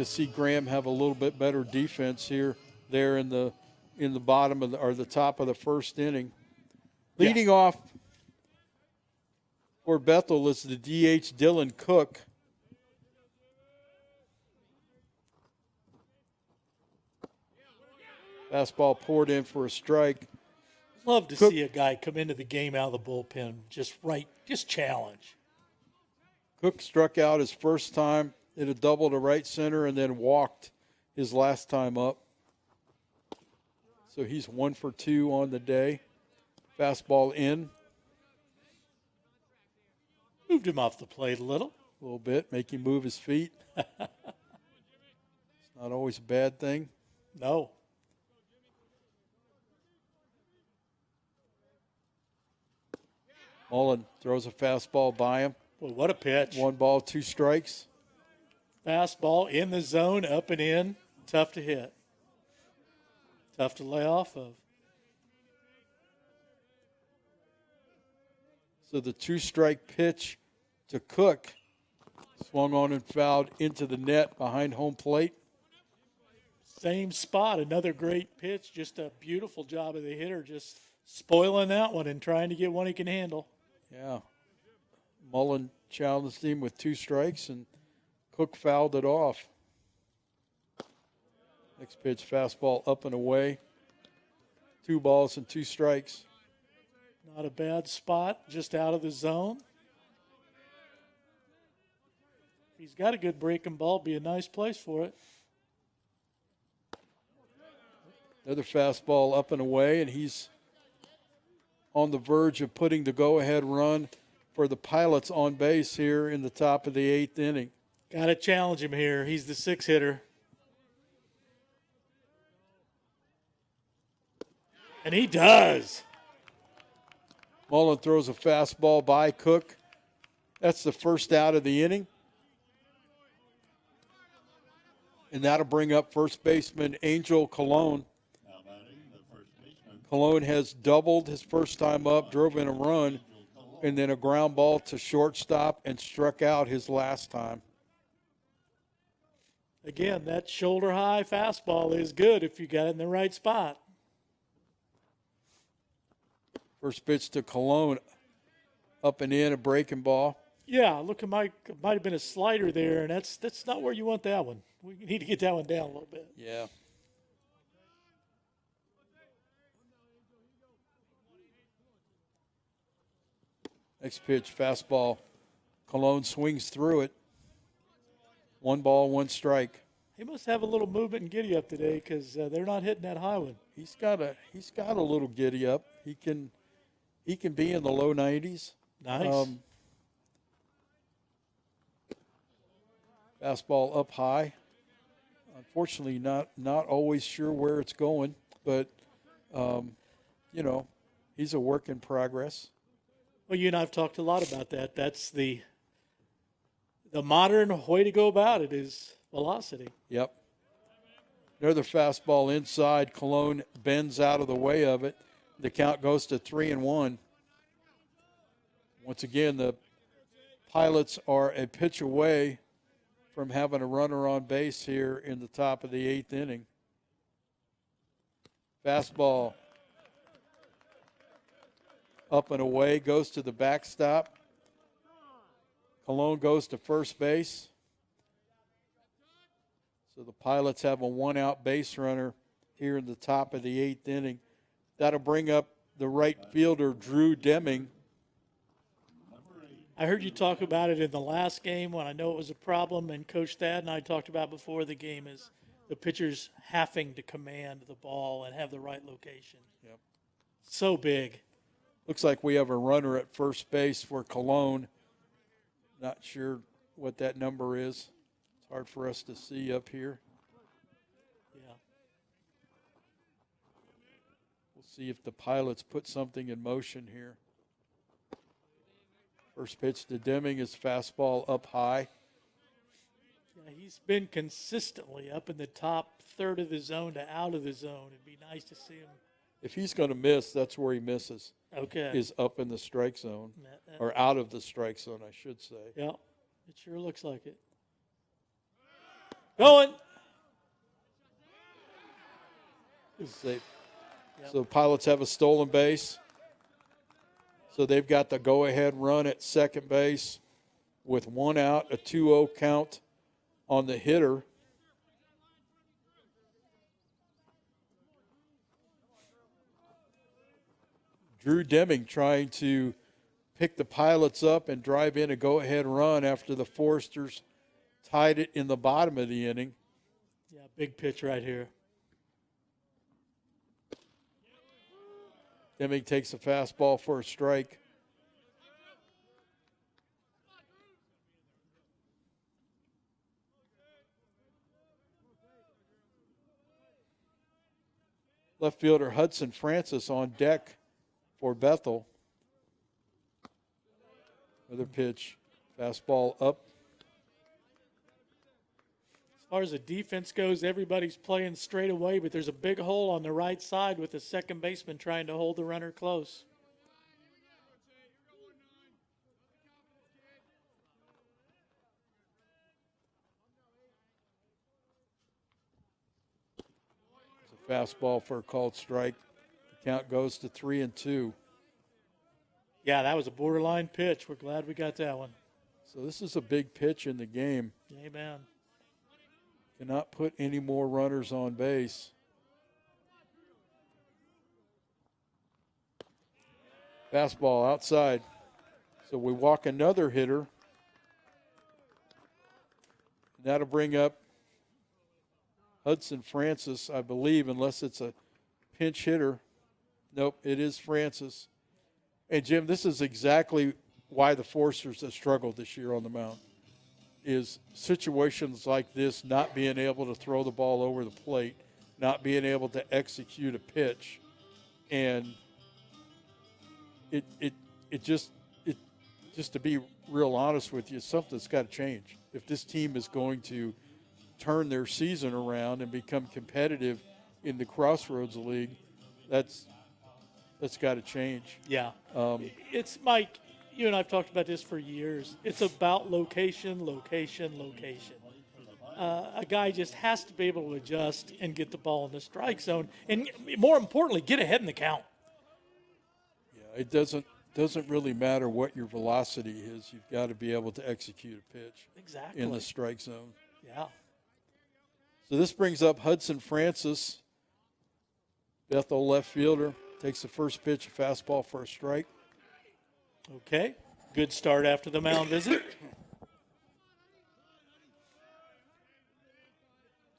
see Graham have a little bit better defense there in the bottom of or the top of the first inning. Leading off for Bethel is the DH Dylan Cook. Fastball poured in for a strike. love to see a guy come into the game out of the bullpen, just challenge. Cook struck out his first time, hit a double to right center, and then walked his last time up. So he's 1 for 2 on the day. Fastball in. Moved him off the plate a little. A little bit, make him move his feet. It's not always a bad thing. No. Mullen throws a fastball by him. Boy, what a pitch. 1 ball, 2 strikes. Fastball in the zone, up and in. Tough to hit. Tough to lay off of. So the 2-strike pitch to Cook swung on and fouled into the net behind home plate. Same spot, another great pitch. Just a beautiful job of the hitter, just spoiling that one and trying to get one he can handle. Yeah. Mullen challenged him with 2 strikes, and Cook fouled it off. Next pitch, fastball up and away. 2 balls and 2 strikes. Not a bad spot, just out of the zone. If he's got a good breaking ball, be a nice place for it. Another fastball up and away, and he's on the verge of putting the go-ahead run for the Pilots on base here in the top of the 8th inning. Got to challenge him here. He's the 6 hitter. And he does. Mullen throws a fastball by Cook. That's the first out of the inning. And that'll bring up first baseman Angel Colon. Colon has doubled his first time up, drove in a run, and then a ground ball to shortstop and struck out his last time. Again, that shoulder high fastball is good if you got it in the right spot. First pitch to Colon, up and in, a breaking ball. Yeah, look, it might have been a slider there, and that's not where you want that one. We need to get that one down a little bit. Yeah. Next pitch, fastball. Colon swings through it. 1 ball, 1 strike. He must have a little movement and giddy up today because they're not hitting that high one. he's got a little giddy up. He can be in the low 90s. Nice. Fastball up high. Unfortunately, not always sure where it's going, but he's a work in progress. Well, you and I have talked a lot about that. That's the modern way to go about it is velocity. Yep. Another fastball inside. Cologne bends out of the way of it. The count goes to 3-1. Once again, the Pilots are a pitch away from having a runner on base here in the top of the 8th inning. Fastball up and away, goes to the backstop. Cologne goes to first base. So the Pilots have a one-out base runner here in the top of the 8th inning. That'll bring up the right fielder, Drew Deming. I heard you talk about it in the last game when I know it was a problem, and Coach Thad and I talked about before the game is the pitchers having to command the ball and have the right location. Yep. So big. Looks like we have a runner at first base for Cologne. Not sure what that number is. It's hard for us to see up here. Yeah. We'll see if the Pilots put something in motion here. First pitch to Deming is fastball up high. Yeah, he's been consistently up in the top third of the zone to out of the zone. It'd be nice to see him. If he's going to miss, that's where he misses. Okay. Is up in the strike zone, or out of the strike zone, I should say. Yeah, it sure looks like it. Going. Safe. So Pilots have a stolen base. So they've got the go-ahead run at second base with one out, a 2-0 count on the hitter. Drew Deming trying to pick the Pilots up and drive in a go-ahead run after the Foresters tied it in the bottom of the inning. Yeah, big pitch right here. Deming takes a fastball for a strike. Left fielder Hudson Francis on deck for Bethel. Another pitch. Fastball up. As far as the defense goes, everybody's playing straight away, but there's a big hole on the right side with the second baseman trying to hold the runner close. It's a fastball for a called strike. The count goes to 3-2. Yeah, that was a borderline pitch. We're glad we got that one. So this is a big pitch in the game. Amen. Cannot put any more runners on base. Fastball outside. So we walk another hitter. That'll bring up Hudson Francis, I believe, unless it's a pinch hitter. Nope, it is Francis. And, Jim, this is exactly why the Foresters have struggled this year on the mound. Is situations like this, not being able to throw the ball over the plate, not being able to execute a pitch, and just to be real honest with you, something's got to change. If this team is going to turn their season around and become competitive in the Crossroads League, that's got to change. Yeah. It's Mike. You and I have talked about this for years. It's about location, location, location. A guy just has to be able to adjust and get the ball in the strike zone, and more importantly, get ahead in the count. Yeah, it doesn't really matter what your velocity is. You've got to be able to execute a pitch Exactly. in the strike zone. Yeah. So this brings up Hudson Francis, Bethel left fielder, takes the first pitch, a fastball for a strike. Okay. Good start after the mound visit.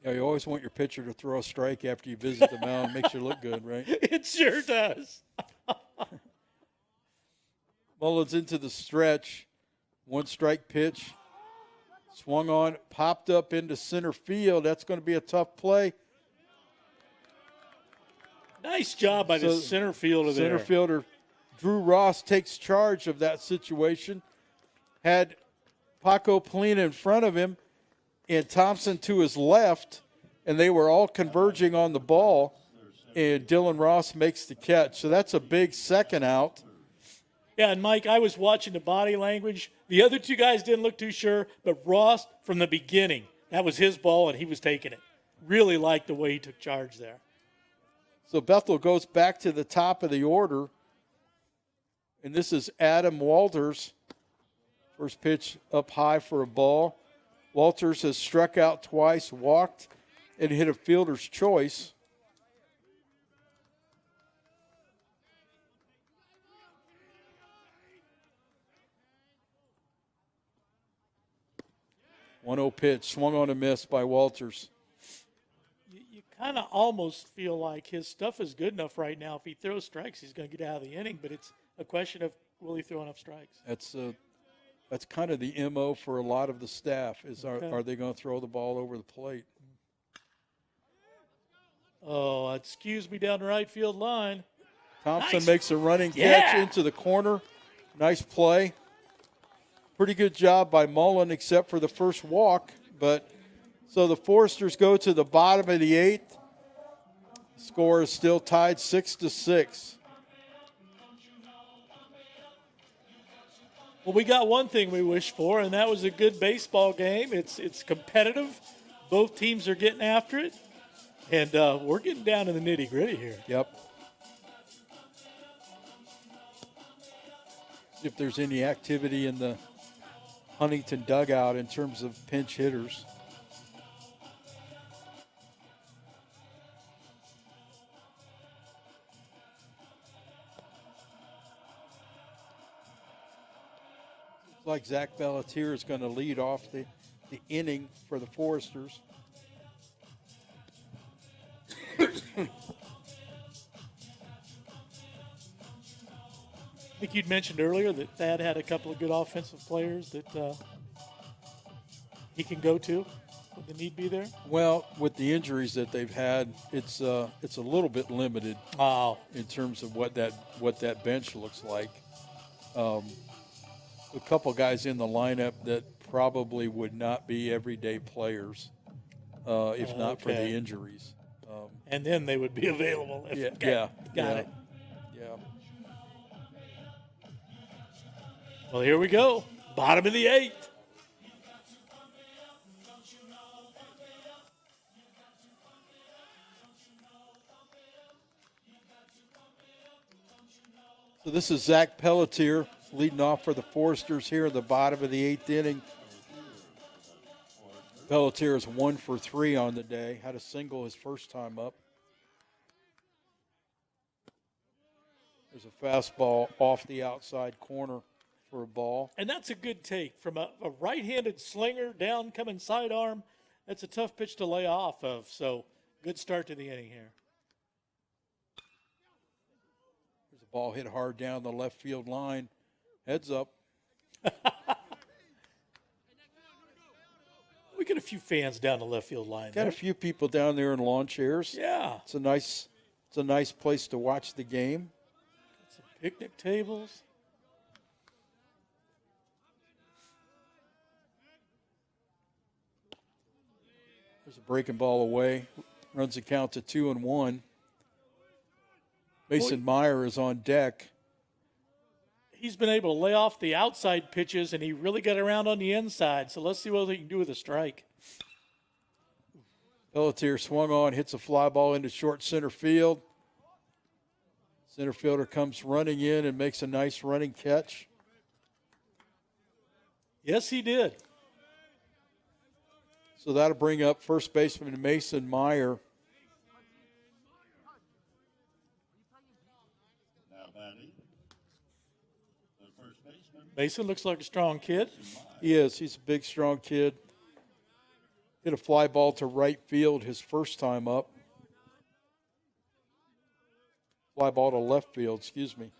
Yeah, you always want your pitcher to throw a strike after you visit the mound. Makes you look good, right? It sure does. Mullins into the stretch. 1 strike pitch. Swung on, popped up into center field. That's going to be a tough play. Nice job by the center fielder there. Center fielder Drew Ross takes charge of that situation. Had Paco Polina in front of him and Thompson to his left, and they were all converging on the ball, and Dylan Ross makes the catch. So that's a big second out. Yeah, and Mike, I was watching the body language. The other 2 guys didn't look too sure, but Ross, from the beginning, that was his ball, and he was taking it. Really liked the way he took charge there. So Bethel goes back to the top of the order, and this is Adam Walters. First pitch up high for a ball. Walters has struck out twice, walked, and hit a fielder's choice. One-0 pitch, swung on a miss by Walters. You kind of almost feel like his stuff is good enough right now. If he throws strikes, he's going to get out of the inning, but it's a question of will he throw enough strikes? That's kind of the MO for a lot of the staff is are they going to throw the ball over the plate? Oh, it skews me down the right field line. Thompson makes a running catch into the corner. Nice play. Pretty good job by Mullen except for the first walk. But so the Foresters go to the bottom of the 8th. Score is still tied 6-6. Well, we got one thing we wish for, and that was a good baseball game. It's competitive. Both teams are getting after it. And we're getting down to the nitty-gritty here. Yep. See if there's any activity in the Huntington dugout in terms of pinch hitters. Looks like Zach Bellatier is going to lead off the inning for the Foresters. I think you'd mentioned earlier that Thad had a couple of good offensive players that he can go to when the need be there. Well, with the injuries that they've had, it's a little bit limited in terms of what that bench looks like. A couple guys in the lineup that probably would not be everyday players if not for the injuries. And then they would be available. Got it. Yeah. Well, here we go. Bottom of the 8th. So this is Zach Pelletier leading off for the Foresters here in the bottom of the 8th inning. Pelletier is 1 for 3 on the day. Had a single his first time up. There's a fastball off the outside corner for a ball. And that's a good take from a right-handed slinger down coming sidearm. That's a tough pitch to lay off of. So good start to the inning here. There's a ball hit hard down the left field line. Heads up. We get a few fans down the left field line. Got a few people down there in lawn chairs. Yeah. It's a nice place to watch the game. Some picnic tables. There's a breaking ball away. Runs the count to 2-1. Mason Meyer is on deck. He's been able to lay off the outside pitches, and he really got around on the inside. So let's see what he can do with a strike. Pelletier swung on, hits a fly ball into short center field. Center fielder comes running in and makes a nice running catch. Yes, he did. So that'll bring up first baseman Mason Meyer. Mason looks like a strong kid. He is. He's a big, strong kid. Hit a fly ball to right field his first time up. Fly ball to left field, excuse me.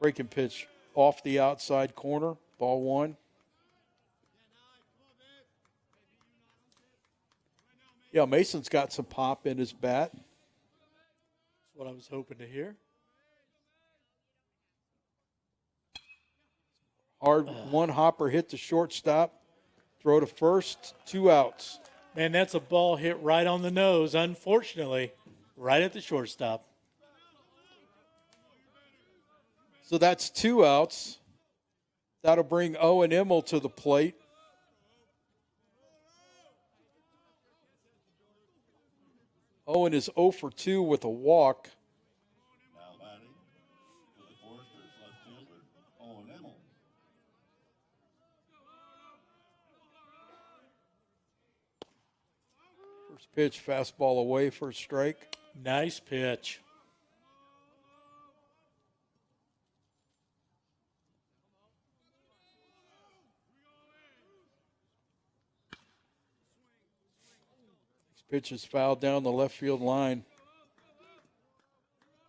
Breaking pitch off the outside corner, ball one. Yeah, Mason's got some pop in his bat. That's what I was hoping to hear. Hard one hopper hit to shortstop. Throw to first, 2 outs. Man, that's a ball hit right on the nose, unfortunately, right at the shortstop. So that's 2 outs. That'll bring Owen Immel to the plate. Owen is 0 for 2 with a walk. Now batting for the Foresters left fielder, Owen Immel. First pitch, fastball away for a strike. Nice pitch. Pitch is fouled down the left field line.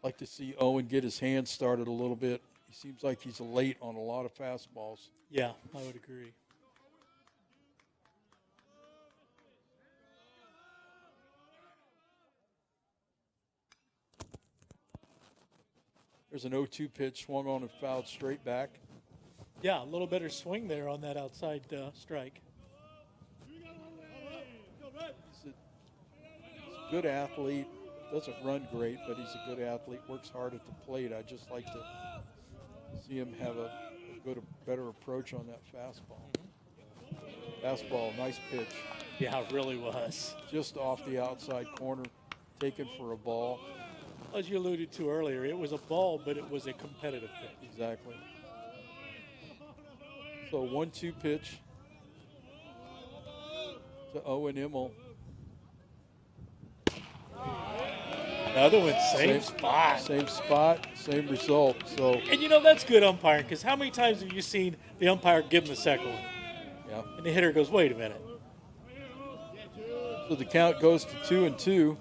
Like to see Owen get his hands started a little bit. He seems like he's late on a lot of fastballs. Yeah, I would agree. There's an 0-2 pitch, swung on and fouled straight back. Yeah, a little better swing there on that outside strike. He's a good athlete. Doesn't run great, but he's a good athlete. Works hard at the plate. I just like to see him have a better approach on that fastball. Fastball, nice pitch. Yeah, it really was. Just off the outside corner, taken for a ball. As you alluded to earlier, it was a ball, but it was a competitive pitch. Exactly. So 1-2 pitch to Owen Immel. Another one, same spot. Same spot, same result. So And you know, that's good umpiring, because how many times have you seen the umpire give him the second one? yeah. And the hitter goes, wait a minute. So the count goes to 2-2.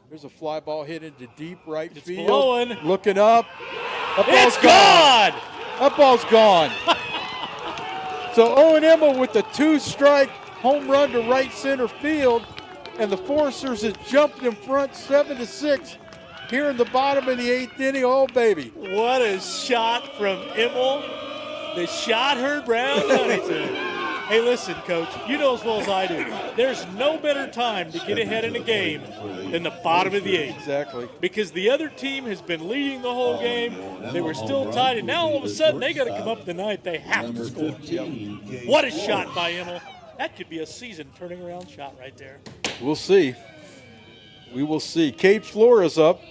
There's a fly ball hit into deep right field. blowing. Looking up. That ball's It's gone! That ball's gone. So Owen Immel with the 2-strike home run to right center field, and the Foresters have jumped in front 7-6 here in the bottom of the 8th inning. Oh, baby. What a shot from Immel. The shot heard round Huntington. Hey, listen, Coach, you know as well as I do, there's no better time to get ahead in a game than the bottom of the 8th. Exactly. Because the other team has been leading the whole game. They were still tied, and now all of a sudden they got to come up in the ninth. They have to score. What a shot by Immel. That could be a season turning around shot right there. We'll see. We will see. Cade Flores up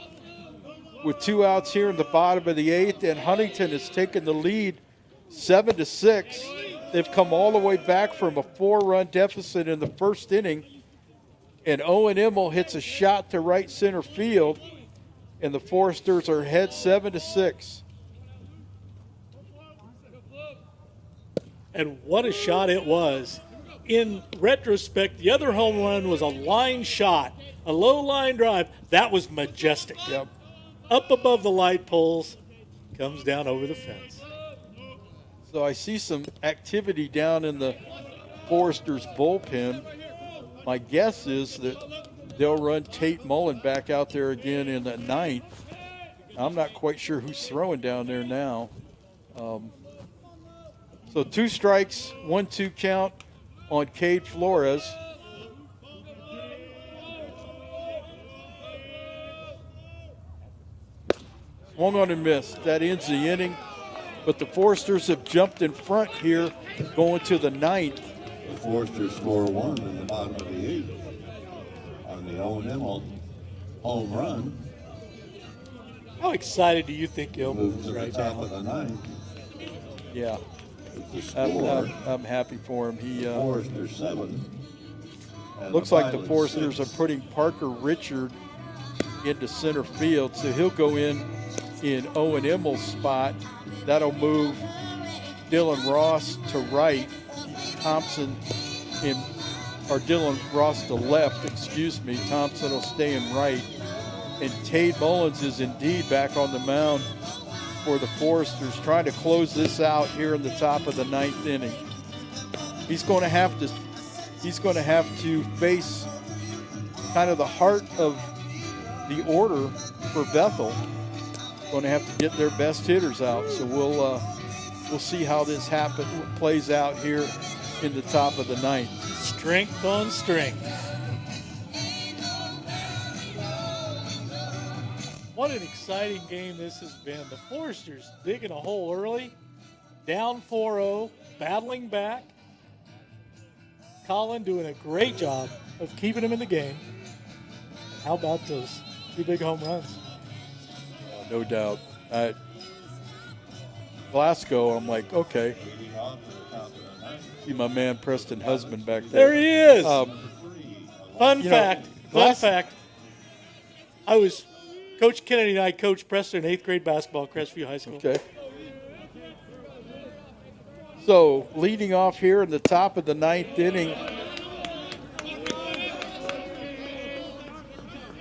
with 2 outs here in the bottom of the 8th, and Huntington has taken the lead 7-6. They've come all the way back from a 4-run deficit in the first inning, and Owen Immel hits a shot to right center field, and the Foresters are ahead 7-6. And what a shot it was. In retrospect, the other home run was a line shot, a low line drive. That was majestic. Yep. Up above the light poles, comes down over the fence. So I see some activity down in the Foresters bullpen. My guess is that they'll run Tate Mullen back out there again in the 9th. I'm not quite sure who's throwing down there now. So 2 strikes, 1-2 count on Cade Flores. Swung on and missed. That ends the inning. But the Foresters have jumped in front here going to the 9th. The Foresters score 1 in the bottom of the 8th on the Owen Immel home run. How excited do you think Immel Move is to the right top now? of the 9th. Yeah, The score, I'm happy for him. He Foresters 7, And looks like the pilot Foresters are 6. putting Parker Richard into center field, so he'll go in Owen Immel's spot. That'll move Dylan Ross to right, Thompson or Dylan Ross to left, excuse me. Thompson will stay in right. And Tade Mullins is indeed back on the mound for the Foresters, trying to close this out here in the top of the 9th inning. He's going to have to face kind of the heart of the order for Bethel. Going to have to get their best hitters out. So we'll see how this plays out here in the top of the 9th. Strength on strength. What an exciting game this has been. The Foresters digging a hole early, down 4-0, battling back. Colin doing a great job of keeping them in the game. How about those 2 big home runs? No doubt. Glasgow, I'm like, okay. Leading off to the top of the 9th. See my man Preston Husband back there. There he is. Fun you know, fact. Coach Kennedy and I coached Preston in 8th grade basketball at Crestview High School. Okay. So leading off here in the top of the 9th inning.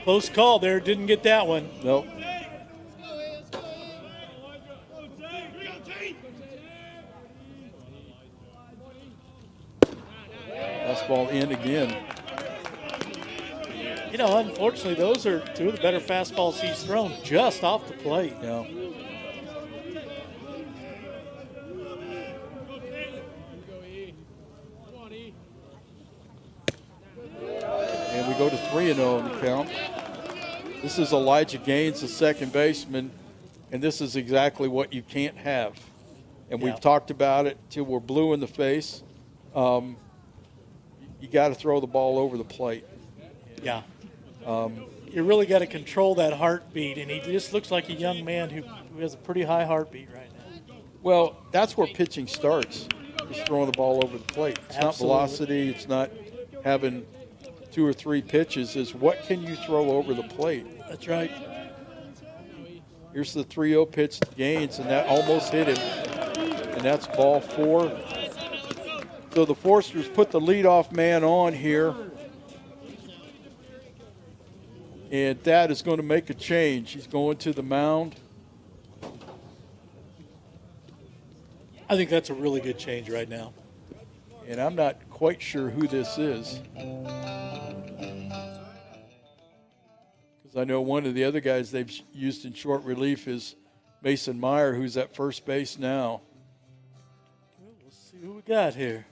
Close call there. Didn't get that one. Nope. Fastball in again. You know, unfortunately, those are 2 of the better fastballs he's thrown just off the plate. Yeah. And we go to 3-0 in the count. This is Elijah Gaines, the second baseman, and this is exactly what you can't have. And we've talked about it till we're blue in the face. You got to throw the ball over the plate. Yeah. You really got to control that heartbeat, and he just looks like a young man who has a pretty high heartbeat right now. Well, that's where pitching starts, is throwing the ball over the plate. It's not velocity. It's not having 2 or 3 pitches. It's what can you throw over the plate. That's right. Here's the 3-0 pitch to Gaines, and that almost hit him. And that's ball 4. So the Foresters put the leadoff man on here. And that is going to make a change. He's going to the mound. I think that's a really good change right now. And I'm not quite sure who this is. Because I know one of the other guys they've used in short relief is Mason Meyer, who's at first base now. We'll see who we got here.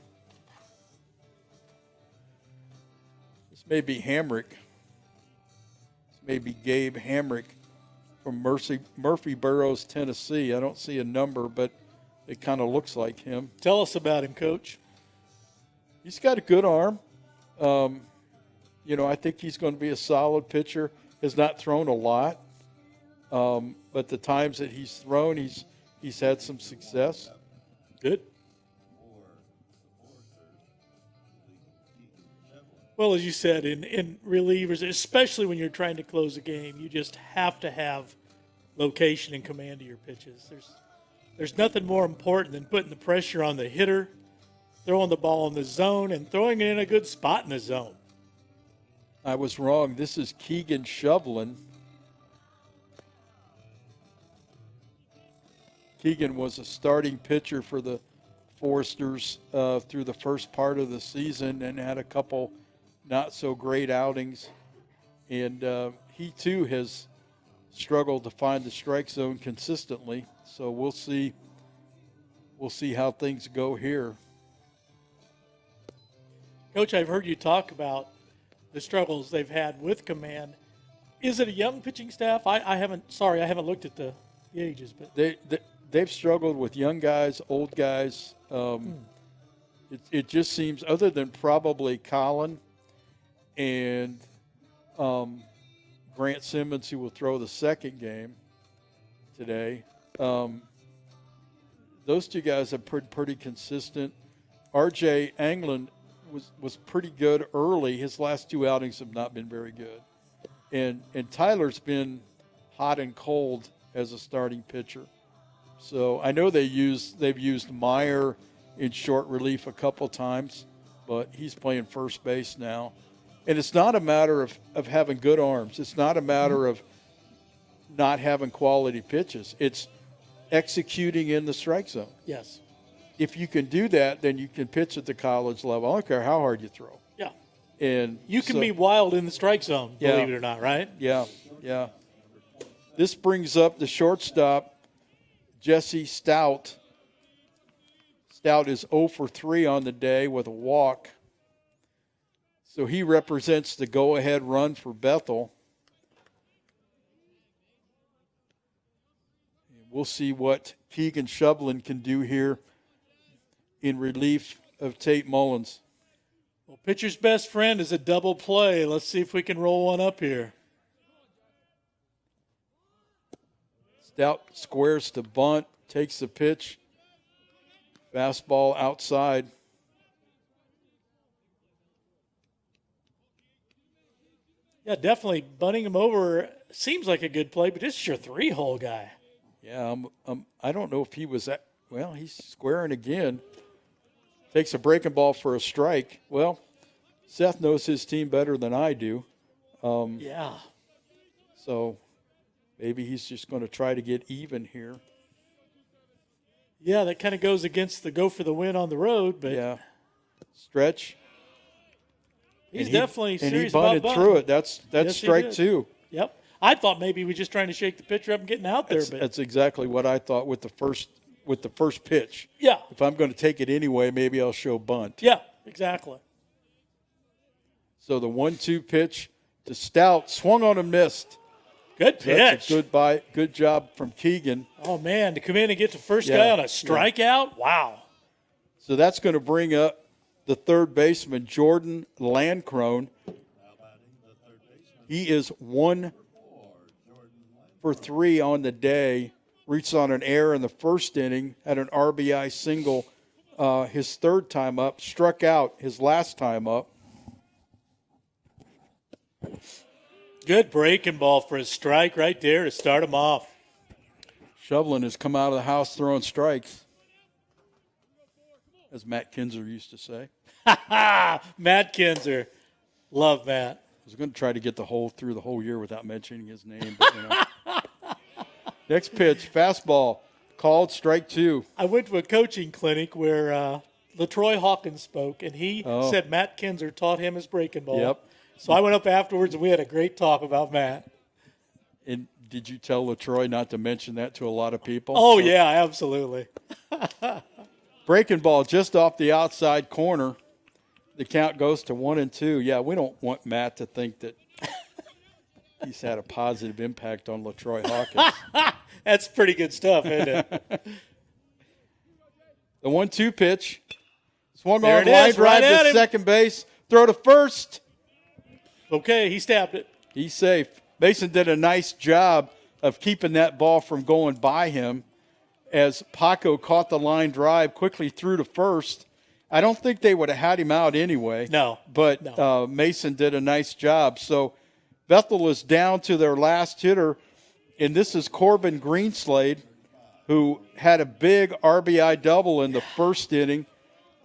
This may be Hamrick. Maybe Gabe Hamrick from Murphy-Burroughs, Tennessee. I don't see a number, but it kind of looks like him. Tell us about him, Coach. He's got a good arm. I think he's going to be a solid pitcher. Has not thrown a lot, but the times that he's thrown, he's had some success. Good. Well, as you said, in relievers, especially when you're trying to close a game, you just have to have location and command of your pitches. There's nothing more important than putting the pressure on the hitter, throwing the ball in the zone, and throwing it in a good spot in the zone. I was wrong. This is Keegan Shovlin. Keegan was a starting pitcher for the Foresters through the first part of the season and had a couple not so great outings. And he too has struggled to find the strike zone consistently. So we'll see how things go here. Coach, I've heard you talk about the struggles they've had with command. Is it a young pitching staff? I haven't looked at the ages, but they've struggled with young guys, old guys. It just seems, other than probably Colin and Grant Simmons, who will throw the second game today, those 2 guys are pretty consistent. R.J. Anglin was pretty good early. His last 2 outings have not been very good. And Tyler's been hot and cold as a starting pitcher. So I know they've used Meyer in short relief a couple times, but he's playing first base now. And it's not a matter of having good arms. It's not a matter of not having quality pitches. It's executing in the strike zone. Yes. If you can do that, then you can pitch at the college level. I don't care how hard you throw. Yeah. And You can be wild in the strike zone, Yeah. believe it or not, right? Yeah, yeah. This brings up the shortstop, Jesse Stout. Stout is 0 for 3 on the day with a walk. So he represents the go-ahead run for Bethel. And we'll see what Keegan Shovlin can do here in relief of Tate Mullins. Well, pitcher's best friend is a double play. Let's see if we can roll one up here. Stout squares to bunt, takes the pitch. Fastball outside. Yeah, definitely bunting him over seems like a good play, but this is your 3-hole guy. Yeah, I don't know if he was at, well, he's squaring again. Takes a breaking ball for a strike. Well, Seth knows his team better than I do. Yeah. So maybe he's just going to try to get even here. Yeah, that kind of goes against the go for the win on the road, but Yeah. Stretch. he's And definitely and he serious bunted about through bunting. it. That's Yes, he strike did. 2. Yep. I thought maybe he was just trying to shake the pitcher up and getting out there, but That's exactly what I thought with the first pitch. yeah. If I'm going to take it anyway, maybe I'll show bunt. Yeah, exactly. So the 1-2 pitch to Stout, swung on and missed. Good That's pitch. a good job from Keegan. Oh, man, to come in and get the first Yeah, guy on a strikeout? Wow. So that's going to bring up the third baseman, Jordan Landcrone. He is 1 for 3 on the day. Reached on an error in the first inning, had an RBI single his third time up, struck out his last time up. Good breaking ball for a strike right there to start him off. Shovlin has come out of the house throwing strikes, as Matt Kinzer used to say. Matt Kinzer. Love Matt. I was going to try to get through the whole year without mentioning his name, but you know. Next pitch, fastball, called strike 2. I went to a coaching clinic where LaTroy Hawkins spoke, and he Oh. said Matt Kinzer taught him his breaking ball. Yep. So I went up afterwards, and we had a great talk about Matt. And did you tell LaTroy not to mention that to a lot of people? Oh, yeah, absolutely. Breaking ball just off the outside corner. The count goes to 1-2. Yeah, we don't want Matt to think that he's had a positive impact on LaTroy Hawkins. That's pretty good stuff, isn't it? The 1-2 pitch. Swung There on, it line is, right drive at to him. second base. Throw to first. Okay, he stabbed it. He's safe. Mason did a nice job of keeping that ball from going by him as Paco caught the line drive, quickly threw to first. I don't think they would have had him out anyway. No. But No. Mason did a nice job. So Bethel is down to their last hitter, and this is Corbin Greenslade, who had a big RBI double in the first inning.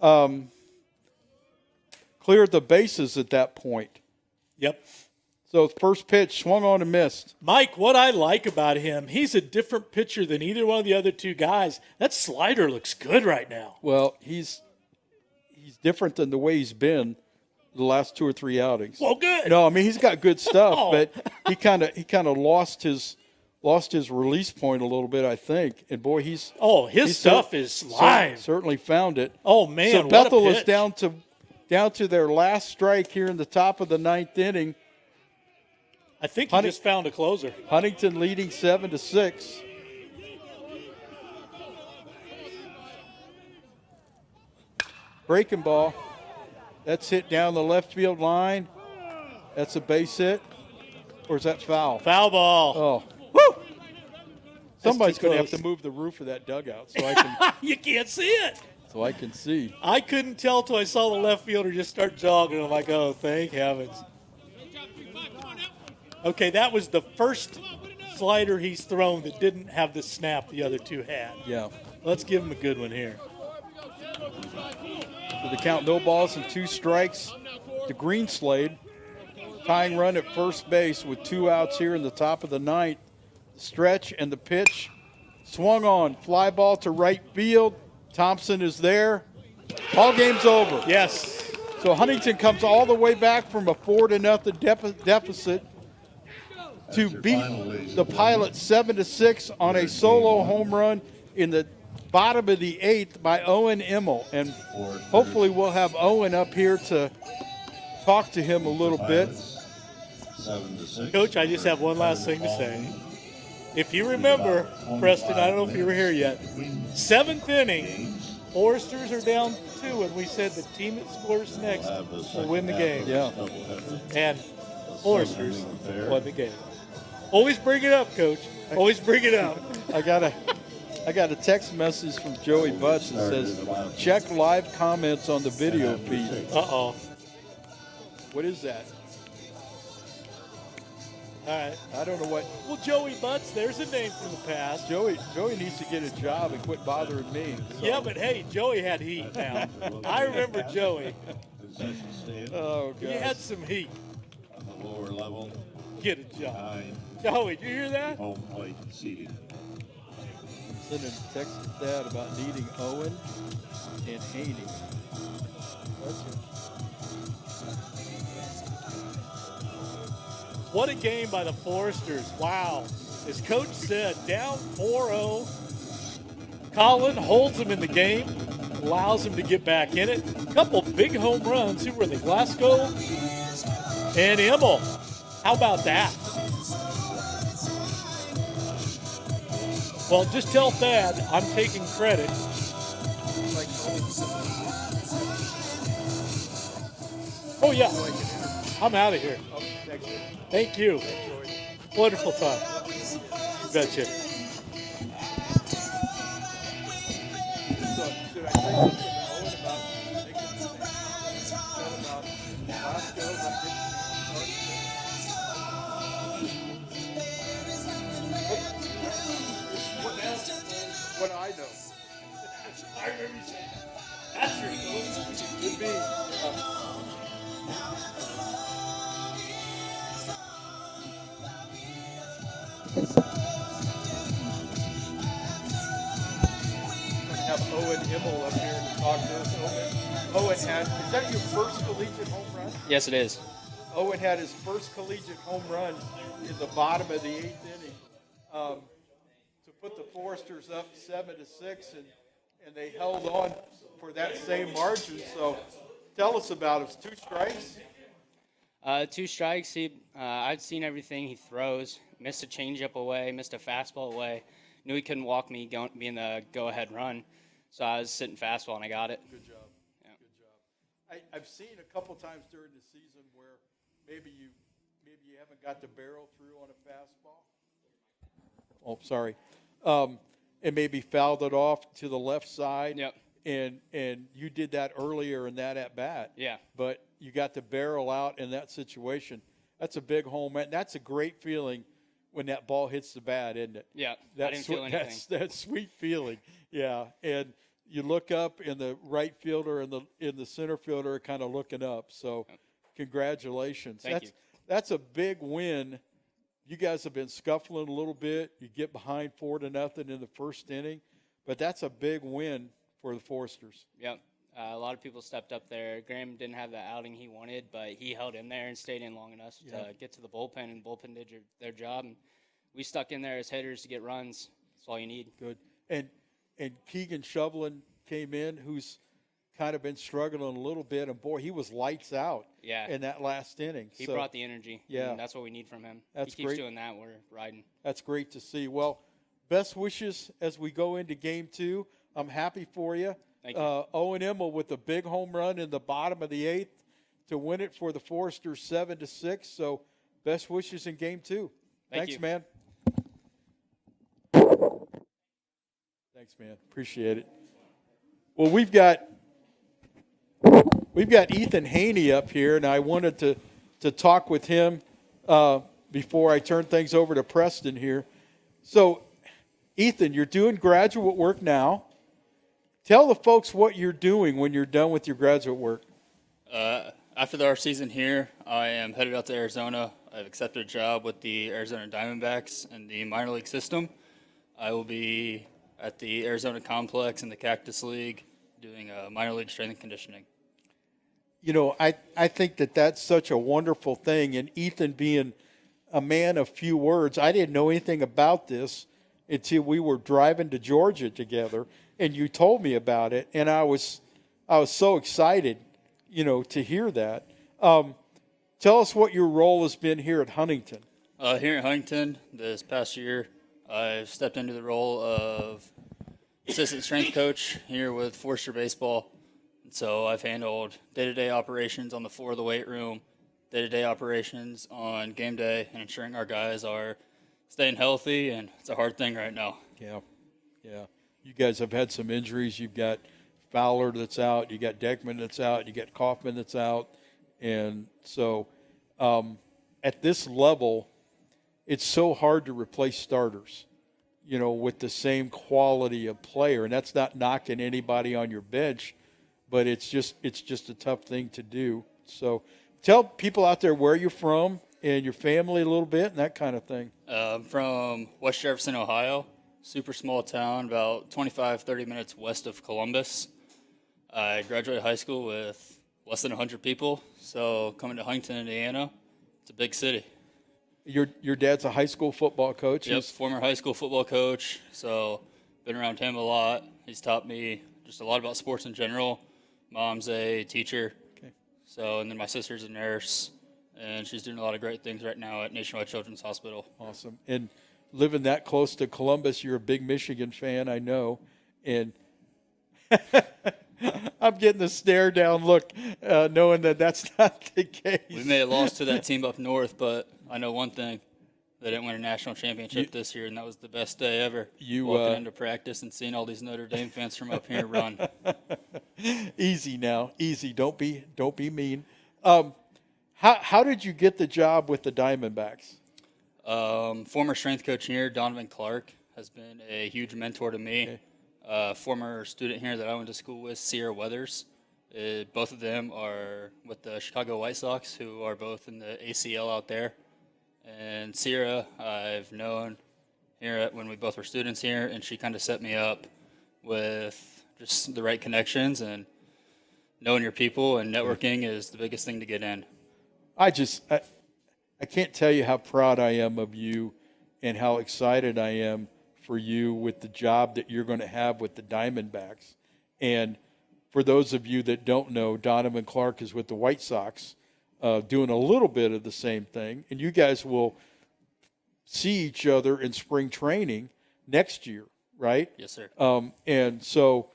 Cleared the bases at that point. Yep. So first pitch, swung on and missed. Mike, what I like about him, he's a different pitcher than either one of the other two guys. That slider looks good right now. Well, he's different than the way he's been the last 2 or 3 outings. Well, good. No, I mean he's got good stuff, Oh. but he kind of lost his release point a little bit, I think. And boy, his stuff is live. Certainly found it. Oh, man, So what a Bethel is pitch. down to their last strike here in the top of the 9th inning. I think he just found a closer. Huntington leading 7-6. Breaking ball. That's hit down the left field line. That's a base hit. Or is that foul? Foul ball. Oh. Woo! Somebody's too going to have close. to move the roof of that dugout so I can You can't see it. so I can see. I couldn't tell till I saw the left fielder just start jogging. I'm like, oh, thank heavens. Okay, that was the first slider he's thrown that didn't have the snap the other two had. Yeah. Let's give him a good one here. With the count, no balls and 2 strikes to Greenslade. Tying run at first base with 2 outs here in the top of the ninth. Stretch and the pitch. Swung on. Fly ball to right field. Thompson is there. Ball game's over. Yes. So Huntington comes all the way back from a 4-0 deficit to beat the Pilots 7-6 on a solo home run in the bottom of the 8th by Owen Immel. And hopefully we'll have Owen up here to talk to him a little bit. 7-6. Coach, I just have one last thing to say. If you remember, Preston, I don't know if you were here yet, 7th inning, Foresters are down 2, and we said the team that scores next will win the game. Yeah. And Foresters won the game. Always bring it up, Coach. Always bring it up. I got a text message from Joey Butts that says, check live comments on the video feed. Uh-oh. What is that? All right. I don't know what. Well, Joey Butts, there's a name from the past. Joey needs to get a job and quit bothering me. So. Yeah, but hey, Joey had heat now. I remember Joey. Concession stand Oh, God. He had some heat. on the lower level. Get a job. 9 Joey, did you hear that? home plate seating. Sending a text to Dad about needing Owen and Haney. What a game by the Foresters. Wow. As Coach said, down 4-0. Colin holds them in the game, allows them to get back in it. A couple big home runs. Who were they? Glasco and Immel. How about that? Well, just tell Thad I'm taking credit. Oh, yeah. I'm out of here. Thank you. Wonderful time. Betcha. What I know. I remember you saying that's your coach. Would be, have Owen Immel up here to talk to us. Owen had, is that your first collegiate home run? Yes, it is. Owen had his first collegiate home run in the bottom of the 8th inning to put the Foresters up 7-6, and they held on for that same margin. So tell us about it. 2 strikes. 2 strikes. I've seen everything he throws. Missed a changeup away. Missed a fastball away. Knew he couldn't walk me being the go-ahead run. So I was sitting fastball, and I got it. Good job. Yeah. Good job. I've seen a couple times during the season where maybe you haven't got the barrel through on a fastball. Oh, sorry. And maybe fouled it off to the left side. Yep. And you did that earlier in that at bat. Yeah. But you got the barrel out in that situation. That's a big home run. That's a great feeling when that ball hits the bat, isn't it? Yeah. That's I didn't feel anything. That's sweet feeling. Yeah. And you look up, and the right fielder and the center fielder are kind of looking up. So, congratulations. Thank you. That's a big win. You guys have been scuffling a little bit. You get behind 4-0 in the first inning, but that's a big win for the Foresters. Yep. A lot of people stepped up there. Graham didn't have the outing he wanted, but he held in there and stayed in long enough to get to the bullpen, and the bullpen did their job. And we stuck in there as hitters to get runs. That's all you need. Good. And Keegan Shovelin came in, who's kind of been struggling a little bit, and boy, he was lights out in that last inning. He brought the energy. Yeah. And that's what we need from him. That's he keeps great. doing that. We're riding. That's great to see. Well, best wishes as we go into Game 2. I'm happy for you. Thank you. Owen Immel with a big home run in the bottom of the 8th to win it for the Foresters 7-6. So best wishes in Game 2. Thank Thanks, you. man. Thanks, man. Appreciate it. Well, we've got Ethan Haney up here, and I wanted to talk with him before I turn things over to Preston here. So, Ethan, you're doing graduate work now. Tell the folks what you're doing when you're done with your graduate work. After our season here, I am headed out to Arizona. I've accepted a job with the Arizona Diamondbacks in the minor league system. I will be at the Arizona Complex in the Cactus League doing minor league strength and conditioning. You know, I think that that's such a wonderful thing. And Ethan being a man of few words, I didn't know anything about this until we were driving to Georgia together, and you told me about it, and I was so excited, you know, to hear that. Tell us what your role has been here at Huntington. Here in Huntington this past year, I've stepped into the role of assistant strength coach here with Forster Baseball. And so I've handled day-to-day operations on the floor of the weight room, day-to-day operations on game day, and ensuring our guys are staying healthy, and it's a hard thing right now. Yeah. You guys have had some injuries. You've got Fowler that's out. You got Deckman that's out. You got Kaufman that's out. And so at this level, it's so hard to replace starters, you know, with the same quality of player. And that's not knocking anybody on your bench, but it's just a tough thing to do. So tell people out there where you're from and your family a little bit and that kind of thing. I'm from West Jefferson, Ohio, super small town, about 25, 30 minutes west of Columbus. I graduated high school with less than 100 people, so coming to Huntington, Indiana, it's a big city. Your dad's a high school football coach? Yep, former high school football coach, so been around him a lot. He's taught me just a lot about sports in general. Mom's a teacher, Okay. so, and then my sister's a nurse, and she's doing a lot of great things right now at Nationwide Children's Hospital. Awesome. And living that close to Columbus, you're a big Michigan fan, I know. And I'm getting the stare down look, knowing that that's not the case. We may have lost to that team up north, but I know one thing. They didn't win a national championship this year, and that was the best day ever. Walking into practice and seeing all these Notre Dame fans from up here run. Easy now. Easy. Don't be mean. How did you get the job with the Diamondbacks? Former strength coach here, Donovan Clark, has been a huge mentor to me. Former student here that I went to school with, Sierra Weathers. Both of them are with the Chicago White Sox, who are both in the ACL out there. And Sierra, I've known here when we both were students here, and she kind of set me up with just the right connections, and knowing your people and networking is the biggest thing to get in. I can't tell you how proud I am of you and how excited I am for you with the job that you're going to have with the Diamondbacks. And for those of you that don't know, Donovan Clark is with the White Sox, doing a little bit of the same thing. And you guys will see each other in spring training next year, right? Yes, sir. And so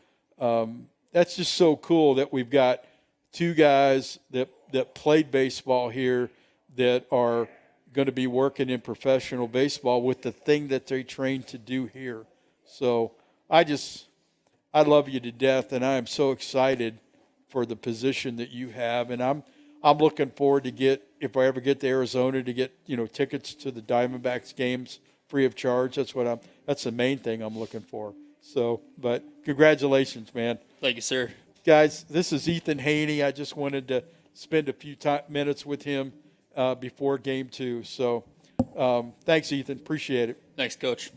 that's just so cool that we've got two guys that played baseball here that are going to be working in professional baseball with the thing that they trained to do here. So I love you to death, and I am so excited for the position that you have. And I'm looking forward to if I ever get to Arizona, to get, you know, tickets to the Diamondbacks games free of charge. That's the main thing I'm looking for. So, but congratulations, man. Thank you, sir. Guys, this is Ethan Haney. I just wanted to spend a few minutes with him before game 2. So thanks, Ethan. Appreciate it. Thanks, Coach.